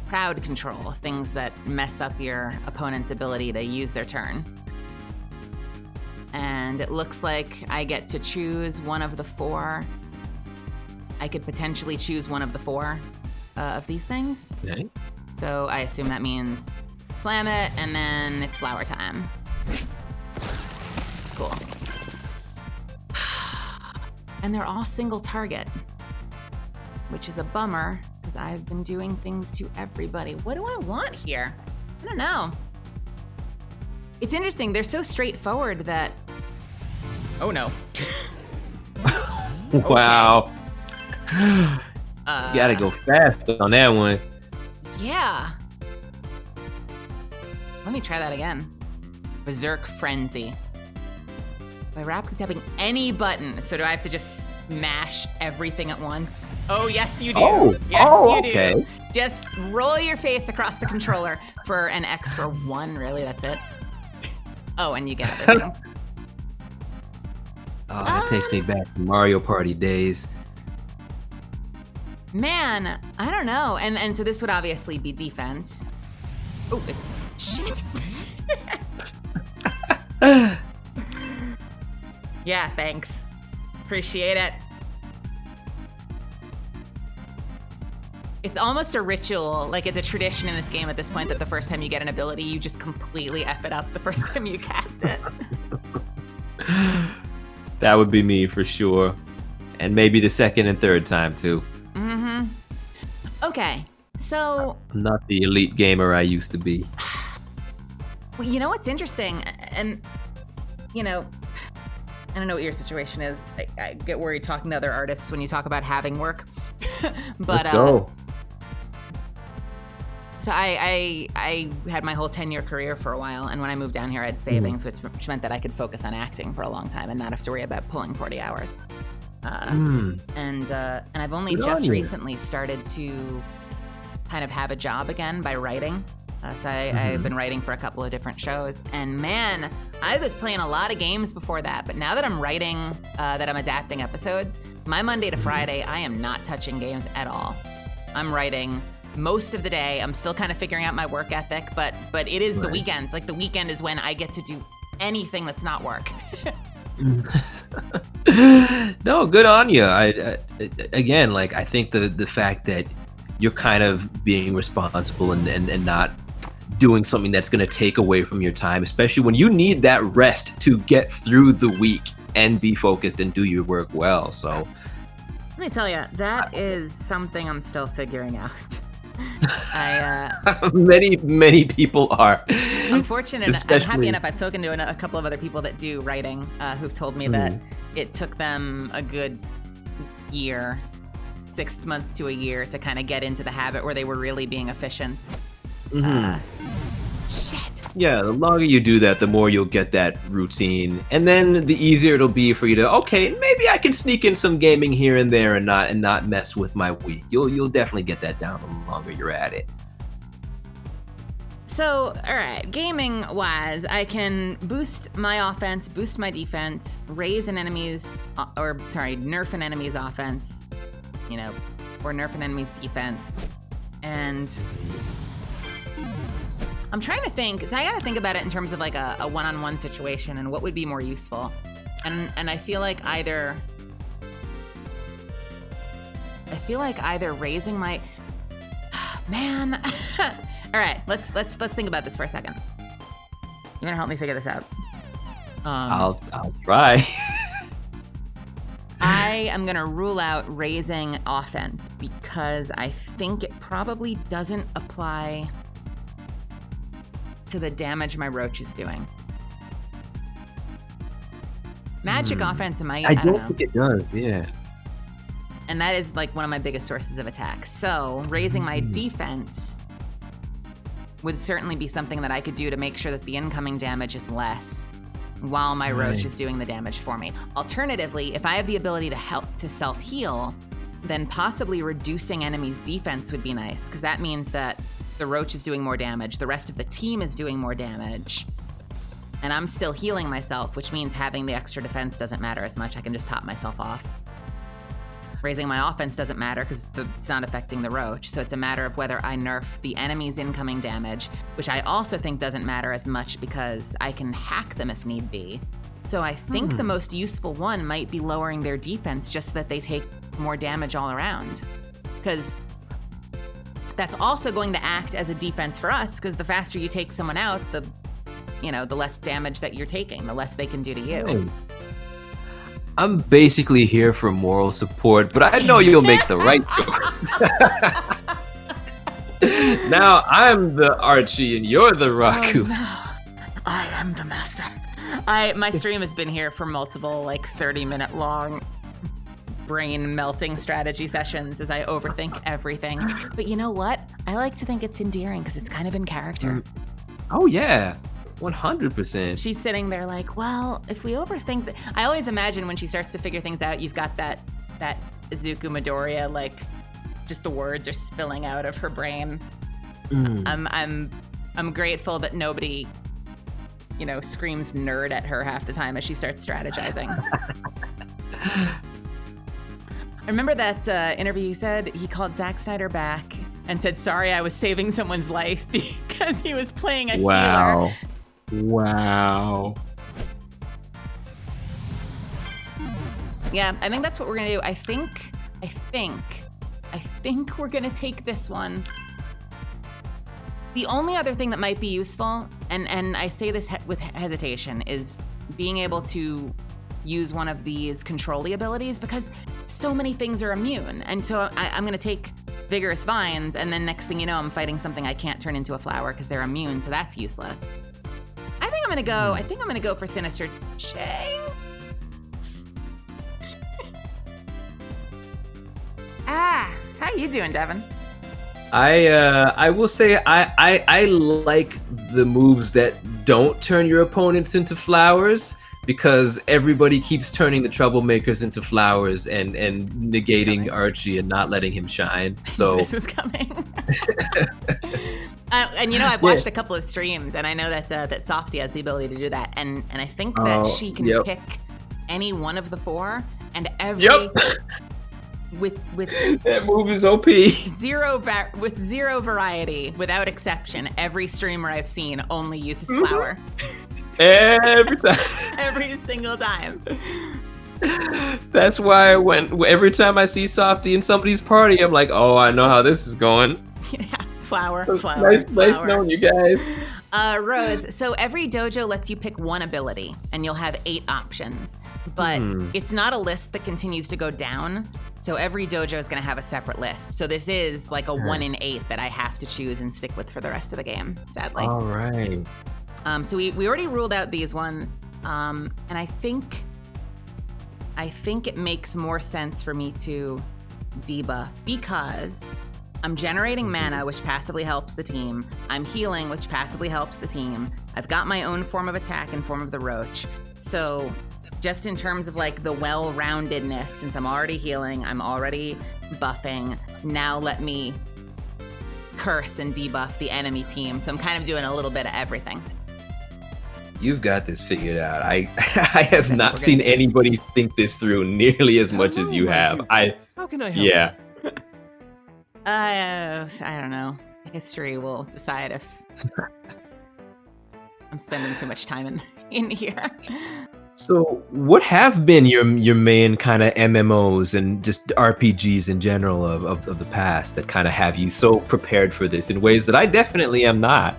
Crowd control. Things that mess up your opponent's ability to use their turn. And it looks like I get to choose one of the 4. I could potentially choose one of the 4 of these things. Okay. So I assume that means slam it, and then it's flower time. Cool. And they're all single target, which is a bummer, because I've been doing things to everybody. What do I want here? I don't know. It's interesting, they're so straightforward that... Oh no. Wow. You gotta go fast on that one. Yeah. Let me try that again. Berserk Frenzy. By rapidly tapping any button, so do I have to just smash everything at once? Oh, yes you do. Oh, yes you do. Okay. Just roll your face across the controller for an extra 1, really, that's it. Oh, and you get other things. Oh, that takes me back to Mario Party days. Man, I don't know. And so this would obviously be defense. Oh, it's shit. Yeah, thanks. Appreciate it. It's almost a ritual, like it's a tradition in this game at this point that the first time you get an ability, you just completely F it up the first time you cast it. That would be me for sure. And maybe the second and third time too. Mm-hmm. Okay, so... I'm not the elite gamer I used to be. Well, you know what's interesting? And, you know, I don't know what your situation is. I get worried talking to other artists when you talk about having work. But, Let's go. So I had my whole 10-year career for a while, and when I moved down here, I had savings, which meant that I could focus on acting for a long time and not have to worry about pulling 40 hours. And I've only Good on just you. recently started to kind of have a job again by writing. So I've been writing for a couple of different shows, and man, I was playing a lot of games before that, but now that I'm writing, that I'm adapting episodes, my Monday to Friday, I am not touching games at all. I'm writing most of the day. I'm still kind of figuring out my work ethic, but it is the weekends. Like the weekend is when I get to do anything that's not work. No, good on you. Again, like I think the fact that you're kind of being responsible and not doing something that's going to take away from your time, especially when you need that rest to get through the week and be focused and do your work well. So Let me tell you, that is something I'm still figuring out. many people are. I'm fortunate. I'm happy enough. I've spoken to a couple of other people that do writing who've told me that it took them a good year, 6 months to a year, to kind of get into the habit where they were really being efficient. Shit. Yeah, the longer you do that, the more you'll get that routine, and then the easier it'll be for you to, okay, maybe I can sneak in some gaming here and there and not mess with my week. You'll definitely get that down the longer you're at it. So, all right, gaming wise, I can boost my offense, boost my defense, raise an enemy's, nerf an enemy's offense, or nerf an enemy's defense, and I'm trying to think, so I gotta think about it in terms of like a one-on-one situation and what would be more useful. And I feel like either raising my, man. All right, let's think about this for a second. You gonna help me figure this out? I'll try. I am gonna rule out raising offense because I think it probably doesn't apply to the damage my roach is doing. Magic offense, I I don't know. think it does, yeah. And that is like one of my biggest sources of attack. So raising my defense would certainly be something that I could do to make sure that the incoming damage is less while my roach is doing the damage for me. Alternatively, if I have the ability to help to self-heal, then possibly reducing enemies' defense would be nice, because that means that the roach is doing more damage, the rest of the team is doing more damage, and I'm still healing myself, which means having the extra defense doesn't matter as much. I can just top myself off. Raising my offense doesn't matter because it's not affecting the roach, so it's a matter of whether I nerf the enemy's incoming damage, which I also think doesn't matter as much because I can hack them if need be. So I think the most useful one might be lowering their defense just so that they take more damage all around. Because that's also going to act as a defense for us, because the faster you take someone out, the less damage that you're taking, the less they can do to you. Hey. I'm basically here for moral support, but I know you'll make the right choice. Now I'm the Archie and you're the Raku. Oh, no. I am the master. My stream has been here for multiple 30-minute long brain melting strategy sessions as I overthink everything. But you know what? I like to think it's endearing because it's kind of in character. Oh yeah. 100%. She's sitting there like, well, if we overthink that. I always imagine when she starts to figure things out, you've got that Izuku Midoriya, just the words are spilling out of her brain. I'm grateful that nobody, screams nerd at her half the time as she starts strategizing. I remember that interview you said he called Zack Snyder back and said, sorry, I was saving someone's life because he was playing a healer. Wow. Yeah, I think that's what we're gonna do. I think we're gonna take this one. The only other thing that might be useful, and I say this with hesitation, is being able to use one of these control-y abilities, because so many things are immune. And so I'm gonna take Vigorous Vines, and then next thing you know, I'm fighting something I can't turn into a flower because they're immune, so that's useless. I think I'm gonna go for Sinister Chains. How you doing, Devin? I will say I like the moves that don't turn your opponents into flowers, because everybody keeps turning the troublemakers into flowers and negating Archie and not letting him shine. So this is coming. And I've watched a couple of streams, and I know that Softy has the ability to do that, and I think that she can pick any one of the four, and with that move is OP. With zero variety, without exception, every streamer I've seen only uses flower. Every time. Every single time. That's why every time I see Softy in somebody's party, I'm like, oh, I know how this is going. Yeah, flower. Nice knowing you guys. Rose, so every dojo lets you pick one ability, and you'll have 8 options. But it's not a list that continues to go down, so every dojo is going to have a separate list. So this is like a 1 in 8 that I have to choose and stick with for the rest of the game, sadly. All right. So we already ruled out these ones, and I think it makes more sense for me to debuff, because I'm generating mana, which passively helps the team. I'm healing, which passively helps the team. I've got my own form of attack in form of the roach. So just in terms of the well-roundedness, since I'm already healing, I'm already buffing, now let me curse and debuff the enemy team. So I'm kind of doing a little bit of everything. You've got this figured out. I have not seen anybody think this through nearly as much as you have. How can I help? Yeah. I don't know. History will decide if I'm spending too much time in here. So, what have been your main kind of MMOs and just RPGs in general of the past that kind of have you so prepared for this in ways that I definitely am not?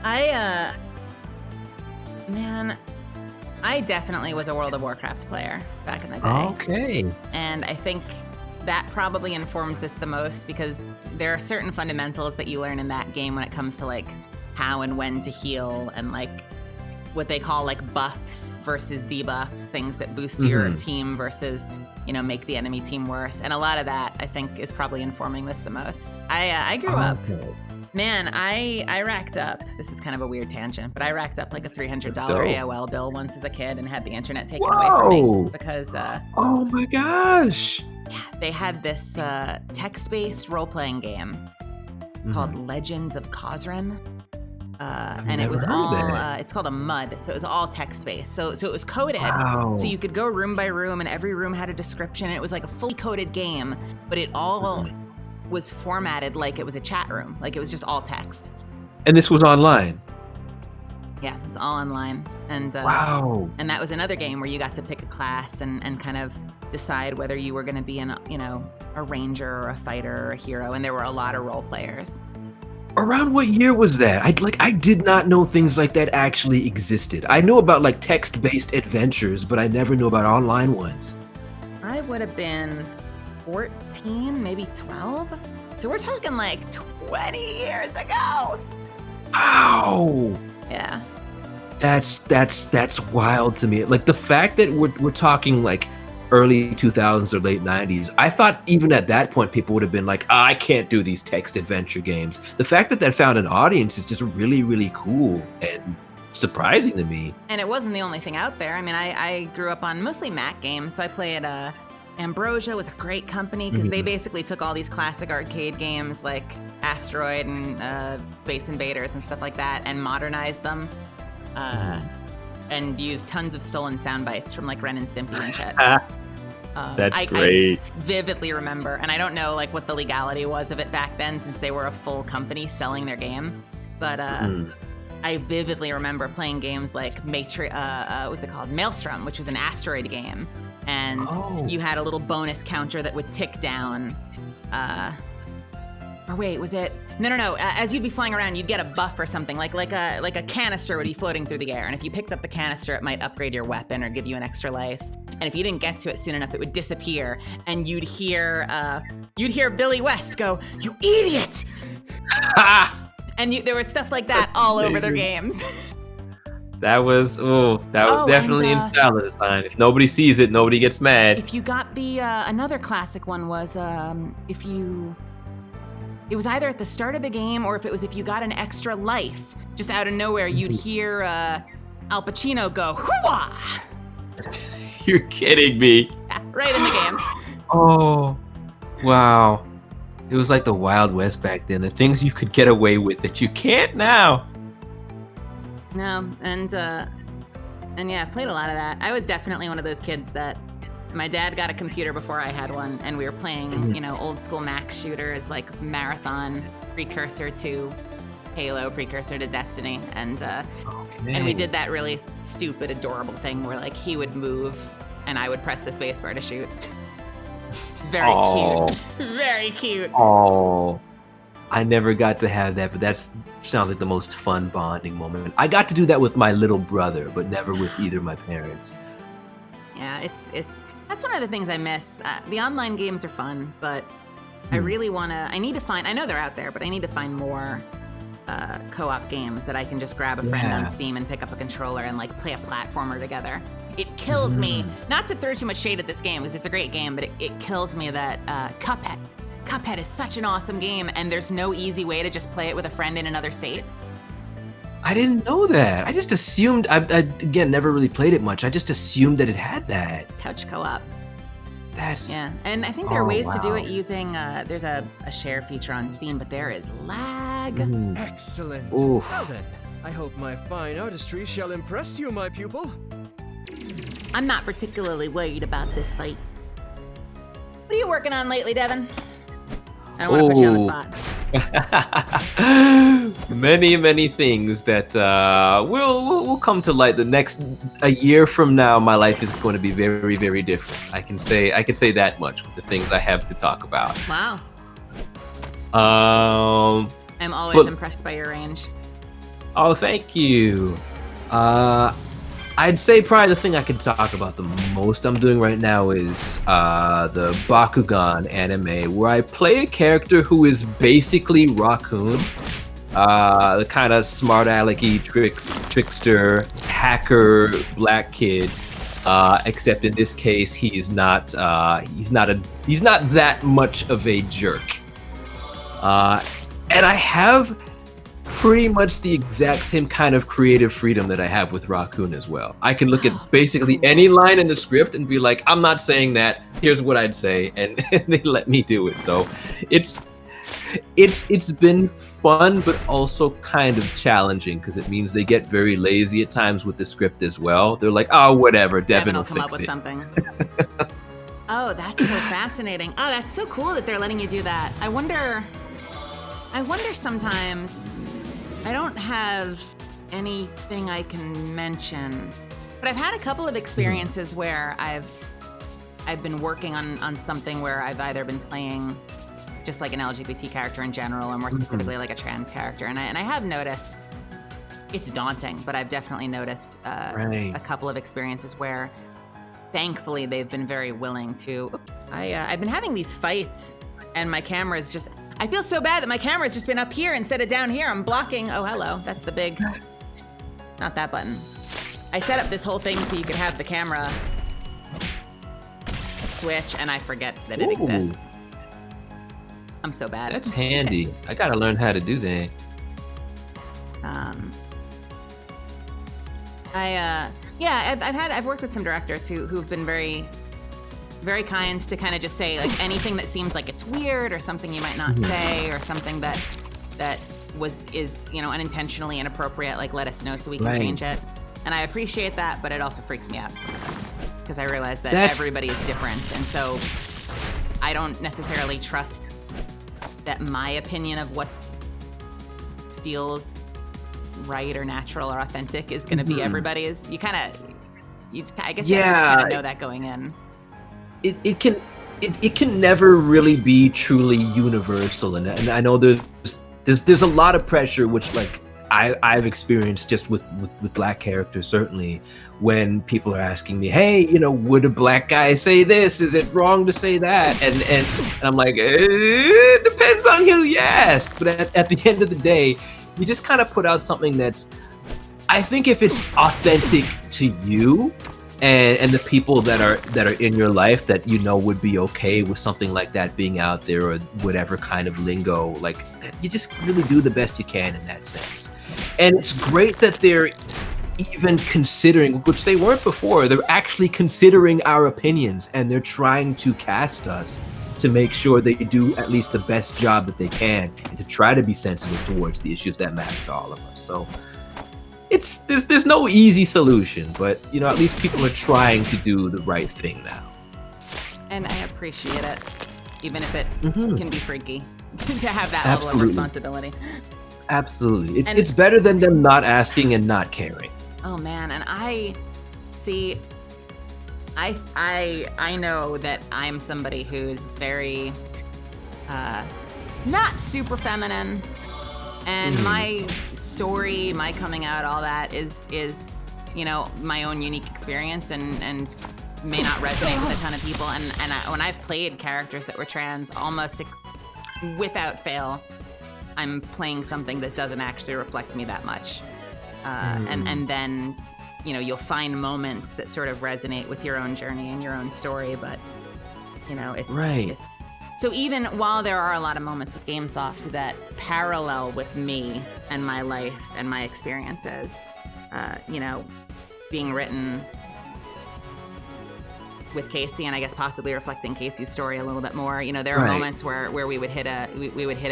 I definitely was a World of Warcraft player back in the day. Okay. And I think that probably informs this the most, because there are certain fundamentals that you learn in that game when it comes to how and when to heal, and what they call like buffs versus debuffs, things that boost your team versus, you know, make the enemy team worse. And a lot of that, I think, is probably informing this the most. I grew up, man, I racked up, this is kind of a weird tangent, but I racked up like a $300 AOL bill once as a kid and had the internet taken away from me because, oh my gosh. they had this text-based role-playing game called Legends of Khazren. And it was all, it's called a MUD, so it was all text-based. So it was coded, so you could go room by room, and every room had a description, and it was like a fully coded game, but it all was formatted like it was a chat room, like it was just all text. And this was online? Yeah, it was all online. And and that was another game where you got to pick a class and kind of decide whether you were gonna be a ranger or a fighter or a hero, and there were a lot of role players. Around what year was that? I did not know things like that actually existed. I knew about like text-based adventures, but I never knew about online ones. I would have been 14, maybe 12. So we're talking like 20 years ago. Wow. Yeah. That's wild to me. Like the fact that we're talking like early 2000s or late 90s, I thought even at that point people would have been like, I can't do these text adventure games. The fact that that found an audience is just really, really cool and surprising to me. And it wasn't the only thing out there. I mean, I grew up on mostly Mac games, so I played Ambrosia was a great company because they basically took all these classic arcade games like Asteroid and Space Invaders and stuff like that and modernized them and used tons of stolen sound bites from like Ren and Stimpy and shit. That's great. I vividly remember, and I don't know like what the legality was of it back then since they were a full company selling their game, but I vividly remember playing games like what's it called? Maelstrom, which was an asteroid game, and you had a little bonus counter that would tick down. Or wait, was it? No. As you'd be flying around, you'd get a buff or something, like a canister would be floating through the air, and if you picked up the canister, it might upgrade your weapon or give you an extra life. And if you didn't get to it soon enough, it would disappear, and you'd hear Billy West go, "You idiot!" And there was stuff like that all over their games. That was definitely in style at the time. If nobody sees it, nobody gets mad. If you got the another classic one was it was either at the start of the game or if you got an extra life, just out of nowhere, you'd hear Al Pacino go, "Hoo-wah!" You're kidding me. Yeah, right in the game. Oh, wow. It was like the Wild West back then. The things you could get away with that you can't now. No, and yeah, I played a lot of that. I was definitely one of those kids that my dad got a computer before I had one, and we were playing, old school Mac shooters like Marathon, precursor to Halo, precursor to Destiny, and we did that really stupid, adorable thing where like he would move and I would press the spacebar to shoot. Very cute. Very cute. Oh, I never got to have that, but that sounds like the most fun bonding moment. I got to do that with my little brother, but never with either of my parents. Yeah, that's one of the things I miss. The online games are fun, but I really I know they're out there, but I need to find more co-op games that I can just grab a friend on Steam and pick up a controller and like play a platformer together. It kills me, not to throw too much shade at this game because it's a great game, but it kills me that Cuphead is such an awesome game and there's no easy way to just play it with a friend in another state. I didn't know that. I just assumed, I again, never really played it much. I just assumed that it had that. Couch co-op. Yeah, and I think there are ways to do it using, there's a share feature on Steam, but there is lag. Excellent. Oof. Well then, I hope my fine artistry shall impress you, my pupil. I'm not particularly worried about this fight. What are you working on lately, Devin? I don't want to put you on the spot. Many things that will come to light. A year from now, my life is going to be very, very different. I can say that much with the things I have to talk about. Wow. I'm always impressed by your range. Oh, thank you. I'd say probably the thing I can talk about the most I'm doing right now is the Bakugan anime, where I play a character who is basically Raccoon, the kind of smart alecky trickster, hacker black kid, except in this case he's not that much of a jerk. And I have pretty much the exact same kind of creative freedom that I have with Raccoon as well. I can look at basically any line in the script and be like, I'm not saying that, here's what I'd say, and they let me do it. So it's been fun, but also kind of challenging, because it means they get very lazy at times with the script as well. They're like, oh, whatever, Devin will come fix up with it. something. Oh, that's so fascinating. Oh, that's so cool that they're letting you do that. I wonder sometimes, I don't have anything I can mention, but I've had a couple of experiences where I've been working on something where I've either been playing just like an LGBT character in general, or more specifically like a trans character, and I have noticed it's daunting, but I've definitely noticed a couple of experiences where, thankfully, they've been very willing to. Oops, I've been having these fights, and my camera is just. I feel so bad that my camera's just been up here instead of down here. I'm blocking. Oh, hello. That's the big. Not that button. I set up this whole thing so you could have the camera switch, and I forget that it exists. I'm so bad. That's handy. I gotta learn how to do that. I've worked with some directors who've been very, very kind to kind of just say like anything that seems like it's weird or something you might not say, or something that is unintentionally inappropriate, like let us know so we can change it. And I appreciate that, but it also freaks me out because I realize that everybody is different, and so I don't necessarily trust that my opinion of what's feels right or natural or authentic is going to be everybody's. I guess you just kind of know that going in. It can never really be truly universal, and I know there's a lot of pressure, which like I've experienced just with black characters, certainly, when people are asking me, hey, would a black guy say this? Is it wrong to say that? And I'm like, it depends on who you ask. But at the end of the day, you just kind of put out something that's, I think if it's authentic to you and the people that are in your life that would be okay with something like that being out there, or whatever kind of lingo, like you just really do the best you can in that sense. And it's great that they're even considering, which they weren't before, they're actually considering our opinions, and they're trying to cast us to make sure they do at least the best job that they can, and to try to be sensitive towards the issues that matter to all of us. So there's no easy solution, but at least people are trying to do the right thing now. And I appreciate it, even if it can be freaky to have that level of responsibility. Absolutely. It's better than them not asking and not caring. Oh man, and I know that I'm somebody who's very not super feminine, and my story, my coming out, all that is my own unique experience, and may not resonate with a ton of people. And when I've played characters that were trans, almost without fail, I'm playing something that doesn't actually reflect me that much. And then, you'll find moments that sort of resonate with your own journey and your own story, but, it's... So even while there are a lot of moments with Gamesoft that parallel with me and my life and my experiences, being written with Casey, and I guess possibly reflecting Casey's story a little bit more, there are moments where we would hit a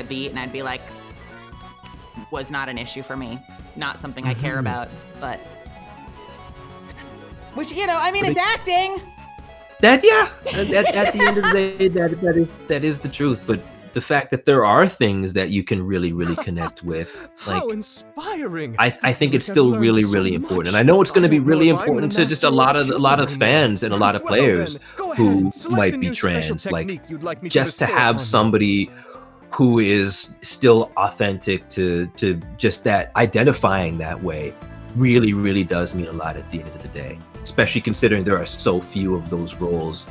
beat, and I'd be like, was not an issue for me, not something I care about, but which it's acting. At the end of the day, that is the truth. But the fact that there are things that you can really, really connect with, like, how inspiring! I think it's still really, really important, and I know it's going to be really important to just a lot of fans and a lot of players who might be trans. Like, just to have somebody who is still authentic to just that, identifying that way, really, really does mean a lot at the end of the day. Especially considering there are so few of those roles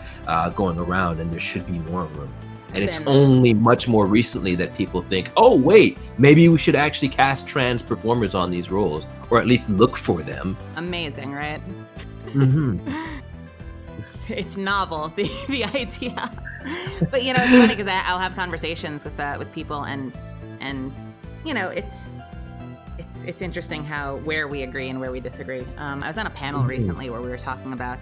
going around, and there should be more of them. And it's only much more recently that people think, oh wait, maybe we should actually cast trans performers on these roles. or at least look for them. Amazing, right? Mm-hmm. It's novel, the idea. But you know, it's funny because I'll have conversations with people, and you know, it's interesting where we agree and where we disagree. I was on a panel recently where we were talking about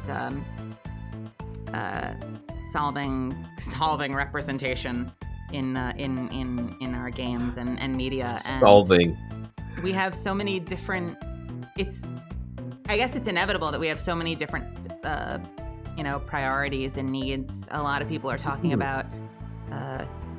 solving representation in our games and media. And Solving. we have so many different. I guess it's inevitable that we have so many different. Priorities and needs. A lot of people are talking about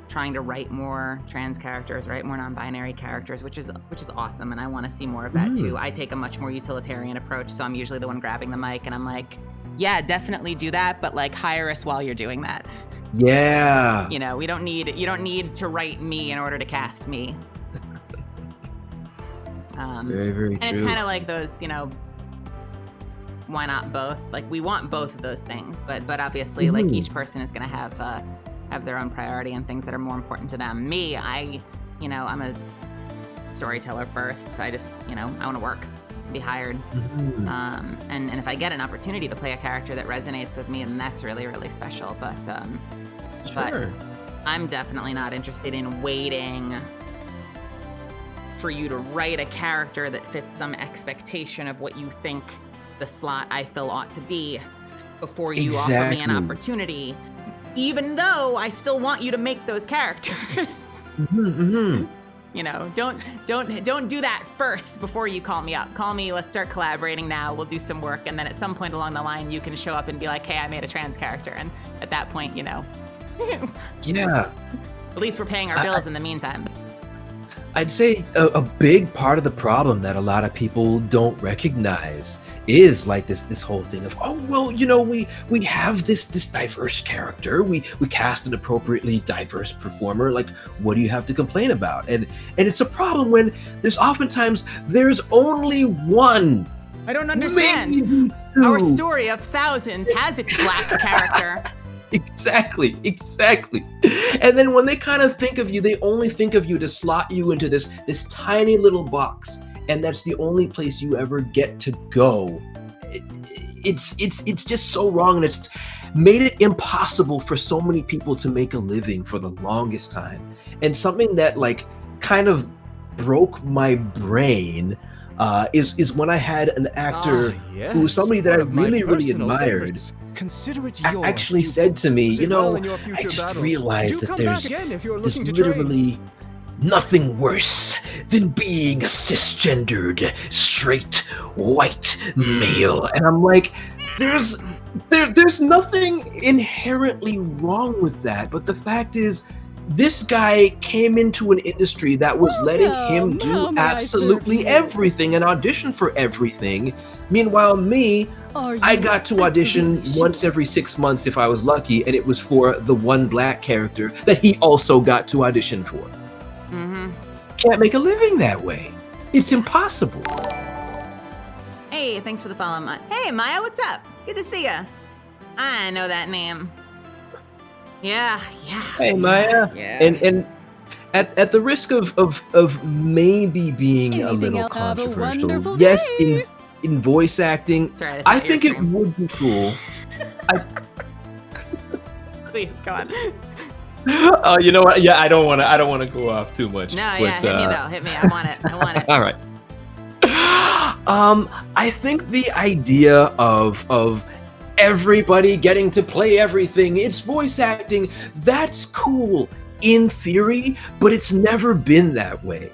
trying to write more trans characters, write more non-binary characters, which is awesome, and I want to see more of that too. I take a much more utilitarian approach, so I'm usually the one grabbing the mic, and I'm like, yeah, definitely do that, but like hire us while you're doing that. Yeah. You know, you don't need to write me in order to cast me. Very, very and true. it's kind of like those, why not both? Like we want both of those things, but obviously like each person is going to have their own priority and things that are more important to them. Me, I'm a storyteller first, so I just, I want to work, be hired. And if I get an opportunity to play a character that resonates with me, then that's really, really special. But I'm definitely not interested in waiting for you to write a character that fits some expectation of what you think the slot I fill ought to be before you offer me an opportunity, even though I still want you to make those characters. You know, don't do that first before you call me up. Call me, let's start collaborating now, we'll do some work, and then at some point along the line you can show up and be like, hey, I made a trans character, and at that point, Yeah. At least we're paying our bills in the meantime. I'd say a big part of the problem that a lot of people don't recognize is like this whole thing of, oh, well, we have this diverse character, we cast an appropriately diverse performer, like what do you have to complain about? And it's a problem when there's only one. I don't understand. Our story of thousands has its black character. Exactly. And then when they kind of think of you, they only think of you to slot you into this tiny little box, and that's the only place you ever get to go. It's just so wrong, and it's made it impossible for so many people to make a living for the longest time. And something that like kind of broke my brain is when I had an actor who was somebody that I really admired. Consider it actually said to me, I just realized that there's literally nothing worse than being a cisgendered, straight, white male. And I'm like, there's nothing inherently wrong with that. But the fact is, this guy came into an industry that was letting him do absolutely everything and audition for everything. Meanwhile, me, I got to audition once every 6 months if I was lucky, and it was for the one black character that he also got to audition for. Can't make a living that way. It's impossible. Hey, thanks for the follow. Hey, Maya, what's up? Good to see ya. I know that name. Yeah. Hey, Maya. Yeah. And at the risk of maybe being a little controversial, yes, in voice acting, right, I think it would be cool. Please go on. Oh, you know what? Yeah, I don't want to go off too much. No, yeah, hit me though. Hit me. I want it. All right. I think the idea of everybody getting to play everything, it's voice acting, that's cool in theory, but it's never been that way.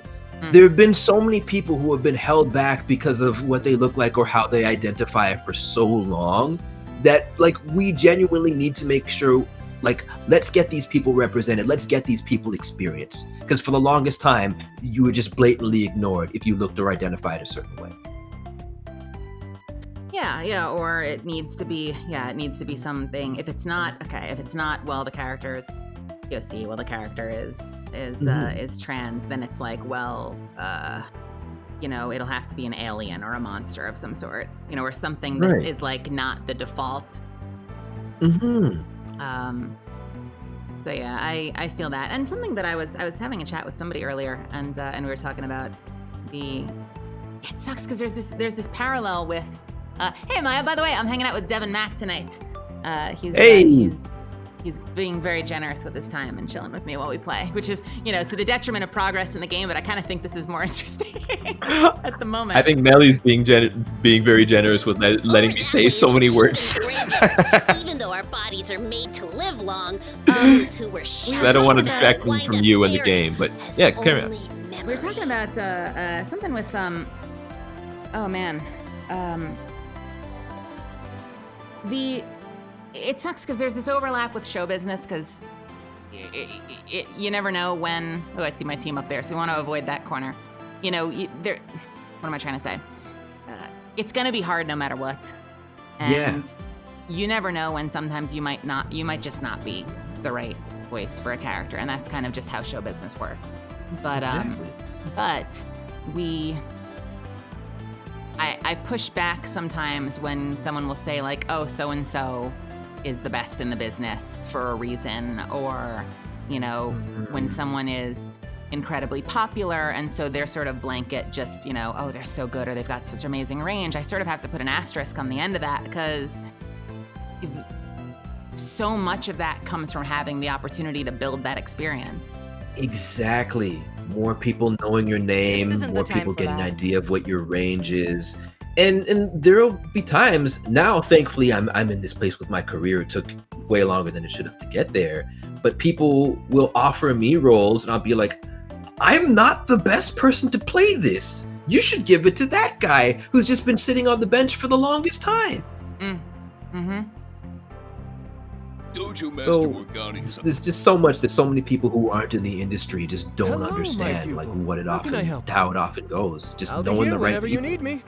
There have been so many people who have been held back because of what they look like or how they identify for so long that like we genuinely need to make sure, like, let's get these people represented, let's get these people experience, because for the longest time you were just blatantly ignored if you looked or identified a certain way. Yeah, or it needs to be something. If it's not, well, the character's POC, well, the character is trans, then it's like, well, it'll have to be an alien or a monster of some sort, or something that is like not the default. So yeah, I feel that. And something that I was having a chat with somebody earlier, and we were talking about the It sucks because there's this parallel with. Hey Maya, by the way, I'm hanging out with Devin Mack tonight. He's being very generous with his time and chilling with me while we play, which is, to the detriment of progress in the game, but I kind of think this is more interesting at the moment. I think Meli's being very generous with letting me say so many words. Even though our bodies are made to live long, those who were I don't want to distract me from you and the game, but yeah, carry on. We were talking about something with it sucks because there's this overlap with show business because you never know when. Oh, I see my team up there, so we want to avoid that corner. What am I trying to say? It's gonna be hard no matter what, and you never know when. Sometimes you might just not be the right voice for a character, and that's kind of just how show business works. But I push back sometimes when someone will say like, oh, so and so is the best in the business for a reason, or when someone is incredibly popular and so they're sort of blanket just oh, they're so good or they've got such amazing range. I sort of have to put an asterisk on the end of that because so much of that comes from having the opportunity to build that experience. Exactly. More people knowing your name, more people getting an idea of what your range is. And there'll be times now, thankfully, I'm in this place with my career. It took way longer than it should have to get there. But people will offer me roles and I'll be like, I'm not the best person to play this. You should give it to that guy who's just been sitting on the bench for the longest time. So there's just so much that so many people who aren't in the industry just don't understand like what it how it often goes. Just I'll knowing be here the right whenever people. you need me.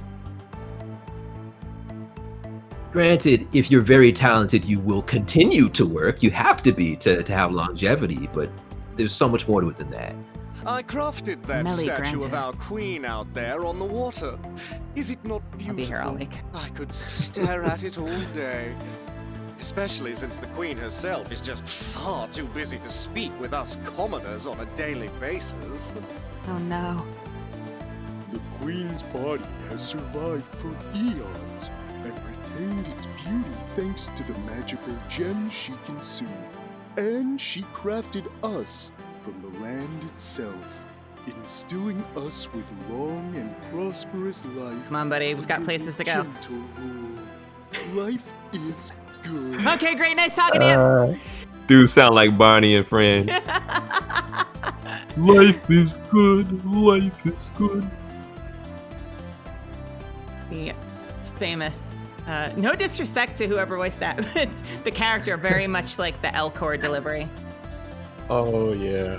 Granted, if you're very talented, you will continue to work. You have to be to have longevity, but there's so much more to it than that. I crafted that Meli statue Grant. of our queen out there on the water. Is it not beautiful? I'll be here all week. I could stare at it all day. Especially since the queen herself is just far too busy to speak with us commoners on a daily basis. Oh no. The queen's body has survived for eons and retained its beauty thanks to the magical gems she consumed. And she crafted us from the land itself, instilling us with long and prosperous life. Come on, buddy. We've got places to go. Life is good. Okay, great. Nice talking to you. Dudes sound like Barney and Friends. Life is good. Life is good. The famous. No disrespect to whoever voiced that, but it's the character very much like the Elcor delivery. Oh, yeah.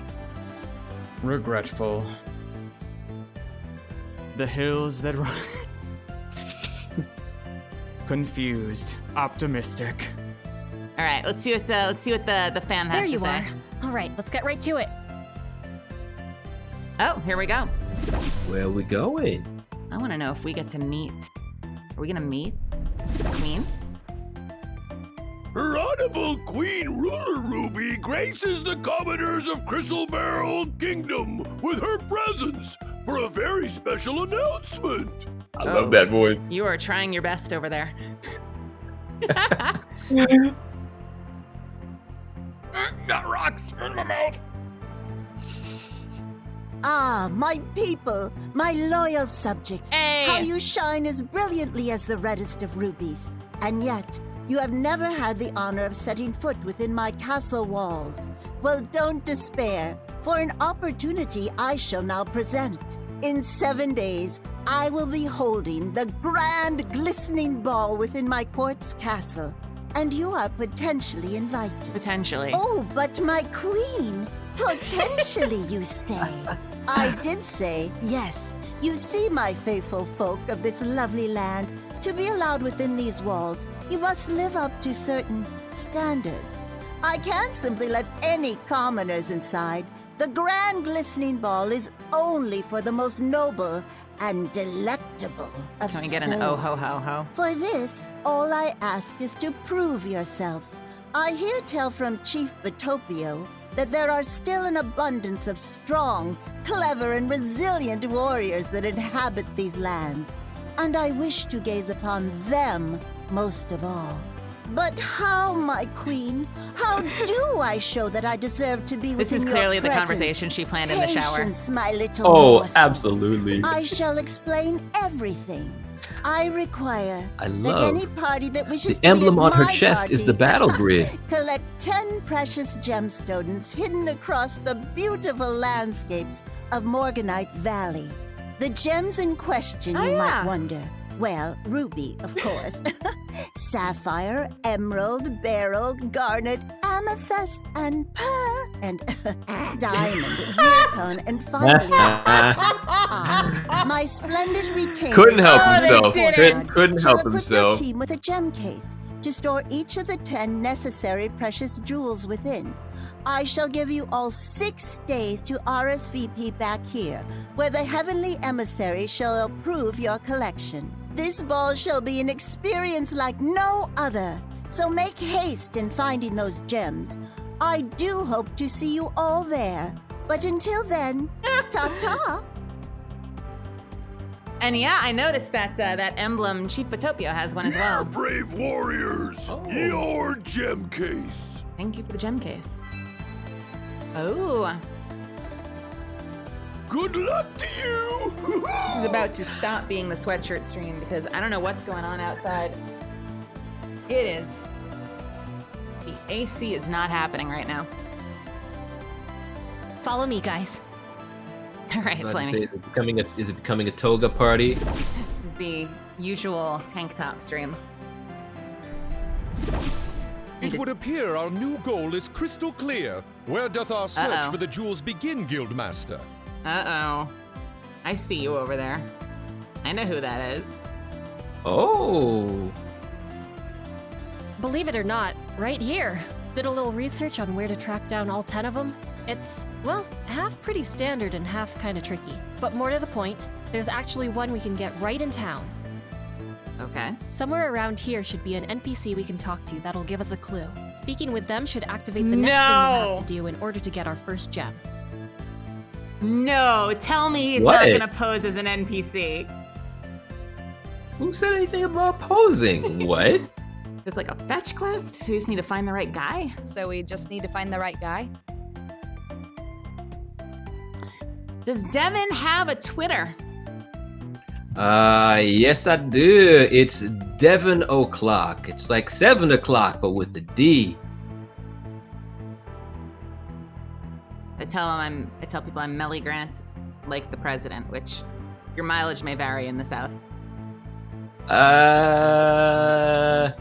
Regretful. The hills that run. Confused. Optimistic. All right, let's see what the fan has There to you say. are. All right, let's get right to it. Oh, here we go. Where are we going? I want to know if we get to meet. Are we gonna meet the queen? Her Honorable Queen Ruler Ruby graces the commoners of Crystal Barrel Kingdom with her presence for a very special announcement. I love that voice. You are trying your best over there. Got rocks in my mouth. Ah, my people, my loyal subjects. Hey. How you shine as brilliantly as the reddest of rubies. And yet, you have never had the honor of setting foot within my castle walls. Well, don't despair, for an opportunity I shall now present. In 7 days, I will be holding the grand glistening ball within my quartz castle. And you are potentially invited. Potentially. Oh, but my queen, potentially you say. I did say, yes. You see, my faithful folk of this lovely land, to be allowed within these walls, you must live up to certain standards. I can't simply let any commoners inside. The grand glistening ball is only for the most noble and delectable of Can we get an oh ho ho ho? For this, all I ask is to prove yourselves. I hear tell from Chief Batopio that there are still an abundance of strong, clever, and resilient warriors that inhabit these lands, and I wish to gaze upon them most of all. But how, my queen? How do I show that I deserve to be This within is your clearly the presence? conversation she planned in the shower. Patience, my little Oh, morsels. absolutely. I shall explain everything. I require I that love any party that wishes the to emblem be on at her my chest is the party battle grid. collect 10 precious gemstones hidden across the beautiful landscapes of Morganite Valley. The gems in question, you might wonder. Well, ruby, of course. Sapphire, emerald, beryl, garnet, amethyst, and pearl, and diamond, zircon, and finally, my splendid retainer. Couldn't help himself. Couldn't Couldn't shall help equip your himself. team with a gem case to store each of the 10 necessary precious jewels within. I shall give you all 6 days to RSVP back here, where the heavenly emissary shall approve your collection. This ball shall be an experience like no other, so make haste in finding those gems. I do hope to see you all there, but until then, ta-ta! And yeah, I noticed that that emblem Cheapatopia has one as well. Brave warriors, your gem case. Thank you for the gem case. Oh. Good luck to you. This is about to stop being the sweatshirt stream because I don't know what's going on outside. It is. The AC is not happening right now. Follow me, guys. All right, I was about to Flamey. say, is it becoming a toga party? This is the usual tank top stream. It would appear our new goal is crystal clear. Where doth our search Uh-oh. for the jewels begin, Guildmaster? Uh-oh. I see you over there. I know who that is. Oh. Believe it or not, right here. Did a little research on where to track down all 10 of them. It's, well, half pretty standard and half kind of tricky. But more to the point, there's actually one we can get right in town. Okay. Somewhere around here should be an NPC we can talk to that'll give us a clue. Speaking with them should activate the next thing we have to do in order to get our first gem. No, tell me he's What? not gonna pose as an NPC. Who said anything about posing? What? It's like a fetch quest, so we just need to find the right guy. So we just need to find the right guy? Does Devin have a Twitter? Yes I do. It's Devon O'Clock. It's like 7 o'clock, but with a D. I tell people I'm Meli Grant, like the president, which your mileage may vary in the South. I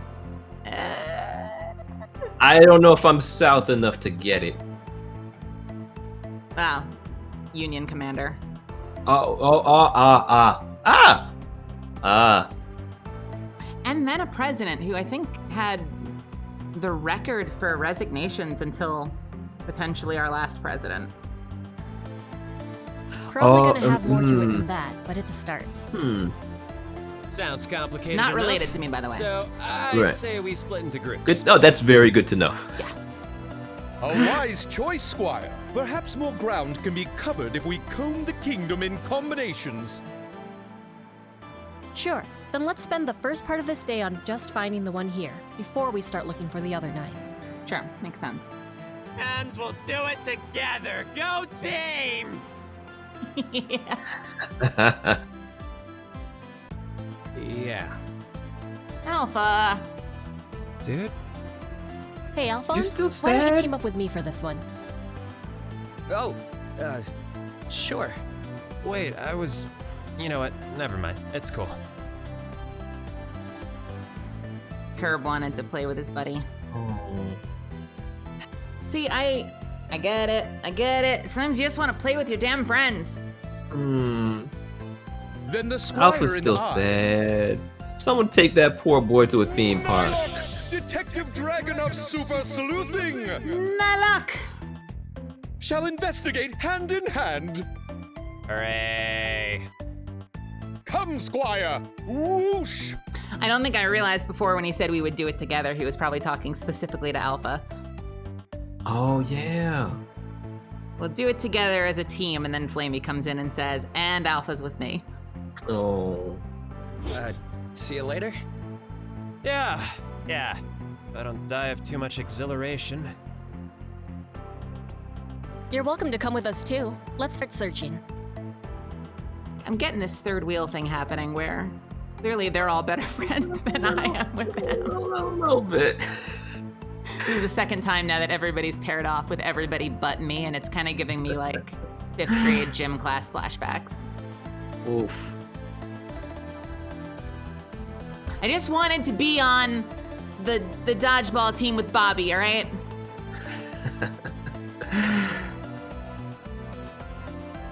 don't know if I'm south enough to get it. Wow. Union commander. And then a president who I think had the record for resignations until potentially our last president. Probably gonna have more to it than that, but it's a start. Sounds complicated. Not enough. related to me, by the way. So I Right. say we split into groups. Good. Oh, that's very good to know. A wise choice, Squire. Perhaps more ground can be covered if we comb the kingdom in combinations. Sure, then let's spend the first part of this day on just finding the one here, before we start looking for the other 9. Sure, makes sense. And we'll do it together. Go team! Yeah. Alpha. Dude. Hey, Alphonse, still why don't you sad? team up with me for this one? Oh, sure. Wait, I was... You know what? Never mind. It's cool. Curb wanted to play with his buddy. See, I get it. I get it. Sometimes you just want to play with your damn friends. Then the Squire Alpha's and still I sad. Someone take that poor boy to a theme park. Detective Dragon of Super Sleuthing! Nalak! Shall investigate hand in hand. Hooray! Come, Squire! Whoosh! I don't think I realized before when he said we would do it together, he was probably talking specifically to Alpha. Oh, yeah. We'll do it together as a team, and then Flamey comes in and says, and Alpha's with me. Oh. See you later? Yeah. If I don't die of too much exhilaration. You're welcome to come with us too. Let's start searching. I'm getting this third wheel thing happening where clearly they're all better friends than I am with him. A little bit. This is the second time now that everybody's paired off with everybody but me, and it's kind of giving me like 5th grade gym class flashbacks. Oof. I just wanted to be on the dodgeball team with Bobby, all right?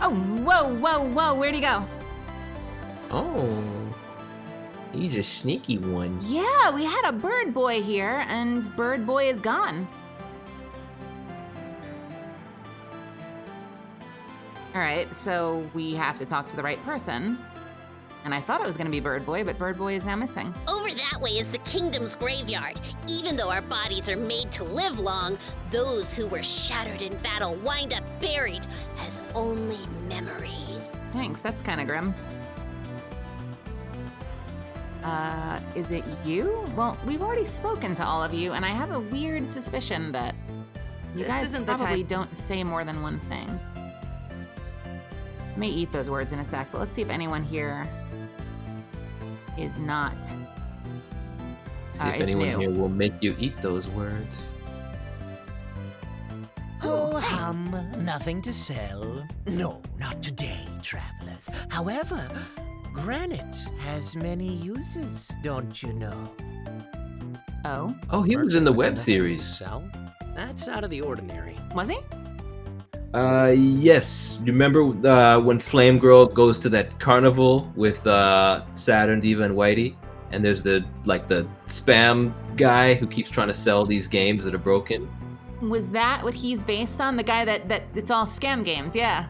Oh, whoa, where'd he go? Oh. He's a sneaky one. Yeah, we had a bird boy here, and bird boy is gone. All right, so we have to talk to the right person. And I thought it was gonna be bird boy, but bird boy is now missing. Over that way is the kingdom's graveyard. Even though our bodies are made to live long, those who were shattered in battle wind up buried as only memories. Thanks, that's kind of grim. Is it you? Well, we've already spoken to all of you, and I have a weird suspicion that you This guys isn't the probably time- don't say more than one thing. I may eat those words in a sec, but let's see if anyone here is not. See if is anyone new. here will make you eat those words. Oh, nothing to sell. No, not today, travelers. However, granite has many uses, don't you know? Oh? Oh, he was in the web series. Sell? That's out of the ordinary. Was he? Yes. Remember when Flame Girl goes to that carnival with Saturn, Diva, and Whitey? And there's the spam guy who keeps trying to sell these games that are broken? Was that what he's based on? The guy that it's all scam games, yeah.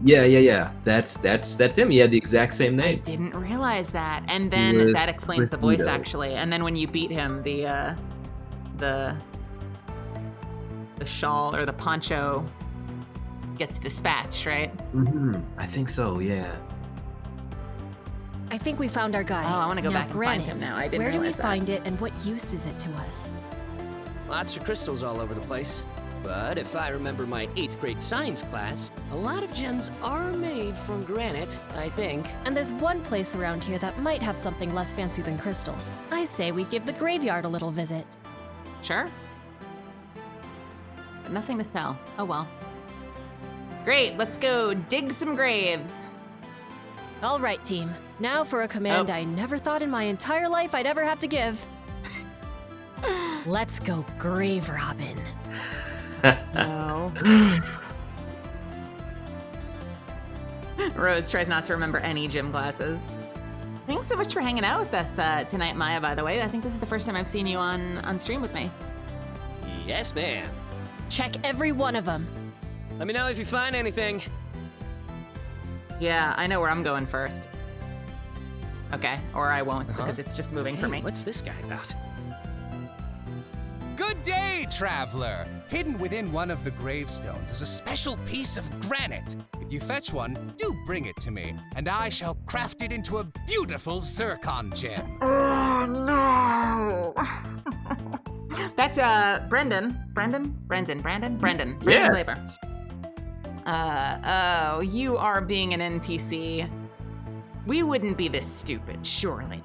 Yeah. That's him. He had the exact same name. Didn't realize that. And then was that explains the voice Guido. actually. And then when you beat him, the shawl or the poncho gets dispatched, right? Mm-hmm. I think so, yeah. I think we found our guy. Oh, I wanna go Now, back and find granite, him now. I didn't where do we realize that. find it and what use is it to us? Lots of crystals all over the place. But if I remember my 8th grade science class, a lot of gems are made from granite, I think. And there's one place around here that might have something less fancy than crystals. I say we give the graveyard a little visit. Sure. But nothing to sell. Oh well. Great, let's go dig some graves. All right, team. Now for a command I never thought in my entire life I'd ever have to give. Let's go grave robbing. No. Rose tries not to remember any gym classes. Thanks so much for hanging out with us tonight, Maya, by the way. I think this is the first time I've seen you on stream with me. Yes, ma'am. Check every one of them. Let me know if you find anything. Yeah, I know where I'm going first. Okay, or I won't because it's just moving for me. What's this guy about? Good day, traveler! Hidden within one of the gravestones is a special piece of granite. If you fetch one, do bring it to me, and I shall craft it into a beautiful zircon gem. Oh, no! That's, Brendan. Brendan Yeah. Flavor. Oh, you are being an NPC. We wouldn't be this stupid, surely.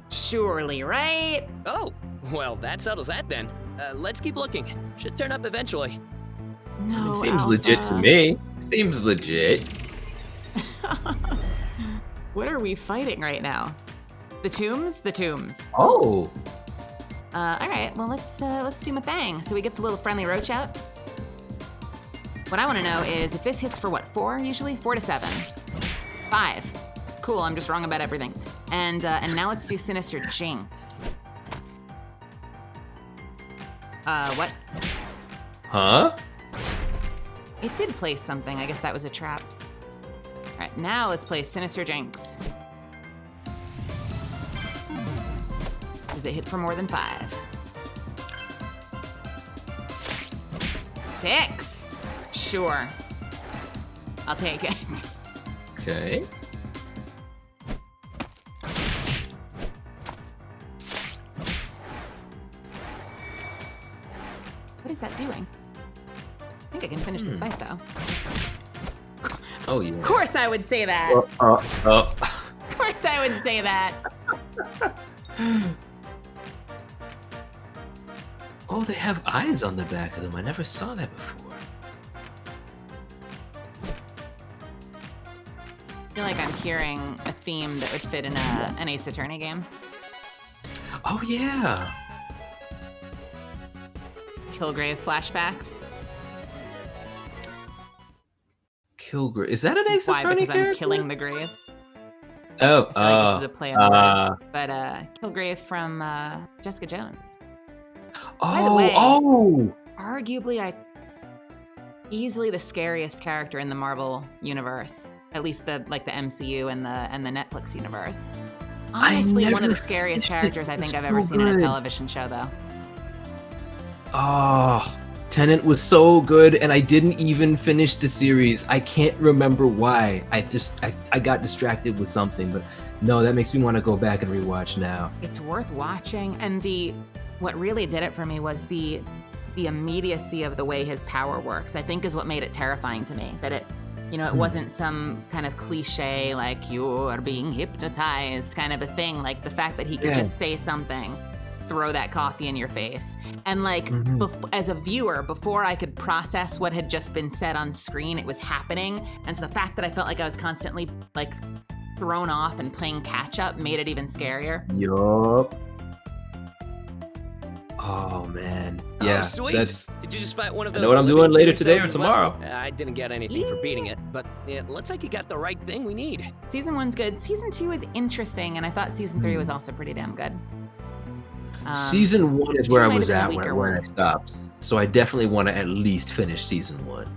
Surely, right? Oh, well, that settles that then. Let's keep looking. Should turn up eventually. No, Seems Alpha. legit to me. Seems legit. What are we fighting right now? The tombs? The tombs. Oh. All right, well, let's do my thing. So we get the little friendly roach out. What I want to know is if this hits for what, 4 usually? 4 to 7. 5. Cool, I'm just wrong about everything. And now let's do Sinister Jinx. What? Huh? It did place something. I guess that was a trap. All right, now let's play Sinister Jinx. Does it hit for more than 5? 6. Sure. I'll take it. Okay. What is that doing? I think I can finish this fight, though. Oh, yeah. Of course I would say that. Of course I would say that. Oh, they have eyes on the back of them. I never saw that before. I feel like I'm hearing a theme that would fit in an Ace Attorney game. Oh, yeah. Kilgrave flashbacks. Kilgrave. Is that an Ace Why? Attorney Because character? I'm killing the grave. Oh, I feel like this is a play on words. But Kilgrave from Jessica Jones. By the way, arguably, easily the scariest character in the Marvel universe. At least the MCU and the Netflix universe. Honestly, one of the scariest characters I think I've ever seen in a television show, though. Oh, Tenet was so good, and I didn't even finish the series. I can't remember why. I got distracted with something, but no, that makes me want to go back and rewatch now. It's worth watching, and what really did it for me was the immediacy of the way his power works. I think is what made it terrifying to me. That it wasn't some kind of cliche like you're being hypnotized kind of a thing. Like the fact that he could just say something, throw that coffee in your face, and as a viewer, before I could process what had just been said on screen, it was happening. And so the fact that I felt like I was constantly like thrown off and playing catch up made it even scarier. Yup. Oh man. Yeah. Oh, sweet. Did you just fight one of those? I know what I'm doing later today or tomorrow. I didn't get anything for beating it, but it looks like you got the right thing we need. Season 1's good. Season 2 is interesting, and I thought Season 3 was also pretty damn good. Season 1 is where I was at when when I stopped. So I definitely want to at least finish Season 1.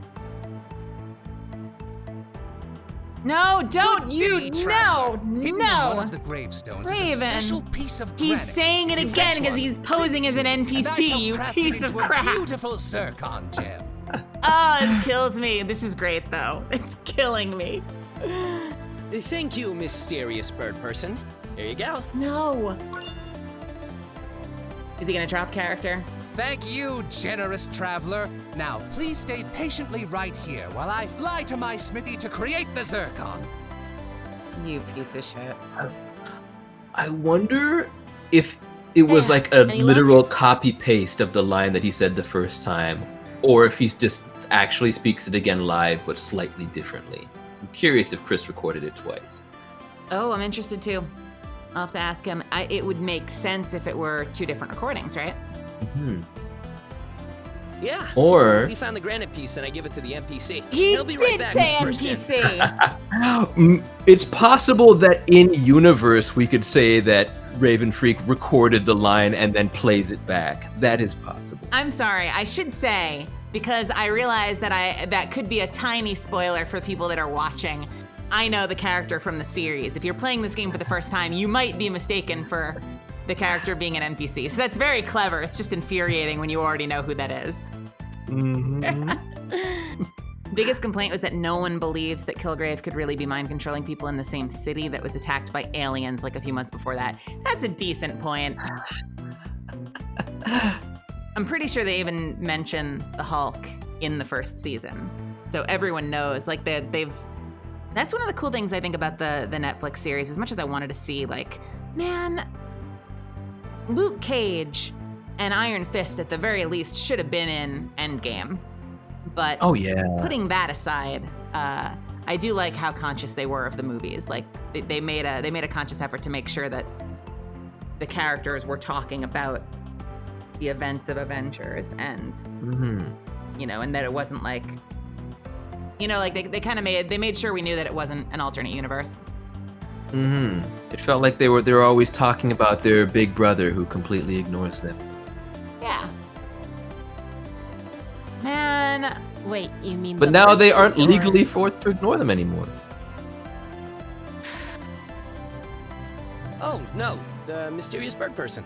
No, don't you! No, One of the gravestones is a Raven. special piece of He's granite. saying it You again fetch because one, he's posing as an and I NPC, shall you craft piece it of into a crap. beautiful zircon gem. Oh, this kills me. This is great, though. It's killing me. Thank you, mysterious bird person. There you go. No. Is he gonna drop character? Thank you, generous traveler. Now, please stay patiently right here while I fly to my smithy to create the zircon. You piece of shit. I wonder if it was like a literal copy paste of the line that he said the first time, or if he's just actually speaks it again live but slightly differently. I'm curious if Chris recorded it twice. Oh, I'm interested too. I'll have to ask him. It would make sense if it were 2 different recordings, right? Yeah. Or we found the granite piece and I give it to the NPC. He He'll be right did back say with the first NPC. It's possible that in universe we could say that Raven Freak recorded the line and then plays it back. That is possible. I'm sorry. I should say, because I realize that could be a tiny spoiler for people that are watching. I know the character from the series. If you're playing this game for the first time, you might be mistaken for the character being an NPC. So that's very clever. It's just infuriating when you already know who that is. Biggest complaint was that no one believes that Kilgrave could really be mind controlling people in the same city that was attacked by aliens like a few months before that. That's a decent point. I'm pretty sure they even mention the Hulk in the first season. So everyone knows, like they've that's one of the cool things I think about the Netflix series. As much as I wanted to see, like, man, Luke Cage and Iron Fist at the very least should have been in Endgame. But putting that aside, I do like how conscious they were of the movies. Like they made a conscious effort to make sure that the characters were talking about the events of Avengers and and that it wasn't like like they made sure we knew that it wasn't an alternate universe. It felt like they were always talking about their big brother who completely ignores them. Yeah. Man. Wait, you mean But now they aren't legally forced to ignore them anymore. Oh, no. The mysterious bird person.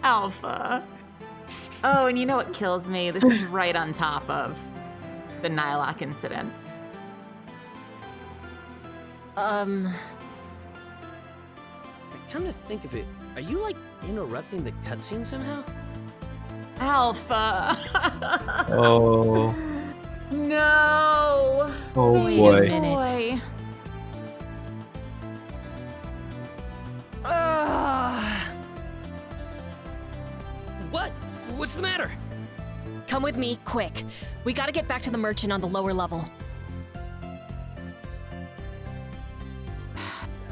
Alpha. Oh, and you know what kills me? This is right on top of the Nylock incident. Come to think of it, are you like interrupting the cutscene somehow? Alpha. Oh. No. Oh Baby boy. boy. What? What's the matter? Come with me, quick. We gotta get back to the merchant on the lower level.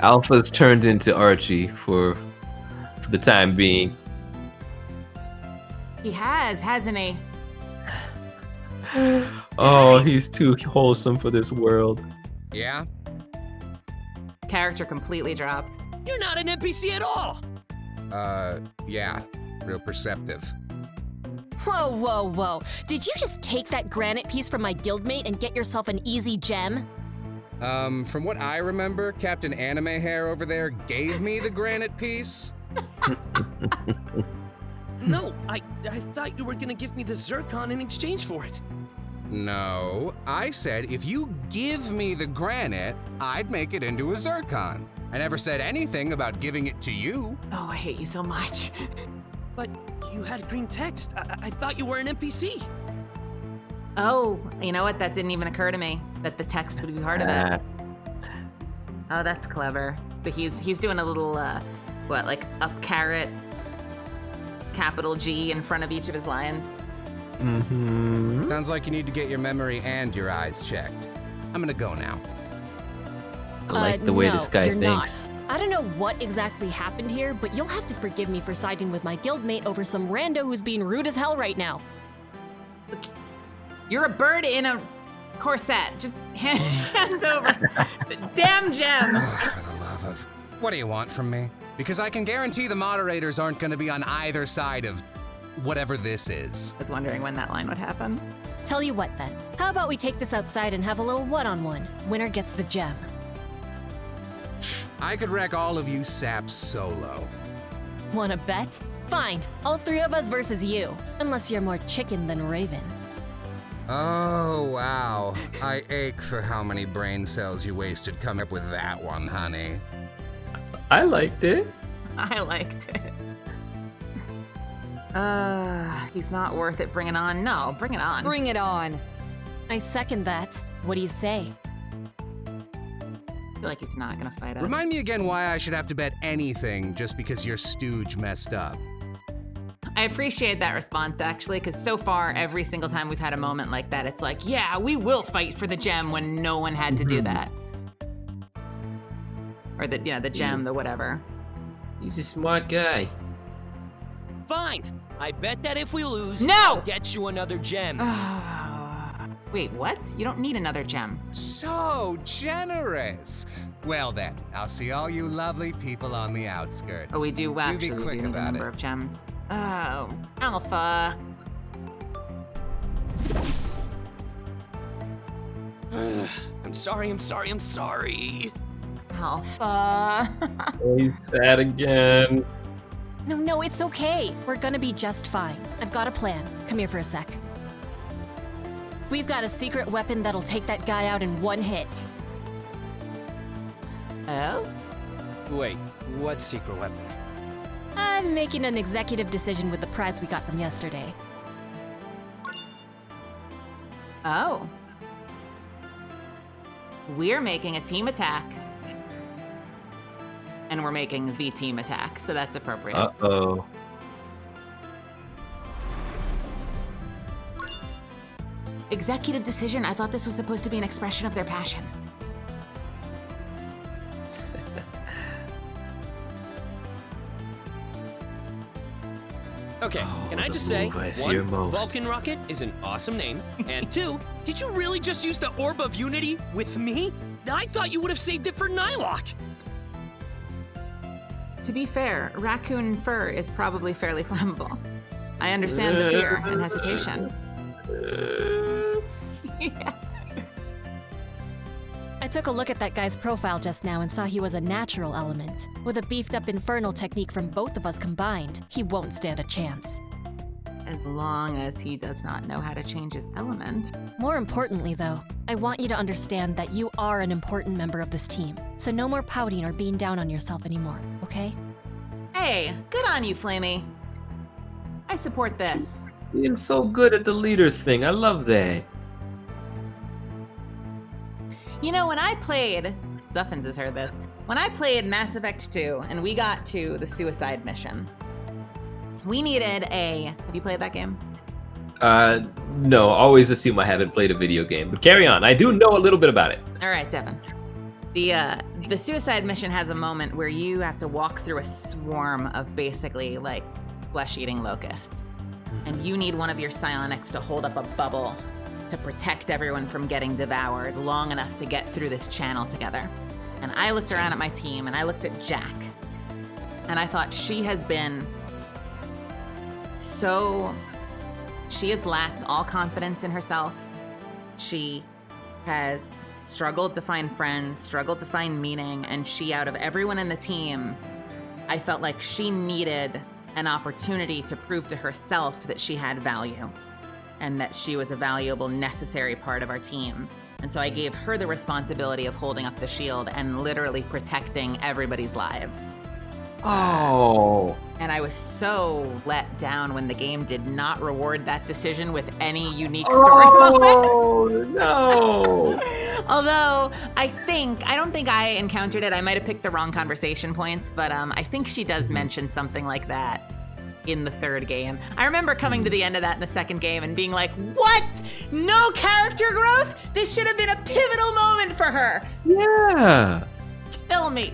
Alpha's turned into Archie for the time being. He has, hasn't he? Oh, he's too wholesome for this world. Yeah? Character completely dropped. You're not an NPC at all! Yeah. Real perceptive. Whoa, whoa, whoa. Did you just take that granite piece from my guildmate and get yourself an easy gem? From what I remember, Captain Anime Hair over there gave me the granite piece. No, I thought you were gonna give me the zircon in exchange for it. No, I said if you give me the granite, I'd make it into a zircon. I never said anything about giving it to you. Oh, I hate you so much. But you had green text. I thought you were an NPC. Oh, you know what? That didn't even occur to me, that the text would be part of it. Oh, that's clever. So he's doing a little, like up caret, capital G in front of each of his lines. Mm-hmm. Sounds like you need to get your memory and your eyes checked. I'm gonna go now. I like the way this guy you're thinks. Not. I don't know what exactly happened here, but you'll have to forgive me for siding with my guildmate over some rando who's being rude as hell right now. You're a bird in a corset. Just hand over the damn gem. For the love of... What do you want from me? Because I can guarantee the moderators aren't gonna be on either side of whatever this is. I was wondering when that line would happen. Tell you what then, how about we take this outside and have a little one-on-one? Winner gets the gem. I could wreck all of you saps solo. Wanna bet? Fine, all three of us versus you. Unless you're more chicken than raven. Oh, wow. I ache for how many brain cells you wasted coming up with that one, honey. I liked it. I liked it. He's not worth it. Bring it on. No, bring it on. Bring it on. I second that. What do you say? I feel like he's not gonna fight us. Remind me again why I should have to bet anything just because your stooge messed up. I appreciate that response, actually, because so far, every single time we've had a moment like that, it's like, yeah, we will fight for the gem when no one had to do that. Or the gem, the whatever. He's a smart guy. Fine. I bet that if we lose, No! I'll get you another gem. Wait, what? You don't need another gem. So generous. Well then, I'll see all you lovely people on the outskirts. Oh, we do actually be quick do need a about number it. of gems. Oh, Alpha. I'm sorry. Alpha. Oh, he's sad again. No, it's okay. We're gonna be just fine. I've got a plan. Come here for a sec. We've got a secret weapon that'll take that guy out in one hit. Oh? Wait, what secret weapon? I'm making an executive decision with the prize we got from yesterday. Oh. We're making a team attack. And we're making the team attack, so that's appropriate. Uh-oh. Executive decision? I thought this was supposed to be an expression of their passion. Okay, can I just say, move I fear one, most. Vulcan Rocket is an awesome name, and two, did you really just use the Orb of Unity with me? I thought you would have saved it for Nylock. To be fair, raccoon fur is probably fairly flammable. I understand the fear and hesitation. Yeah. I took a look at that guy's profile just now and saw he was a natural element. With a beefed up infernal technique from both of us combined, he won't stand a chance. As long as he does not know how to change his element. More importantly, though, I want you to understand that you are an important member of this team. So no more pouting or being down on yourself anymore, okay? Hey, good on you, Flamey. I support this. Being so good at the leader thing. I love that. You know, when I played, Zuffins has heard this, when I played Mass Effect 2 and we got to the suicide mission, we needed have you played that game? No, always assume I haven't played a video game, but carry on. I do know a little bit about it. All right, Devin. The suicide mission has a moment where you have to walk through a swarm of basically like flesh-eating locusts. And you need one of your psionics to hold up a bubble to protect everyone from getting devoured long enough to get through this channel together. And I looked around at my team and I looked at Jack. And I thought she has lacked all confidence in herself. She has struggled to find friends, struggled to find meaning, and she, out of everyone in the team, I felt like she needed an opportunity to prove to herself that she had value and that she was a valuable, necessary part of our team. And so I gave her the responsibility of holding up the shield and literally protecting everybody's lives. Oh. And I was so let down when the game did not reward that decision with any unique story moments. No. Although I don't think I encountered it. I might have picked the wrong conversation points, but I think she does mention something like that in the third game. I remember coming to the end of that in the second game and being like, what? No character growth? This should have been a pivotal moment for her. Yeah. Kill me.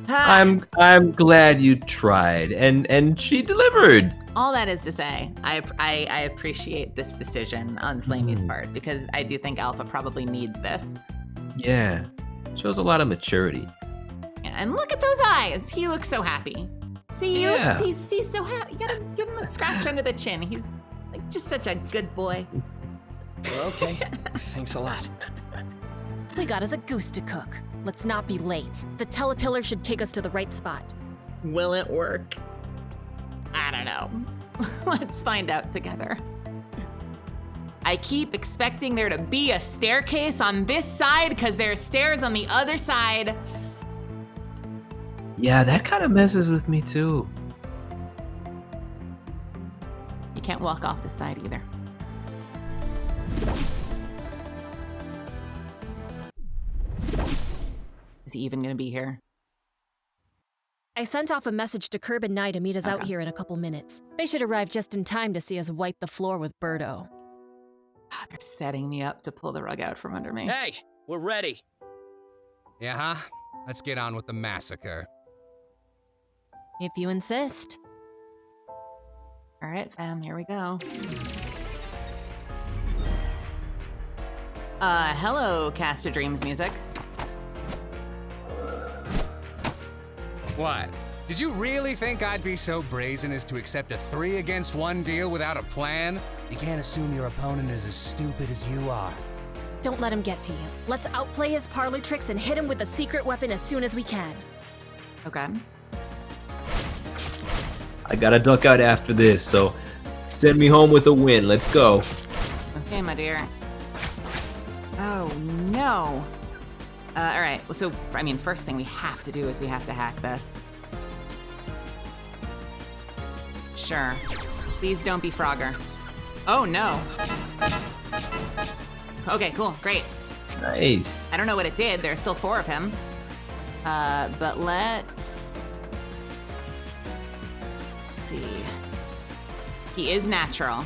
I'm glad you tried, and she delivered. All that is to say, I appreciate this decision on Flamey's part, because I do think Alpha probably needs this. Yeah, shows a lot of maturity. And look at those eyes. He looks so happy. See, he's so happy. You gotta give him a scratch under the chin. He's like just such a good boy. Okay, thanks a lot. We got us a goose to cook. Let's not be late. The telepillar should take us to the right spot. Will it work? I don't know. Let's find out together. I keep expecting there to be a staircase on this side because there are stairs on the other side. Yeah, that kind of messes with me too. You can't walk off the side either. Is he even gonna be here? I sent off a message to Curb and Nye to meet us out here in a couple minutes. They should arrive just in time to see us wipe the floor with Birdo. They're setting me up to pull the rug out from under me. Hey, we're ready. Yeah, huh? Let's get on with the massacre. If you insist. All right, fam, here we go. Hello, Cast of Dreams music. What? Did you really think I'd be so brazen as to accept a 3-against-1 deal without a plan? You can't assume your opponent is as stupid as you are. Don't let him get to you. Let's outplay his parlor tricks and hit him with a secret weapon as soon as we can. Okay. I gotta duck out after this, so send me home with a win. Let's go. Okay, my dear. Oh, no. All right, so, I mean, first thing we have to do is we have to hack this. Sure. Please don't be Frogger. Oh, no. Okay, cool, great. Nice. I don't know what it did. There's still 4 of him. But let's see. He is natural.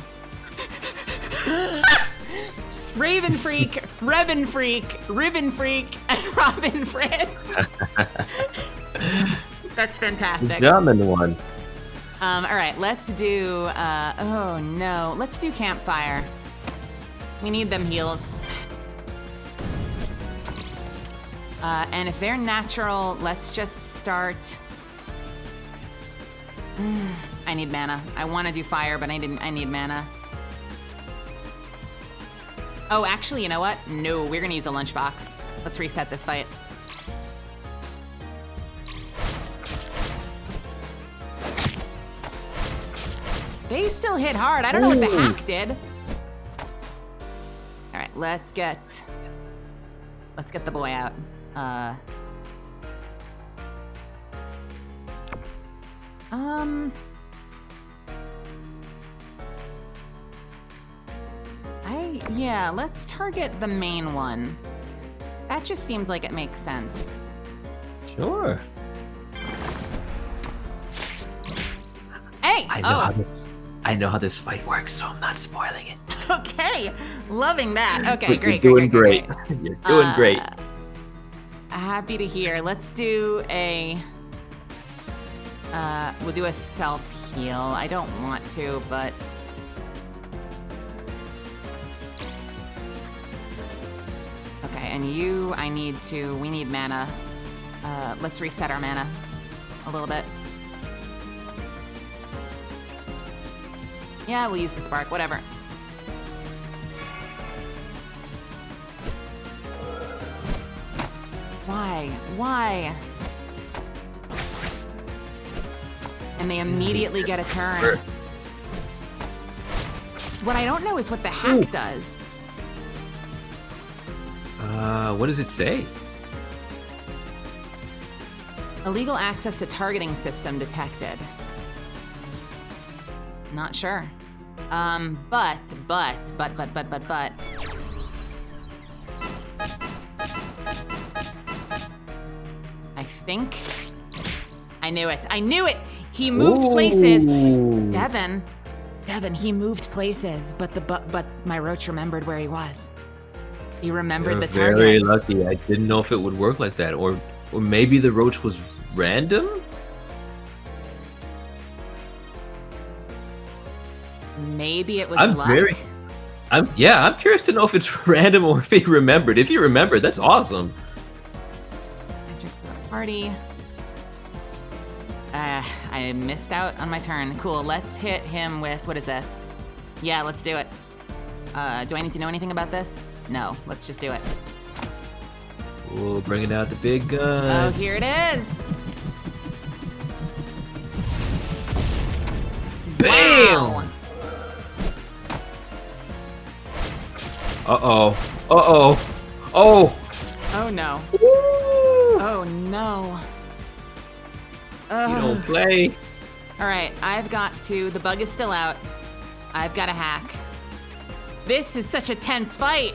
Raven Freak, Revan Freak, Ribbon Freak, and Robin Fritz. That's fantastic. German one. All right, let's do, oh no, let's do Campfire. We need them heals. And if they're natural, let's just start. I need mana. I want to do fire, but I need mana. Oh, actually, you know what? No, we're gonna use a lunchbox. Let's reset this fight. They still hit hard. I don't know what the hack did. All right, let's get the boy out. Yeah, let's target the main one. That just seems like it makes sense. Sure. Hey! I know how this fight works, so I'm not spoiling it. Okay, loving that. Okay, great. You're doing great. You're doing great. Happy to hear. Let's do a. We'll do a self heal. I don't want to, but. Okay, and you, we need mana. Let's reset our mana a little bit. Yeah, we'll use the spark, whatever. Why? And they immediately get a turn. What I don't know is what the hack does. What does it say? Illegal access to targeting system detected. Not sure. But. I think. I knew it! He moved places. Devin, he moved places, but my roach remembered where he was. He remembered the target. Very lucky. I didn't know if it would work like that, or maybe the roach was random. Maybe it was luck. I'm curious to know if it's random or if he remembered. If he remembered, that's awesome. Enter the party. I missed out on my turn. Cool, let's hit him with, what is this? Yeah, let's do it. Do I need to know anything about this? No, let's just do it. Oh, bringing out the big guns. Oh, here it is. Bam! Wow. Oh. Oh no. Woo! Oh no. You don't play. All right, the bug is still out. I've got a hack. This is such a tense fight.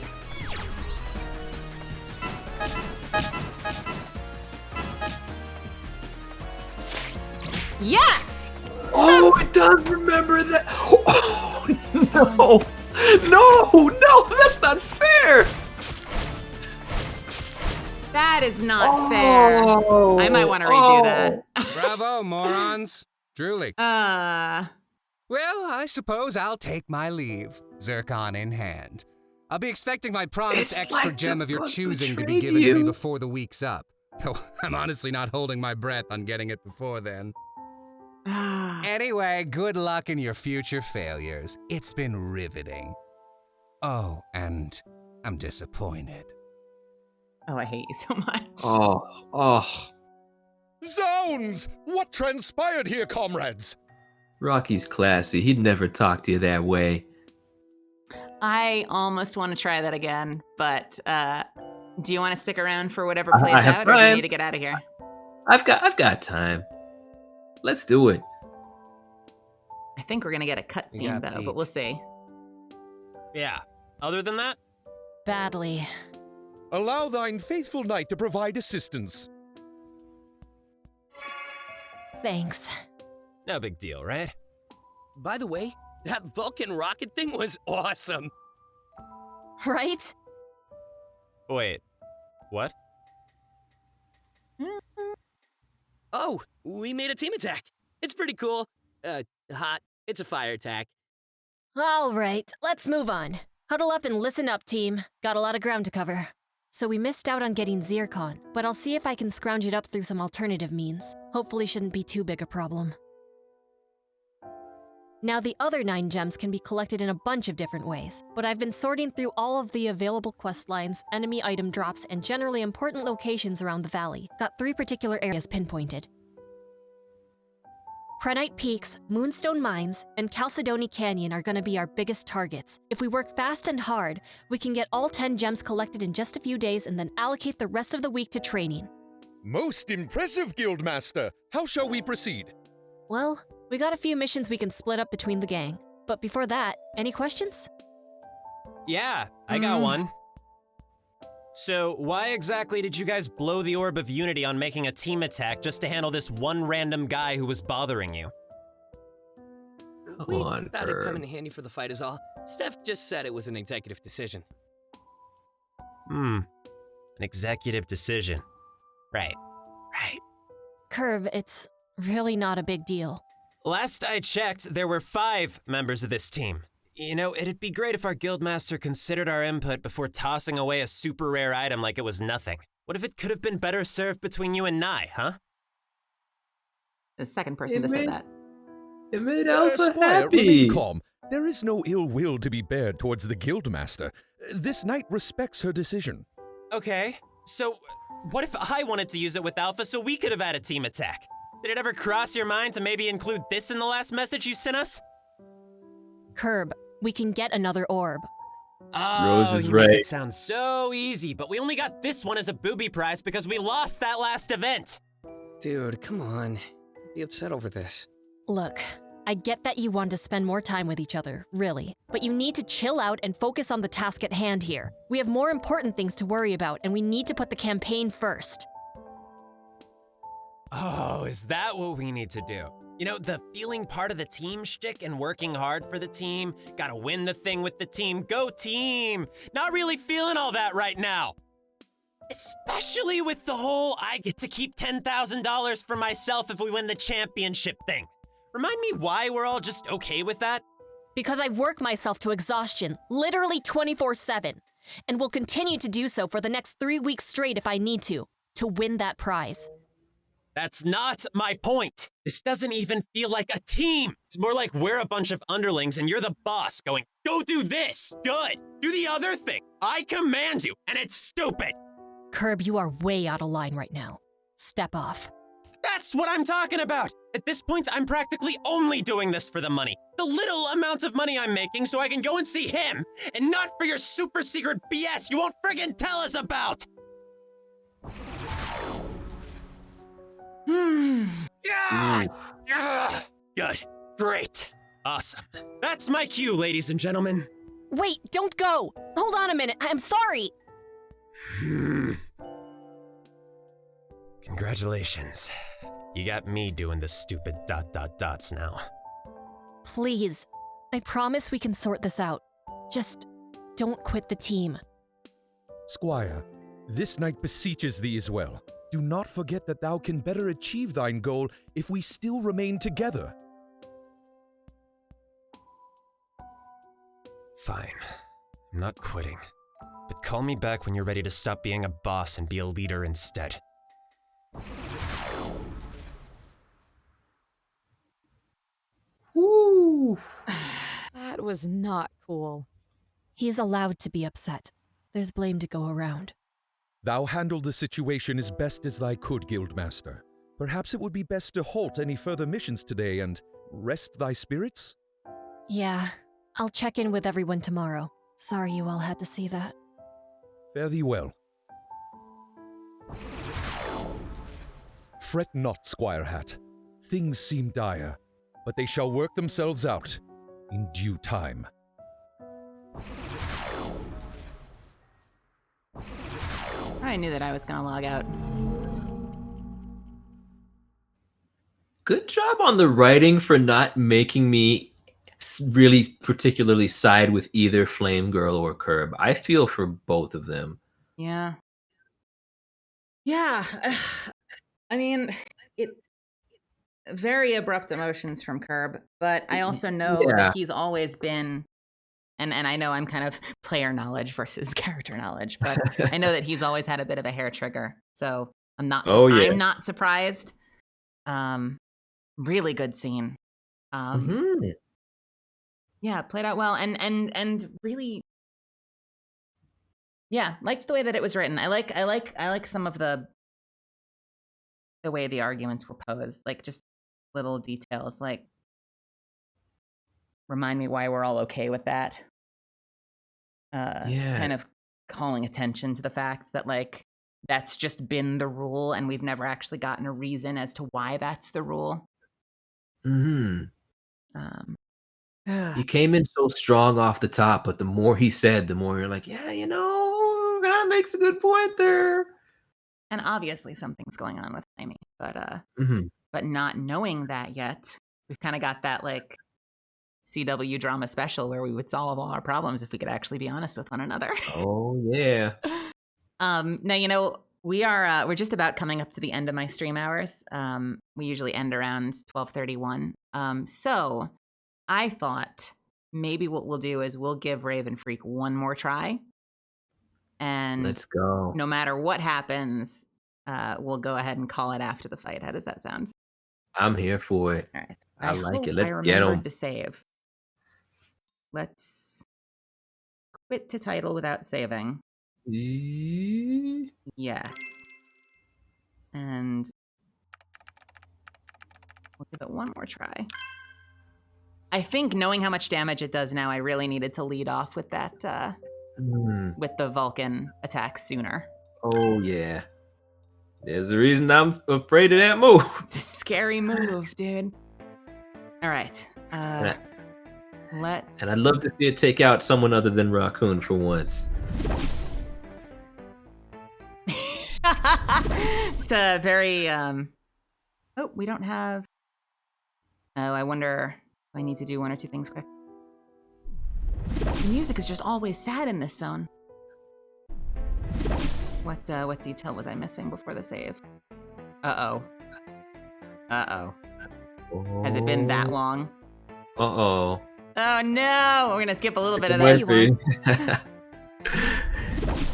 Yes! Oh, it does remember that. Oh, no, that's not fair. That is not fair. I might want to redo that. Bravo, morons. Truly. Well, I suppose I'll take my leave, Zircon in hand. I'll be expecting my promised extra gem of your choosing to be given to me before the week's up. Though I'm honestly not holding my breath on getting it before then. Anyway, good luck in your future failures. It's been riveting. Oh, and I'm disappointed. Oh, I hate you so much. Oh. Zones! What transpired here, comrades? Rocky's classy. He'd never talk to you that way. I almost want to try that again, but do you want to stick around for whatever plays out, or do you need to get out of here? I've got time. Let's do it. I think we're gonna get a cutscene though, but we'll see. Yeah. Other than that? Badly. Allow thine faithful knight to provide assistance. Thanks. No big deal, right? By the way, that Vulcan rocket thing was awesome. Right? Wait, what? Oh, we made a team attack. It's pretty cool. Hot. It's a fire attack. All right, let's move on. Huddle up and listen up, team. Got a lot of ground to cover. So we missed out on getting Zircon, but I'll see if I can scrounge it up through some alternative means. Hopefully shouldn't be too big a problem. Now the other 9 gems can be collected in a bunch of different ways, but I've been sorting through all of the available quest lines, enemy item drops, and generally important locations around the valley. Got 3 particular areas pinpointed. Prenite Peaks, Moonstone Mines, and Chalcedony Canyon are going to be our biggest targets. If we work fast and hard, we can get all 10 gems collected in just a few days and then allocate the rest of the week to training. Most impressive, Guildmaster! How shall we proceed? Well, we got a few missions we can split up between the gang. But before that, any questions? Yeah, I got one. So, why exactly did you guys blow the Orb of Unity on making a team attack just to handle this one random guy who was bothering you? We thought it'd come in handy for the fight is all. Steph just said it was an executive decision. An executive decision. Right. Curb, it's really not a big deal. Last I checked, there were 5 members of this team. You know, it'd be great if our guildmaster considered our input before tossing away a super rare item like it was nothing. What if it could have been better served between you and Nye, huh? The second person to say that. It made Alpha Squire, happy. remain calm. There is no ill will to be bared towards the Guildmaster. This knight respects her decision. Okay, so what if I wanted to use it with Alpha so we could have had a team attack? Did it ever cross your mind to maybe include this in the last message you sent us? Curb, we can get another orb. Oh, Rose is you right. make it sound so easy, but we only got this one as a booby prize because we lost that last event. Dude, come on. Don't be upset over this. Look, I get that you want to spend more time with each other, really. But you need to chill out and focus on the task at hand here. We have more important things to worry about, and we need to put the campaign first. Oh, is that what we need to do? You know, the feeling part of the team shtick and working hard for the team, gotta win the thing with the team, go team! Not really feeling all that right now. Especially with the whole I get to keep $10,000 for myself if we win the championship thing. Remind me why we're all just okay with that? Because I work myself to exhaustion, literally 24/7, and will continue to do so for the next 3 weeks straight if I need to win that prize. That's not my point. This doesn't even feel like a team. It's more like we're a bunch of underlings and you're the boss going, go do this. Good. Do the other thing. I command you, and it's stupid. Curb, you are way out of line right now. Step off. That's what I'm talking about. At this point, I'm practically only doing this for the money. The little amount of money I'm making so I can go and see him, and not for your super secret BS you won't friggin' tell us about. Good. Great. Awesome. That's my cue, ladies and gentlemen. Wait, don't go! Hold on a minute, I'm sorry! Congratulations. You got me doing the stupid ... dots now. Please, I promise we can sort this out. Just don't quit the team. Squire, this knight beseeches thee as well. Do not forget that thou can better achieve thine goal if we still remain together. Fine. I'm not quitting. But call me back when you're ready to stop being a boss and be a leader instead. Woo. That was not cool. He's allowed to be upset. There's blame to go around. Thou handled the situation as best as thy could, Guildmaster. Perhaps it would be best to halt any further missions today and rest thy spirits? Yeah, I'll check in with everyone tomorrow. Sorry you all had to see that. Fare thee well. Fret not, Squire Hat. Things seem dire, but they shall work themselves out in due time. I knew that I was gonna log out. Good job on the writing for not making me really particularly side with either Flame Girl or Curb. I feel for both of them. Yeah. Yeah. I mean, it very abrupt emotions from Curb, but I also know that he's always been, and I know I'm kind of player knowledge versus character knowledge, but I know that he's always had a bit of a hair trigger. So I'm not I'm not surprised. Really good scene. Yeah, played out well and really, yeah, liked the way that it was written. I like some of the way the arguments were posed. Like, just little details, like remind me why we're all okay with that. Kind of calling attention to the fact that, like, that's just been the rule and we've never actually gotten a reason as to why that's the rule. He came in so strong off the top, but the more he said, the more you're like, yeah, kind of makes a good point there. And obviously something's going on with Amy, but Mhm. not knowing that yet, we've kind of got that, like, CW drama special where we would solve all our problems if we could actually be honest with one another. Oh, yeah. Now, we're just about coming up to the end of my stream hours. We usually end around 12:31. So I thought maybe what we'll do is we'll give Raven Freak one more try. And Let's go. no matter what happens, we'll go ahead and call it after the fight. How does that sound? I'm here for it. All right. I like it. hope Let's I get remembered him. to save. Let's quit to title without saving. Yes. And we'll give it one more try. I think knowing how much damage it does now, I really needed to lead off with that, with the Vulcan attack sooner. Oh, yeah. There's a reason I'm afraid of that move. It's a scary move, dude. All right. Let's... And I'd love to see it take out someone other than Raccoon for once. Just a very, Oh, we don't have... Oh, I wonder if I need to do one or two things quick. The music is just always sad in this zone. What detail was I missing before the save? Uh-oh. Has it been that long? Uh-oh. Oh no! We're gonna skip a little bit of Might that. be.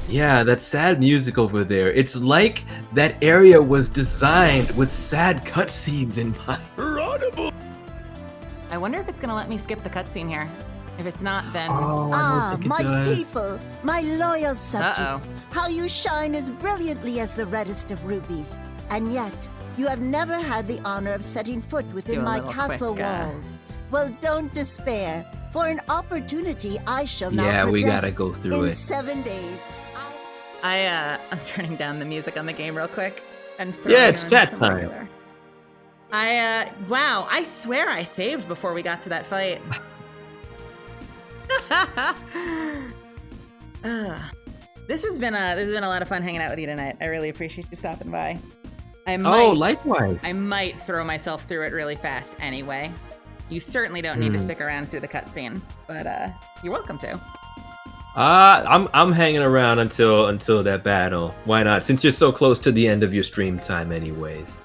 Yeah, that sad music over there. It's like that area was designed with sad cutscenes in mind. I wonder if it's gonna let me skip the cutscene here. If it's not, then... My people, my loyal subjects, how you shine as brilliantly as the reddest of rubies. And yet, you have never had the honor of setting foot within my castle walls. Well, don't despair. For an opportunity I shall now present. We gotta go through in it. 7 days. I'm turning down the music on the game real quick. And Yeah, it's chat time. Wow, I swear I saved before we got to that fight. This has been a lot of fun hanging out with you tonight. I really appreciate you stopping by. Likewise. I might throw myself through it really fast anyway. You certainly don't need to stick around through the cutscene, but you're welcome to. I'm hanging around until that battle. Why not? Since you're so close to the end of your stream time anyways.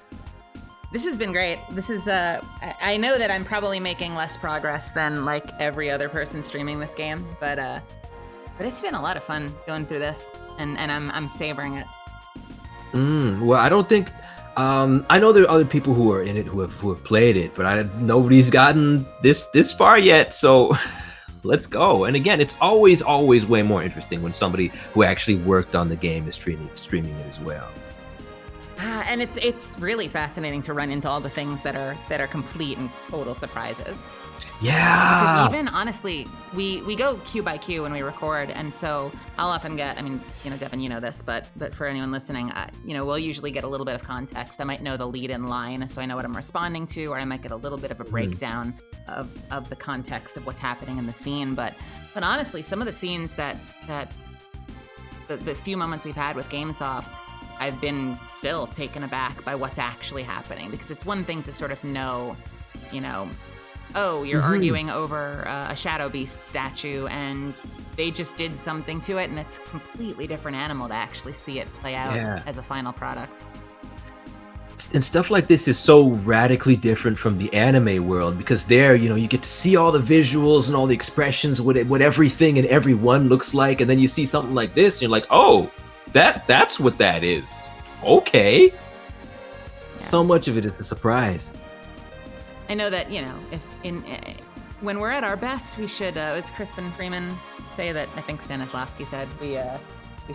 This has been great. This is I know that I'm probably making less progress than like every other person streaming this game, but it's been a lot of fun going through this, and I'm savoring it. Well, I don't think I know there are other people who are in it who have played it, but nobody's gotten this far yet, so let's go. And again, it's always way more interesting when somebody who actually worked on the game is streaming it as well. And it's really fascinating to run into all the things that are complete and total surprises. Yeah. Because even honestly, we go queue by queue when we record, and so I'll often get, I mean, Devin, you know this, but for anyone listening, we'll usually get a little bit of context. I might know the lead in line, so I know what I'm responding to, or I might get a little bit of a breakdown of the context of what's happening in the scene. But honestly, some of the scenes that the few moments we've had with Gamesoft, I've been still taken aback by what's actually happening, because it's one thing to sort of know, oh, you're arguing over a Shadow Beast statue and they just did something to it, and it's a completely different animal to actually see it play out as a final product. And stuff like this is so radically different from the anime world, because there, you get to see all the visuals and all the expressions, what everything and everyone looks like, and then you see something like this, and you're like, oh, that's what that is. Okay. Yeah. So much of it is a surprise. I know that, when we're at our best, we should, as Crispin Freeman say that I think Stanislavski said, we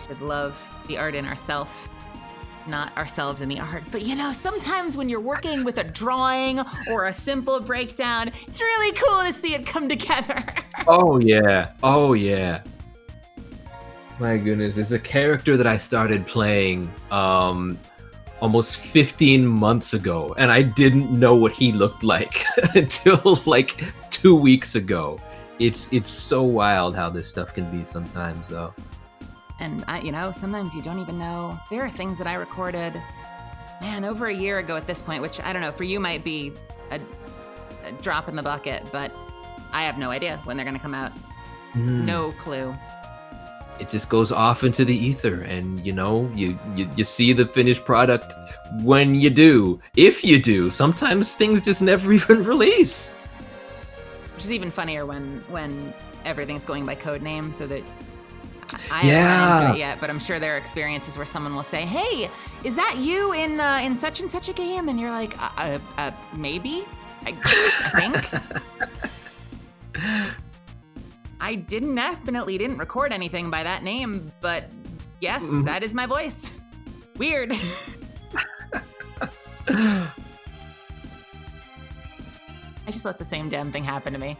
should love the art in ourself. not ourselves in the art, but you know, sometimes when you're working with a drawing or a simple breakdown, it's really cool to see it come together. Oh yeah. Oh yeah. My goodness, there's a character that I started playing almost 15 months ago, and I didn't know what he looked like until like 2 weeks ago. It's so wild how this stuff can be sometimes, though. And you know, sometimes you don't even know. There are things that I recorded, man, over a year ago at this point, which I don't know, for you might be a drop in the bucket, but I have no idea when they're gonna come out. No clue. It just goes off into the ether, and you know, you see the finished product when you do. If you do, sometimes things just never even release. Which is even funnier when everything's going by code name, so that I haven't run into it yet, but I'm sure there are experiences where someone will say, "Hey, is that you in such and such a game?" And you're like, maybe, I think. I definitely didn't record anything by that name, but yes, that is my voice. Weird. I just let the same damn thing happen to me.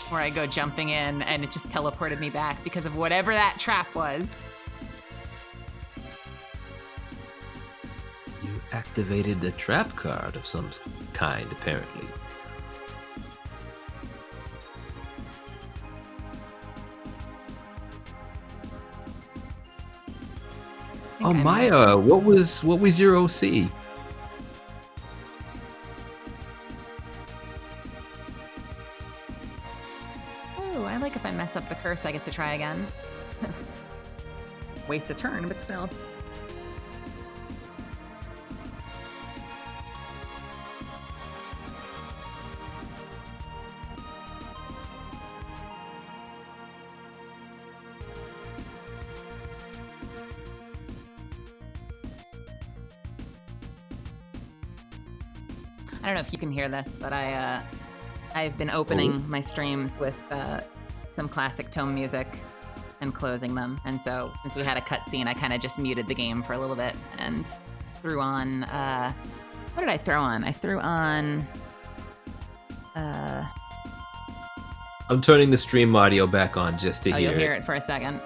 Where I go jumping in and it just teleported me back because of whatever that trap was. You activated the trap card of some kind, apparently. Oh, Maya, what was your OC? Oh, I like if I mess up the curse, I get to try again. Waste a turn, but still. I don't know if you can hear this, but I've been opening my streams with some classic tome music and closing them. And so since we had a cutscene, I kind of just muted the game for a little bit and threw on, what did I throw on? I threw on, I'm turning the stream audio back on just to hear it. You'll hear it for a second.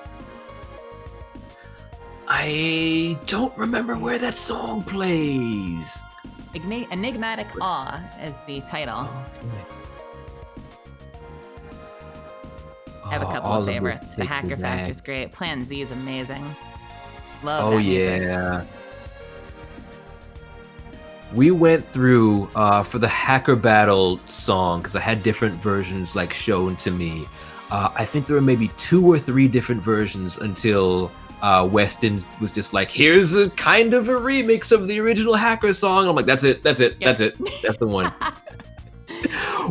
I don't remember where that song plays. Enigmatic Awe is the title. I have a couple of favorites. The Hacker Factor is great. Plan Z is amazing. Love that music. Yeah. We went through for the Hacker Battle song, because I had different versions like shown to me. I think there were maybe 2 or 3 different versions until Weston was just like, here's a kind of a remix of the original Hacker song. And I'm like, that's it, that's the one.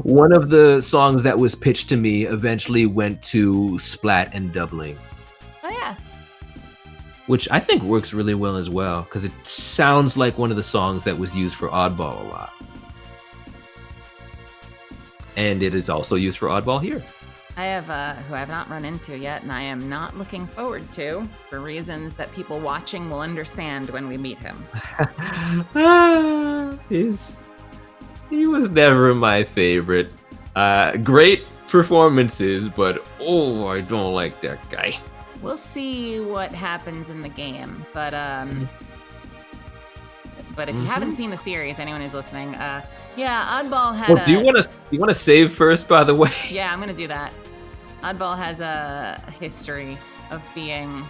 One of the songs that was pitched to me eventually went to Splat and Doubling. Oh yeah. Which I think works really well as well, because it sounds like one of the songs that was used for Oddball a lot. And it is also used for Oddball here. I have who I have not run into yet, and I am not looking forward to, for reasons that people watching will understand when we meet him. He was never my favorite. Great performances, but I don't like that guy. We'll see what happens in the game, but if you haven't seen the series, anyone who's listening, Oddball had. Well, do you want to save first, by the way? Yeah, I'm gonna do that. Oddball has a history of being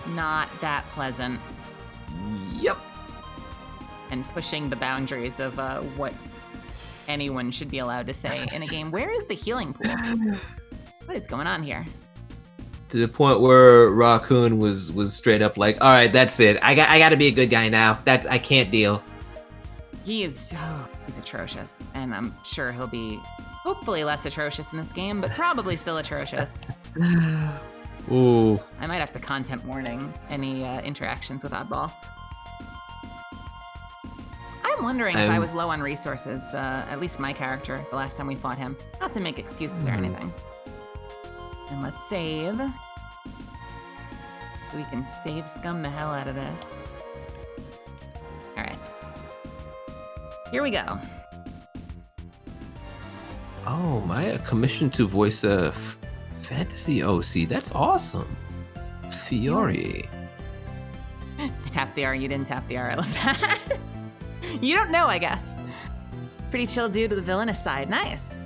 not that pleasant. Yep. And pushing the boundaries of what anyone should be allowed to say in a game. Where is the healing pool? What is going on here? To the point where Raccoon was straight up like, all right, that's it. I got to be a good guy now. I can't deal. He's atrocious, and I'm sure he'll be hopefully less atrocious in this game, but probably still atrocious. Ooh. I might have to content warning any interactions with Oddball. I'm wondering if I was low on resources, at least my character, the last time we fought him. Not to make excuses or anything. And let's save. We can save scum the hell out of this. All right. Here we go. Oh, Maya commissioned to voice a fantasy OC. That's awesome. Fiore. I tapped the R, you didn't tap the R. I love that. You don't know, I guess. Pretty chill dude to the villainous side. Nice.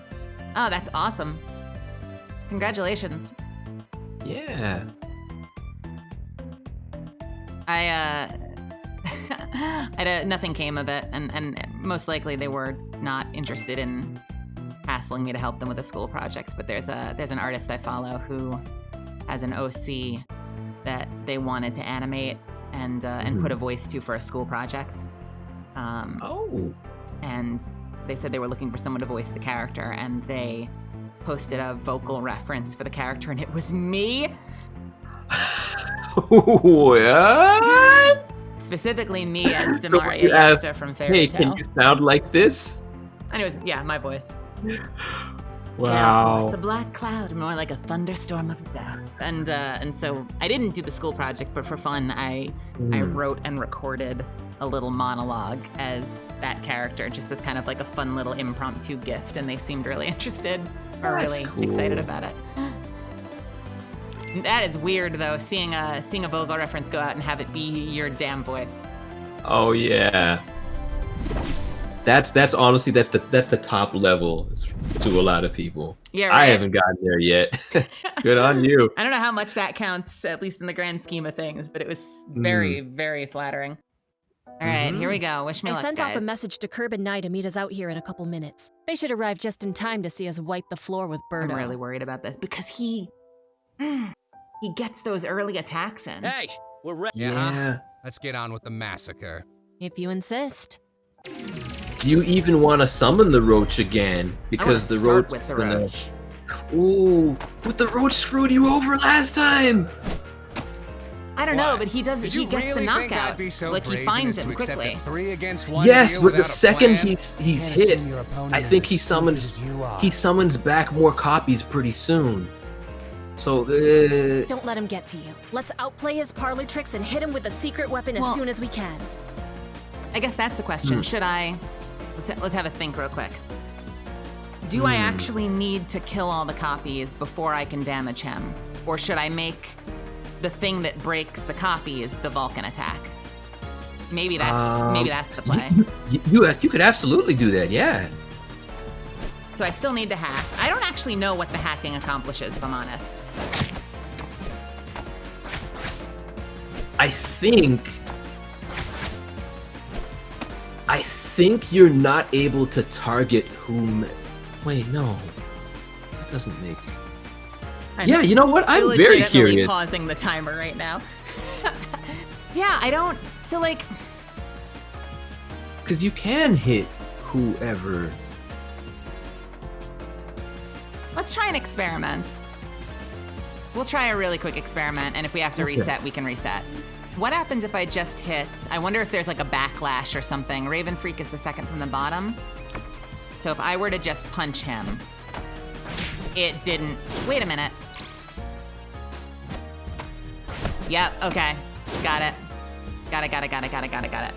Oh, that's awesome. Congratulations. Yeah. Nothing came of it, and most likely they were not interested in hassling me to help them with a school project. But there's an artist I follow who has an OC that they wanted to animate and put a voice to for a school project. And they said they were looking for someone to voice the character, and they posted a vocal reference for the character, and it was me. What? Specifically me as So Demaria you asked, Yesta from Fairy hey, Tale. can you sound like this? And it was, yeah, my voice. Wow. Force a black cloud, more like a thunderstorm of death. And so I didn't do the school project, but for fun, I wrote and recorded a little monologue as that character, just as kind of like a fun little impromptu gift, and they seemed really interested or That's really cool. excited about it. That is weird though, seeing a vocal reference go out and have it be your damn voice. Oh yeah. That's honestly that's the top level to a lot of people. Yeah, I right? haven't gotten there yet. Good on you. I don't know how much that counts, at least in the grand scheme of things, but it was very, very flattering. All right, here we go. Wish me I luck, sent off a guys. message to Curb and Nye to meet us out here in a couple minutes. They should arrive just in time to see us wipe the floor with Birdo. I'm really worried about this because he gets those early attacks in. Hey, we're ready. Yeah. Let's get on with the massacre. If you insist. Do you even want to summon the roach again? Because the start roach with is the gonna. roach. Ooh, but the roach screwed you over last time. I don't know, but he does. Did He you gets really the think I'd knockout. be so Like he brazen finds as him to accept a quickly. 3-against-1 Yes, deal but the without a second plan? he's Can't hit, assume your opponent I is think as he stupid summons as you are. he summons back more copies pretty soon. So Don't let him get to you. Let's outplay his parlor tricks and hit him with the secret weapon as Well- soon as we can. I guess that's the question. Should I? Let's have a think real quick. Do I actually need to kill all the copies before I can damage him, or should I make the thing that breaks the copies the Vulcan attack? Maybe that's the play. you could absolutely do that, yeah. So I still need to hack. I don't actually know what the hacking accomplishes, if I'm honest. I think you're not able to target whom. Wait, no, that doesn't make. Yeah, you know what? I'm very legitimately curious. Pausing the timer right now. Yeah, I don't. So like, Because you can hit whoever. let's try an experiment. We'll try a really quick experiment, and if we have to Okay. reset, we can reset. What happens if I just hit? I wonder if there's like a backlash or something. Raven Freak is the second from the bottom. So if I were to just punch him, it didn't. Wait a minute. Yep, okay. Got it. Got it.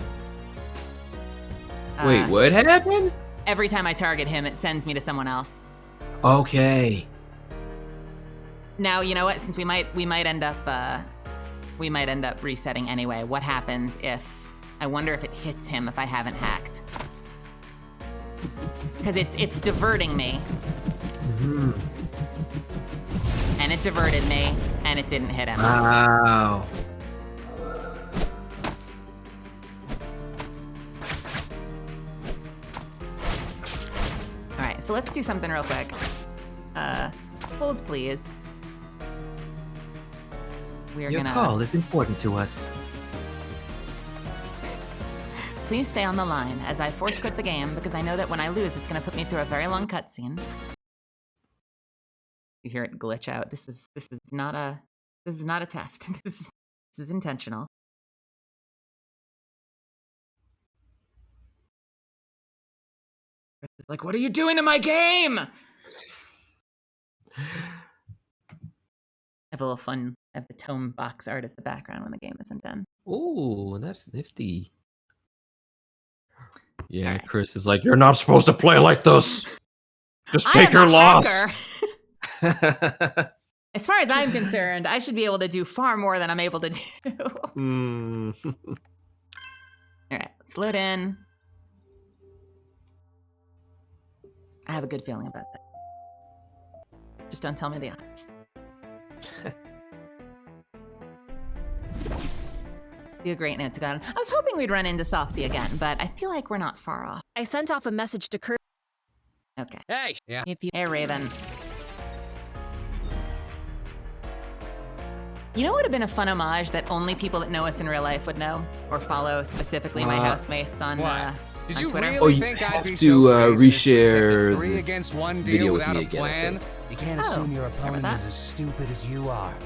Wait, what happened? Every time I target him, it sends me to someone else. Okay. Now, you know what? Since we might end up resetting anyway. What happens if I wonder if it hits him if I haven't hacked? Because it's diverting me. And it diverted me, and it didn't hit him. Wow. All right, so let's do something real quick. Hold, please. We're Your gonna. call is important to us. Please stay on the line as I force quit the game because I know that when I lose, it's gonna put me through a very long cutscene. You hear it glitch out. This is not a test. This is intentional. It's like, what are you doing to my game? I have a little fun I have the tome box art as the background when the game isn't done. Ooh, that's nifty. Yeah, Chris is like, you're not supposed to play like this. Just take your loss. As far as I'm concerned, I should be able to do far more than I'm able to do. All right, let's load in. I have a good feeling about that. Just don't tell me the odds. Be a great note to God. I was hoping we'd run into Softy again, but I feel like we're not far off. I sent off a message to Kurt. Okay. Hey! Yeah. Hey, Raven. You know what would have been a fun homage that only people that know us in real life would know? Or follow specifically my housemates on, Did on you Twitter? really you think have I'd be to so crazy to accept reshare a 3 against 1 deal video with without me a again, I plan? think. You can't assume your opponent is as stupid as you are.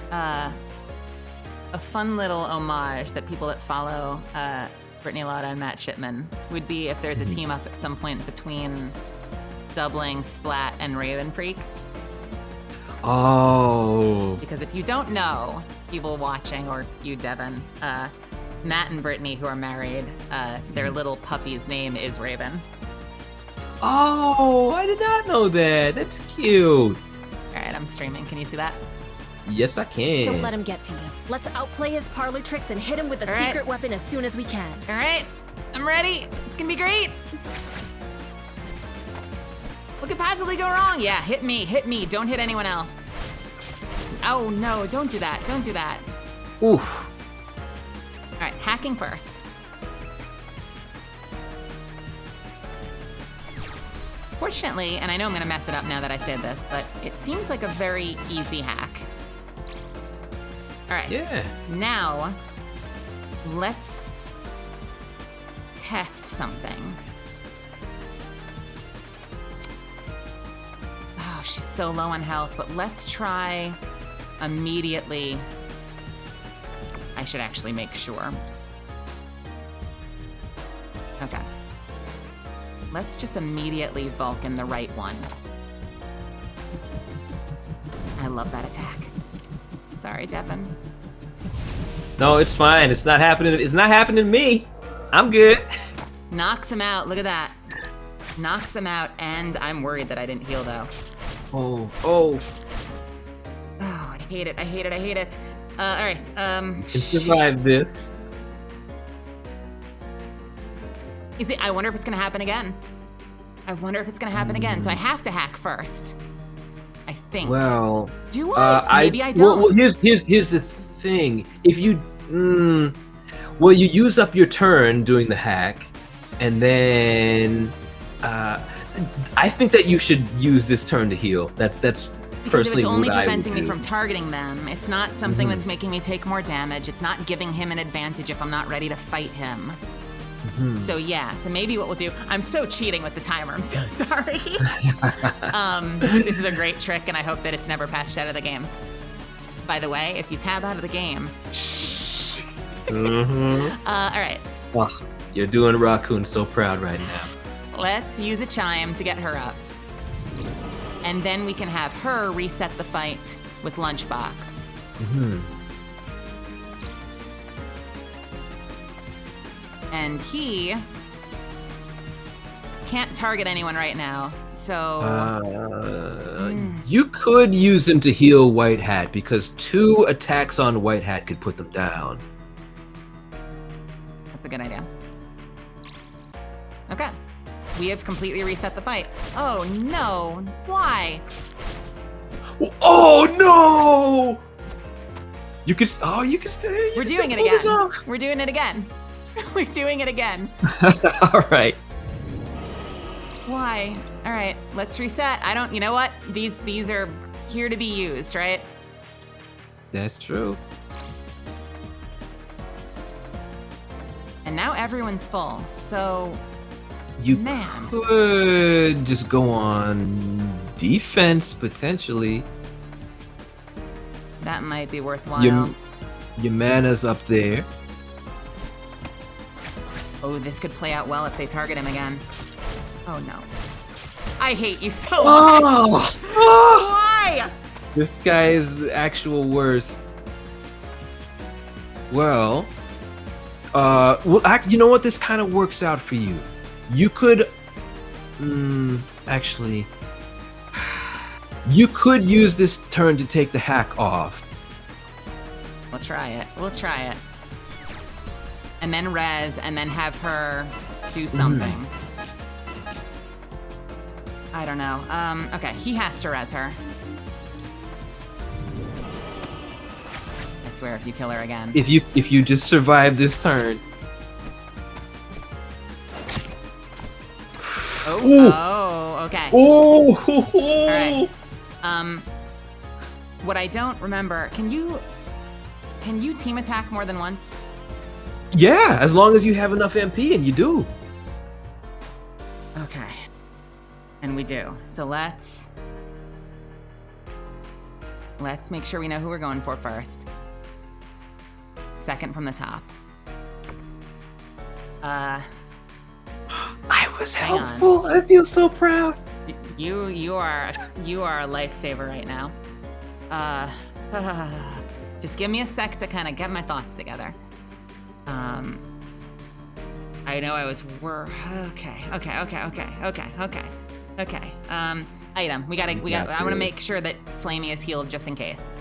A fun little homage that people that follow Brittany Lotta and Matt Shipman would be if there's a team up at some point between Doubling, Splat, and Raven Freak. Oh. Because if you don't know, people watching, or you, Devin, Matt and Brittany, who are married, their little puppy's name is Raven. Oh, I did not know that. That's cute. All right, I'm streaming. Can you see that? Yes, I can. Don't let him get to you. Let's outplay his parlor tricks and hit him with a secret weapon as soon as we can. All right, I'm ready. It's gonna be great. What could possibly go wrong? Yeah, hit me, don't hit anyone else. Oh no, don't do that, don't do that. Oof. All right, hacking first. Fortunately, and I know I'm gonna mess it up now that I said this, but it seems like a very easy hack. All right. Yeah. Now, let's test something. Oh, she's so low on health, but let's try immediately. I should actually make sure. Okay. Let's just immediately Vulcan the right one. I love that attack. Sorry, Devin. No, it's fine. It's not happening. It's not happening to me. I'm good. Knocks him out. Look at that. Knocks them out, and I'm worried that I didn't heal though. Oh. Oh, I hate it. I hate it. I hate it. All right. You can survive this. Is it? I wonder if it's gonna happen again. I wonder if it's gonna happen again. So I have to hack first. I think. Well, do I? Maybe I don't. Well, here's the thing. If you, well, you use up your turn doing the hack, and then, I think that you should use this turn to heal. That's because personally if it's only what I would preventing me do. from targeting them, it's not something that's making me take more damage. It's not giving him an advantage if I'm not ready to fight him. So yeah, so maybe what we'll do, I'm so cheating with the timer, I'm so sorry. This is a great trick and I hope that it's never patched out of the game. By the way, if you tab out of the game, all right. Oh, you're doing Raccoon so proud right now. Let's use a chime to get her up. And then we can have her reset the fight with Lunchbox. And he can't target anyone right now, so... You could use him to heal White Hat, because 2 attacks on White Hat could put them down. That's a good idea. Okay. We have completely reset the fight. Oh no, why? Oh no! You could stay. We're doing it again. We're doing it again. We're doing it again. All right. Why? All right, let's reset. You know what? These are here to be used, right? That's true. And now everyone's full, so... You Man. could just go on defense, potentially. That might be worthwhile. Your mana's up there. Oh, this could play out well if they target him again. Oh no. I hate you so much. Why? This guy is the actual worst. Well, you know what? This kind of works out for you. You could, actually, you could use this turn to take the hack off. We'll try it. And then res, and then have her do something. I don't know. Okay, he has to res her. I swear if you kill her again. If you just survive this turn. Oh, okay. Oh. All right. What I don't remember, can you team attack more than once? Yeah, as long as you have enough MP, and you do. Okay. And we do. So let's make sure we know who we're going for first. Second from the top. I was helpful. I feel so proud. You are a lifesaver right now. Just give me a sec to kind of get my thoughts together. I know I was okay. Item. We got. I want to make sure that Flamey is healed just in case.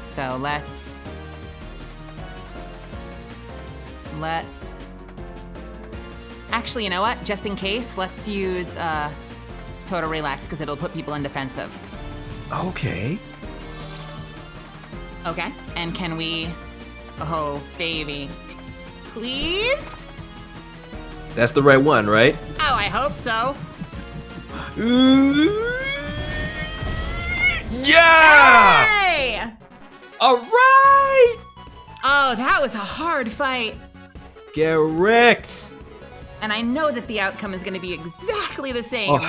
So let's. Actually, you know what? Just in case, let's use Total Relax because it'll put people in defensive. Okay. Okay. And can we? Oh, baby. Please? That's the right one, right? Oh, I hope so. Yeah! Hey! All right! Oh, that was a hard fight. Get wrecked. And I know that the outcome is going to be exactly the same.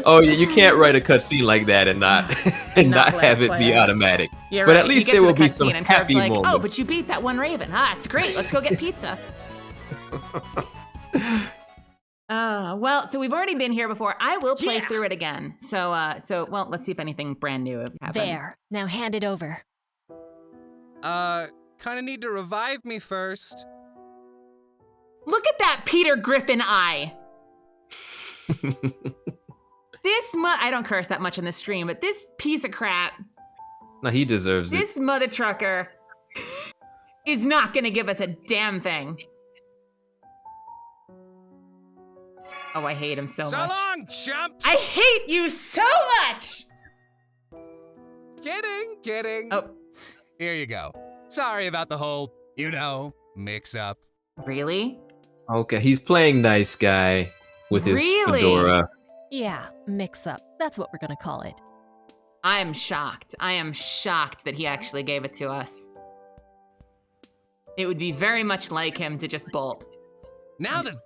Oh, yeah, you can't write a cutscene like that and not have it be automatic. You're but right. at least You get there to the will be some cutscene and Carv's happy like, moments. oh, but you beat that one raven. It's great. Let's go get pizza. Well, so we've already been here before. I will play through it again. So, well, let's see if anything brand new happens. There. Now hand it over. Kinda need to revive me first. Look at that Peter Griffin eye. I don't curse that much in the stream, but this piece of crap. No, he deserves it. This mother trucker is not gonna give us a damn thing. Oh, I hate him so much. So long, chumps! I hate you so much! Kidding. Oh. Here you go. Sorry about the whole, mix-up. Really? Okay, he's playing nice guy with his fedora. Yeah, mix up. That's what we're gonna call it. I am shocked. I am shocked that he actually gave it to us. It would be very much like him to just bolt. Now that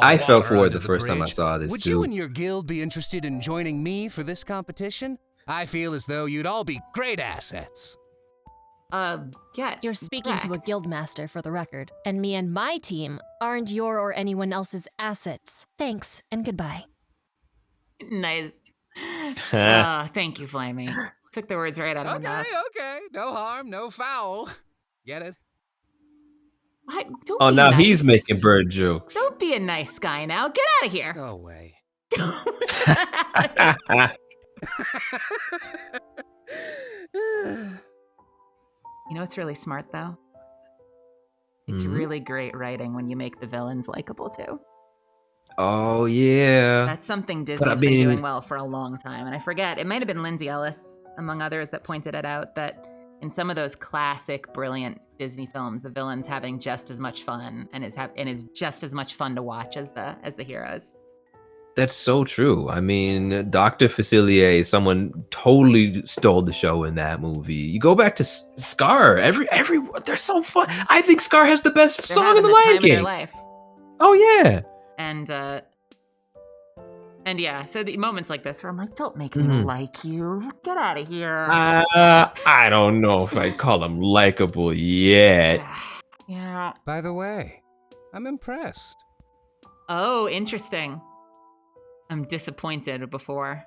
I fell for it the first time I saw this, would too. you and your guild be interested in joining me for this competition? I feel as though you'd all be great assets. Yeah. You're speaking to a guild master for the record, and me and my team aren't your or anyone else's assets. Thanks, and goodbye. Nice. Thank you, Flamey. Took the words right out of my mouth. Okay. No harm, no foul. Get it? Oh, now he's making bird jokes. Don't be a nice guy now. Get out of here. Go away. You know what's really smart, though? It's really great writing when you make the villains likable, too. Oh, yeah. That's something Disney's been doing well for a long time. And I forget, it might have been Lindsay Ellis, among others, that pointed it out, that in some of those classic, brilliant Disney films, the villain's having just as much fun and is just as much fun to watch as the heroes. That's so true. I mean, Dr. Facilier, someone totally stole the show in that movie. You go back to Scar, they're so fun. I think Scar has the best song in the Lion King. Their life. Oh yeah. And yeah, so the moments like this where I'm like, don't make me like you. Get out of here. I don't know if I'd call him likable yet. Yeah. By the way, I'm impressed. Oh, interesting. I'm disappointed before.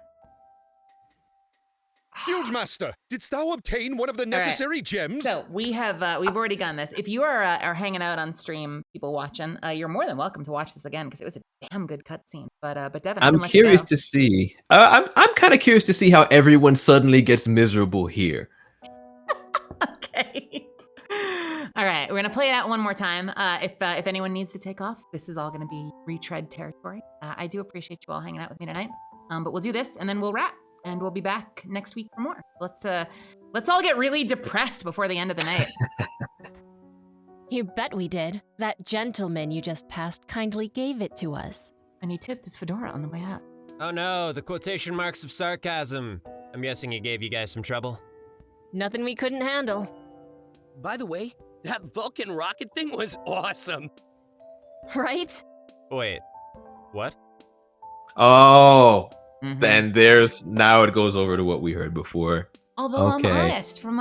Guildmaster, didst thou obtain one of the necessary gems? So we have we've already done this. If you are hanging out on stream, people watching, you're more than welcome to watch this again because it was a damn good cutscene. But Devin, I I'm can let you curious go. to see. I'm kind of curious to see how everyone suddenly gets miserable here. Okay. All right, we're gonna play it out one more time. If anyone needs to take off, this is all gonna be retread territory. I do appreciate you all hanging out with me tonight. But we'll do this and then we'll wrap, and we'll be back next week for more. Let's all get really depressed before the end of the night. You bet we did. That gentleman you just passed kindly gave it to us. And he tipped his fedora on the way out. Oh no, the quotation marks of sarcasm. I'm guessing he gave you guys some trouble. Nothing we couldn't handle. By the way, that Vulcan rocket thing was awesome. Right? Wait, what? Oh, then now it goes over to what we heard before. Although Okay. I'm honest, from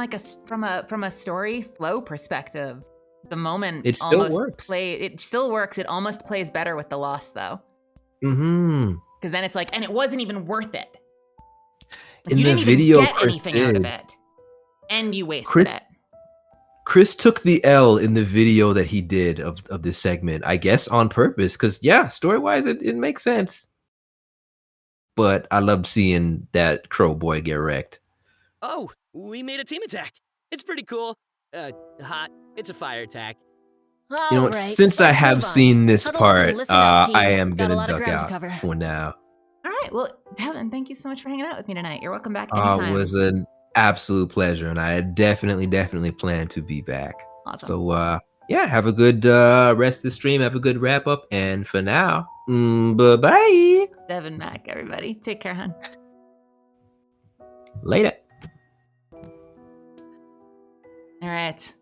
a story flow perspective, the moment It still almost works. it still works. It almost plays better with the loss though, Mm-hmm. because then it's like, and it wasn't even worth it. Like, In you the didn't video, even get Chris anything out of did. it, and you wasted Chris- it. Chris took the L in the video that he did of this segment, I guess on purpose, because yeah, story-wise, it makes sense. But I loved seeing that Crow boy get wrecked. Oh, we made a team attack. It's pretty cool. Hot. It's a fire attack. You know what? Since I have seen this part, I am Got a gonna lot of duck ground to out cover. for now. All right, well, Devin, thank you so much for hanging out with me tonight. You're welcome back It anytime. was an absolute pleasure, and I definitely plan to be back. Awesome. So yeah, have a good rest of the stream. Have a good wrap up, and for now, bye-bye. Devin Mac, everybody, take care, hon. Later. All right,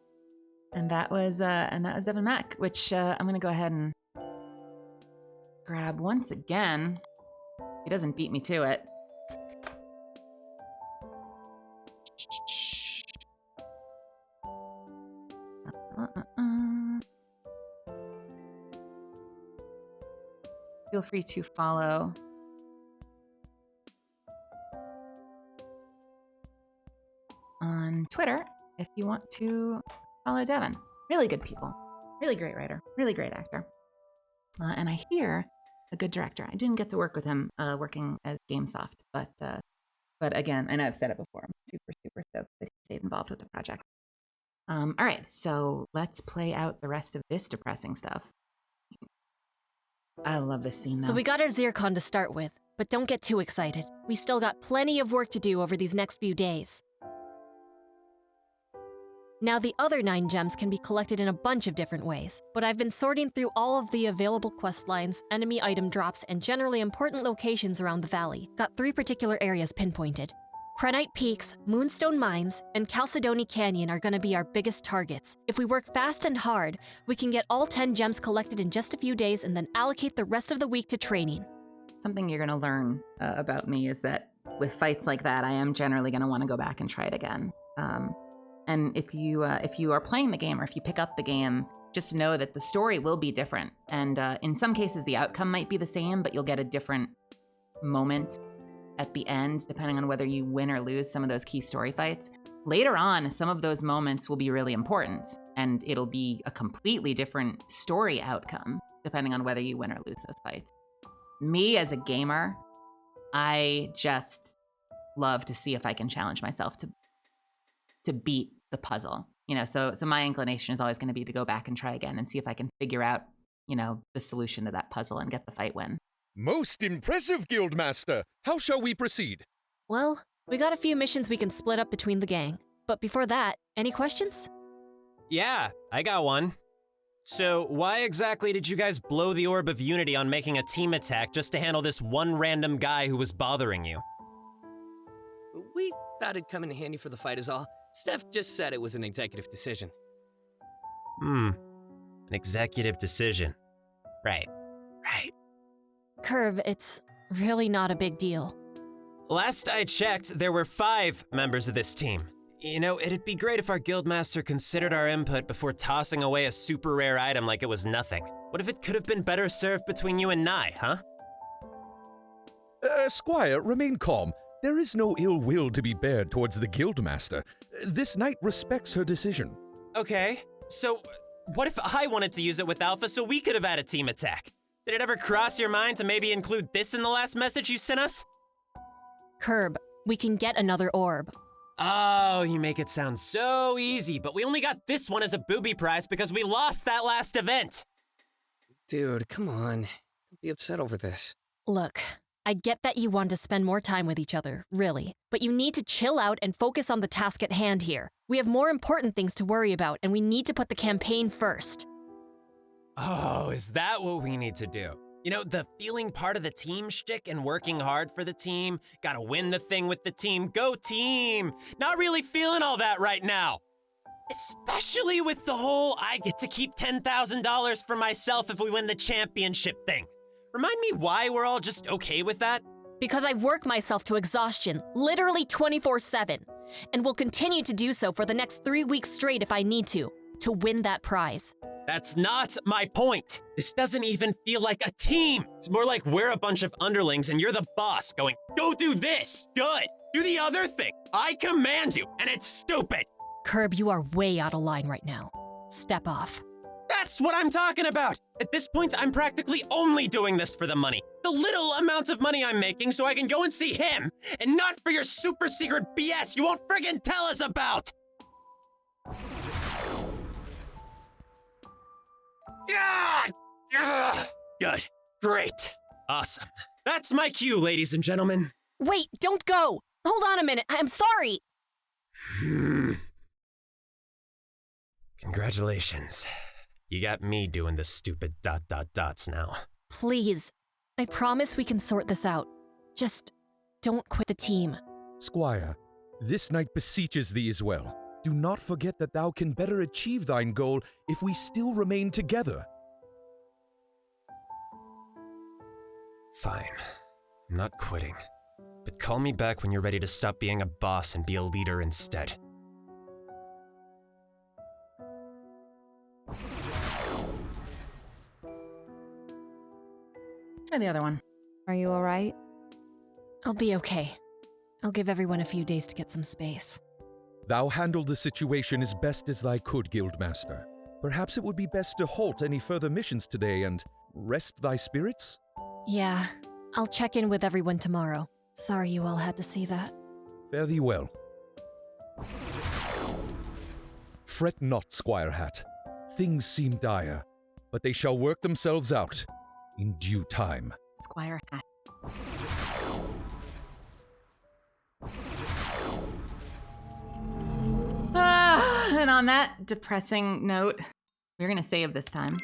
and that was Devin Mac, which I'm gonna go ahead and grab once again. He doesn't beat me to it. Feel free to follow on Twitter if you want to follow Devin. Really good people. Really great writer. Really great actor. And I hear a good director. I didn't get to work with him working as Gamesoft, but again, I know I've said it before. I'm super stoked that he stayed involved with the project. All right, so let's play out the rest of this depressing stuff. I love this scene, though. So we got our Zircon to start with, but don't get too excited. We still got plenty of work to do over these next few days. Now, the other 9 gems can be collected in a bunch of different ways, but I've been sorting through all of the available quest lines, enemy item drops, and generally important locations around the valley. Got 3 particular areas pinpointed. Krenite Peaks, Moonstone Mines, and Chalcedony Canyon are going to be our biggest targets. If we work fast and hard, we can get all 10 gems collected in just a few days and then allocate the rest of the week to training. Something you're going to learn about me is that with fights like that, I am generally going to want to go back and try it again. And if you are playing the game, or if you pick up the game, just know that the story will be different. And in some cases, the outcome might be the same, but you'll get a different moment at the end, depending on whether you win or lose some of those key story fights. Later on, some of those moments will be really important, and it'll be a completely different story outcome, depending on whether you win or lose those fights. Me, as a gamer, I just love to see if I can challenge myself to beat the puzzle. You know, so my inclination is always going to be to go back and try again and see if I can figure out, you know, the solution to that puzzle and get the fight win. Most impressive, Guildmaster. How shall we proceed? Well, we got a few missions we can split up between the gang. But before that, any questions? Yeah, I got one. So, why exactly did you guys blow the Orb of Unity on making a team attack just to handle this one random guy who was bothering you? We thought it'd come in handy for the fight is all. Steph just said it was an executive decision. An executive decision. Right. Curve, it's really not a big deal. Last I checked, there were 5 members of this team. You know, it'd be great if our guildmaster considered our input before tossing away a super rare item like it was nothing. What if it could have been better served between you and Nye, huh? Squire, remain calm. There is no ill will to be bared towards the Guildmaster. This knight respects her decision. Okay, so what if I wanted to use it with Alpha so we could have had a team attack? Did it ever cross your mind to maybe include this in the last message you sent us? Curb, we can get another orb. Oh, you make it sound so easy, but we only got this one as a booby prize because we lost that last event. Dude, come on. Don't be upset over this. Look, I get that you want to spend more time with each other, really, but you need to chill out and focus on the task at hand here. We have more important things to worry about, and we need to put the campaign first. Oh, is that what we need to do? You know, the feeling part of the team shtick and working hard for the team, gotta win the thing with the team, go team! Not really feeling all that right now. Especially with the whole I get to keep $10,000 for myself if we win the championship thing. Remind me why we're all just okay with that? Because I work myself to exhaustion, literally 24/7, and will continue to do so for the next 3 weeks straight if I need to win that prize. That's not my point. This doesn't even feel like a team. It's more like we're a bunch of underlings and you're the boss going, go do this, good. Do the other thing. I command you, and it's stupid. Curb, you are way out of line right now. Step off. That's what I'm talking about. At this point, I'm practically only doing this for the money. The little amount of money I'm making so I can go and see him, and not for your super secret BS you won't friggin' tell us about. Good. Great. Awesome. That's my cue, ladies and gentlemen. Wait, don't go! Hold on a minute, I'm sorry! Congratulations. You got me doing the stupid ... dots now. Please. I promise we can sort this out. Just don't quit the team. Squire, this knight beseeches thee as well. Do not forget that thou can better achieve thine goal if we still remain together. Fine. I'm not quitting. But call me back when you're ready to stop being a boss and be a leader instead. Try the other one. Are you alright? I'll be okay. I'll give everyone a few days to get some space. Thou handled the situation as best as thy could, Guildmaster. Perhaps it would be best to halt any further missions today and rest thy spirits? Yeah, I'll check in with everyone tomorrow. Sorry you all had to see that. Fare thee well. Fret not, Squire Hat. Things seem dire, but they shall work themselves out in due time. Squire Hat. And on that depressing note, we're gonna save this time.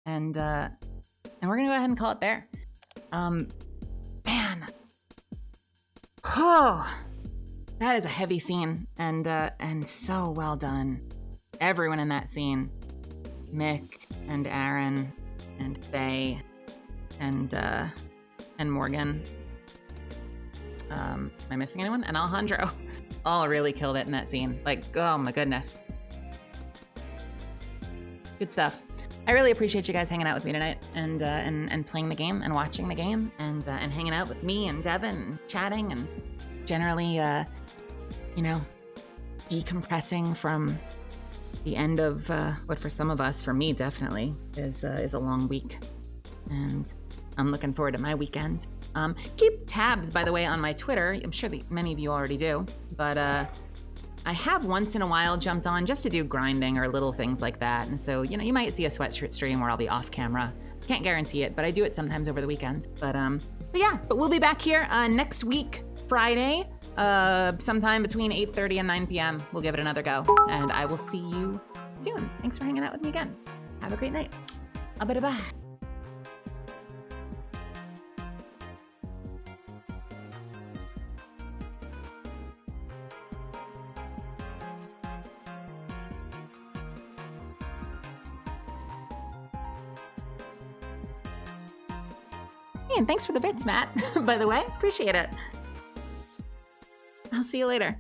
And we're gonna go ahead and call it there. Man. Oh, that is a heavy scene, and so well done. Everyone in that scene. Mick and Aaron and Faye and Morgan. Am I missing anyone? And Alejandro. All really killed it in that scene. Like, oh my goodness. Good stuff. I really appreciate you guys hanging out with me tonight and playing the game and watching the game and hanging out with me and Devin and chatting and generally, you know, decompressing from the end of what for some of us, for me definitely, is a long week. And I'm looking forward to my weekend. Keep tabs, by the way, on my Twitter. I'm sure that many of you already do, but I have once in a while jumped on just to do grinding or little things like that. And so, you know, you might see a sweatshirt stream where I'll be off camera. Can't guarantee it, but I do it sometimes over the weekend. But yeah, but we'll be back here next week, Friday, sometime between 8:30 and 9 p.m. We'll give it another go, and I will see you soon. Thanks for hanging out with me again. Have a great night. Bye. And thanks for the bits, Matt, by the way. Appreciate it. I'll see you later.